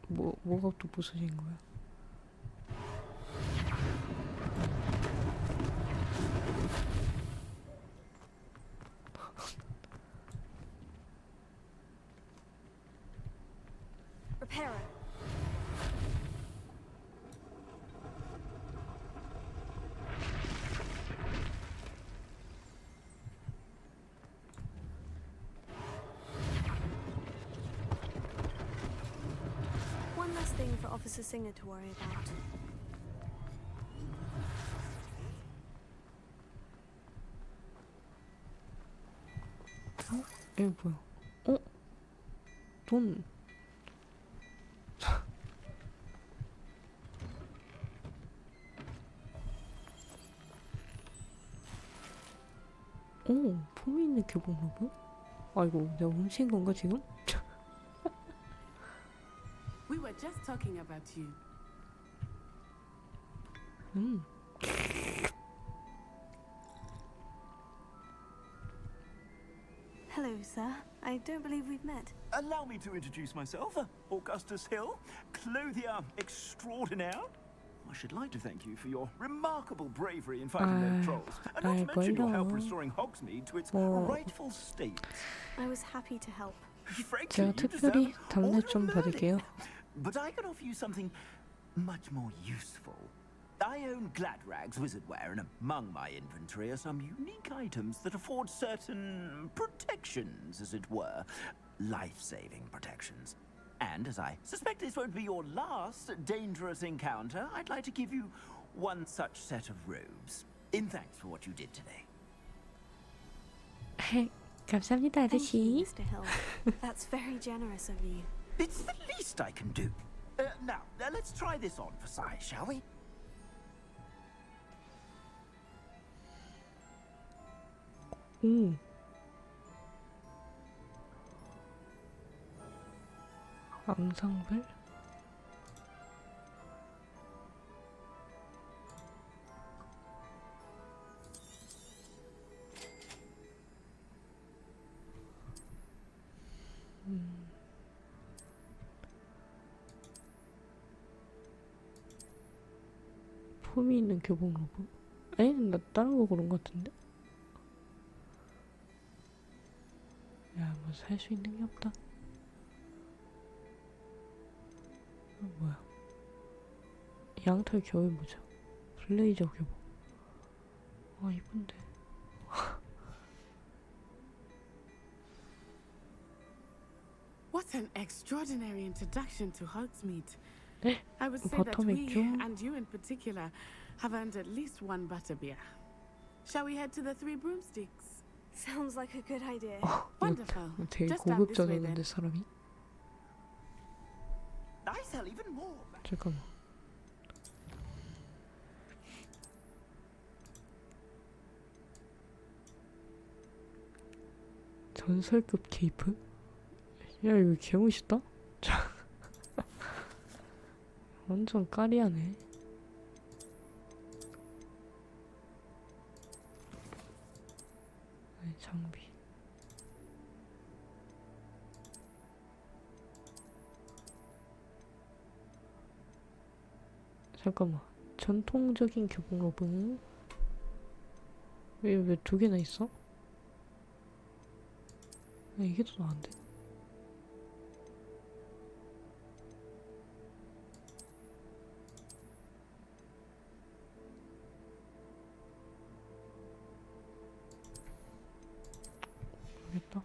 [SPEAKER 4] 뭐가 또 부서진 거야?
[SPEAKER 11] Reparo. One less thing for Officer Singer to worry about.
[SPEAKER 4] 이거 뭐야? 어? 돈. 오, 폼이 있는 교복로브? 아이고, 내가 훔친 건가 지금?
[SPEAKER 16] We were just talking about you.
[SPEAKER 11] Hello, sir. I don't believe we've met.
[SPEAKER 7] Allow me to introduce myself. Augustus Hill, clothier extraordinaire. I should like to thank you for your remarkable bravery in fighting those trolls, and not to mention your help restoring Hogsmeade to its rightful state.
[SPEAKER 11] I was happy to help.
[SPEAKER 7] Frankly,
[SPEAKER 4] 제가 특별히 답례 좀 받을게요.
[SPEAKER 7] But I can offer you something much more useful. I own Gladrag's wizardware, and among my inventory are some unique items that afford certain protections, as it were. Life-saving protections. And as I suspect this won't be your last dangerous encounter, I'd like to give you one such set of robes, in thanks for what you did today.
[SPEAKER 4] 감사합니다,
[SPEAKER 11] Thank you,
[SPEAKER 4] 아저씨.
[SPEAKER 11] Mr. Hill. That's very generous of you.
[SPEAKER 7] It's the least I can do. Now, let's try this on for size, shall we?
[SPEAKER 4] 앙상블? 폼이 있는 교복 로브? 아니, 나 다른 거 고른 거 같은데? 야, 뭐 살 수 있는 게 없다. 뭐야? 양털 겨울 모자, 블레이저 교복. 아, 이쁜데.
[SPEAKER 16] What an extraordinary introduction to Hogsmeade.
[SPEAKER 4] 네?
[SPEAKER 16] I would say that we,
[SPEAKER 4] 버터맥주.
[SPEAKER 16] and you in particular, have earned at least one butterbeer. Shall we head to the Three Broomsticks?
[SPEAKER 11] Sounds like a good idea.
[SPEAKER 16] Wonderful.
[SPEAKER 4] 되게
[SPEAKER 16] Just down this way then.
[SPEAKER 4] 고급져졌는데 사람이?
[SPEAKER 7] I sell even more.
[SPEAKER 4] 잠깐만. 전설급 케이프? 야, 이거 개멋있다? 완전 까리하네. 아니, 장비. 잠깐만. 전통적인 교복 로브는 왜 두 개나 있어? 야, 이게 더 나은데? 모르겠다.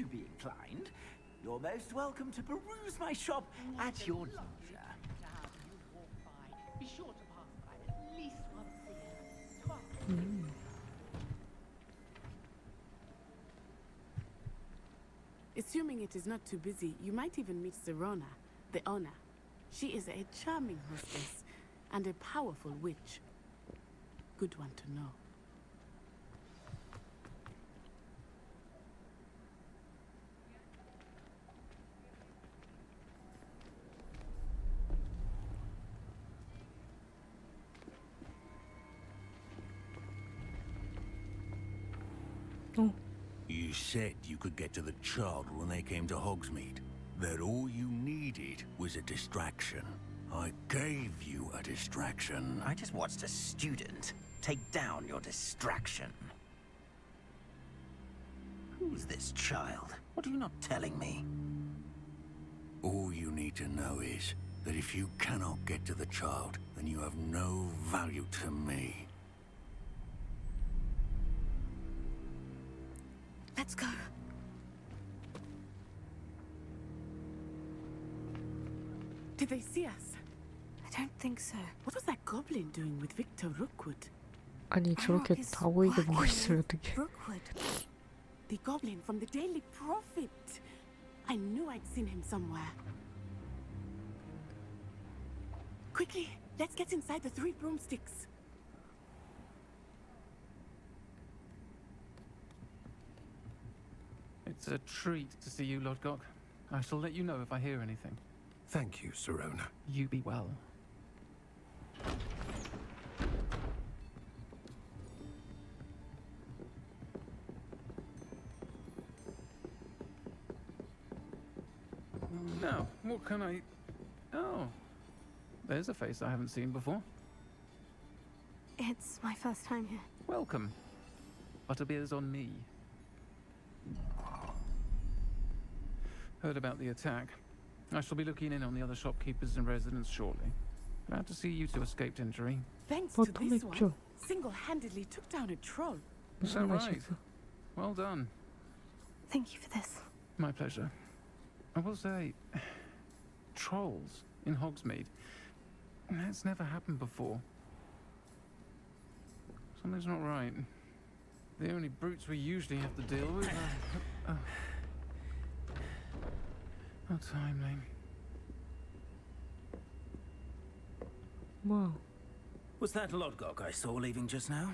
[SPEAKER 7] you be inclined, you're most welcome to peruse my shop at your leisure.
[SPEAKER 12] Be sure to pass by at least once a year.
[SPEAKER 16] Assuming it is not too busy, you might even meet Serona, the owner. She is a charming hostess and a powerful witch. Good one to know.
[SPEAKER 6] You said you could get to the child when they came to Hogsmeade. That all you needed was a distraction. I gave you a distraction.
[SPEAKER 2] I just watched a student take down your distraction. Who's this child? What are you not telling me?
[SPEAKER 6] All you need to know is that if you cannot get to the child, then you have no value to me.
[SPEAKER 11] Let's go.
[SPEAKER 16] Did they see us?
[SPEAKER 11] I don't think so.
[SPEAKER 16] What was that goblin doing with Victor Rookwood?
[SPEAKER 4] 아니 저렇게 다 보이게 보고 있으면 어떡해.
[SPEAKER 16] Rookwood. The goblin from the Daily Prophet. I knew I'd seen him somewhere. Quickly, let's get inside the 3 broomsticks.
[SPEAKER 8] It's a treat to see you, Lodgok. I shall let you know if I hear anything.
[SPEAKER 1] Thank you, Serona.
[SPEAKER 8] You be well. Now, what can I... Oh, there's a face I haven't seen before.
[SPEAKER 3] It's my first time here.
[SPEAKER 8] Welcome. Butterbeer's on me. Heard about the attack. I shall be looking in on the other shopkeepers and residents shortly. Glad to see you two escaped injury.
[SPEAKER 16] Thanks to this one, single-handedly took down a troll.
[SPEAKER 8] Is that right? Well done.
[SPEAKER 3] Thank you for this.
[SPEAKER 8] My pleasure. I will say, trolls in Hogsmeade. That's never happened before. Something's not right. The only brutes we usually have to deal with are... How timely.
[SPEAKER 4] Wow.
[SPEAKER 2] Was that Lodgok I saw leaving just now?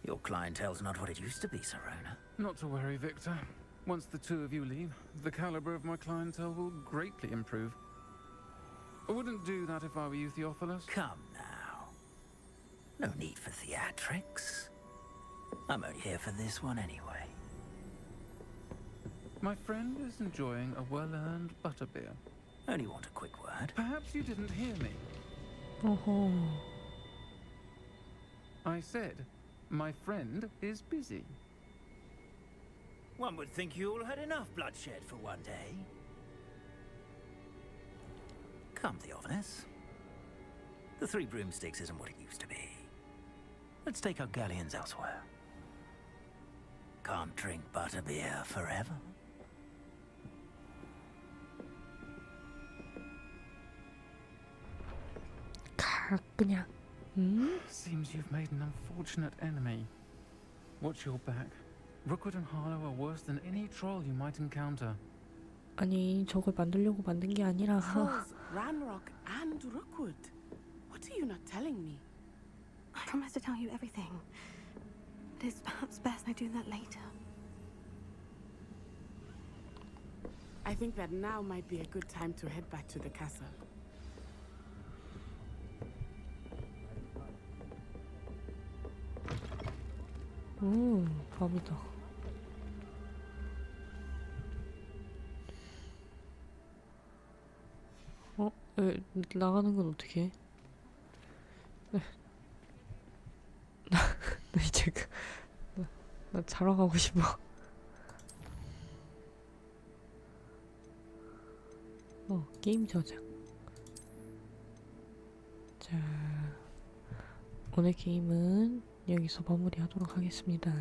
[SPEAKER 2] Your clientele's not what it used to be, Serona.
[SPEAKER 8] Not to worry, Victor. Once the two of you leave, the caliber of my clientele will greatly improve. I wouldn't do that if I were you, Theophilus.
[SPEAKER 2] Come now. No need for theatrics. I'm only here for this one anyway.
[SPEAKER 8] My friend is enjoying a well-earned butterbeer.
[SPEAKER 2] Only want a quick word.
[SPEAKER 8] Perhaps you didn't hear me.
[SPEAKER 4] Oh.
[SPEAKER 8] I said, my friend is busy.
[SPEAKER 2] One would think you all had enough bloodshed for one day. Come, Theophilus. The 3 broomsticks isn't what it used to be. Let's take our galleons elsewhere. Can't drink butterbeer forever.
[SPEAKER 4] 그냥.
[SPEAKER 8] Seems you've made an unfortunate enemy. Watch your back. Rookwood and Harlow are worse than any troll you might encounter.
[SPEAKER 4] 아니 저걸 만들려고 만든 게 아니라.
[SPEAKER 16] Trolls, Ranrock, and Rookwood. What are you not telling me?
[SPEAKER 3] I promise to tell you everything. But it's perhaps best I do that later.
[SPEAKER 16] I think that now might be a good time to head back to the castle.
[SPEAKER 4] 밤이다. 나가는 건 어떻게 해? 나 이제 나 자러 가고 싶어. 게임 저장. 자, 오늘 게임은 여기서 마무리하도록 하겠습니다.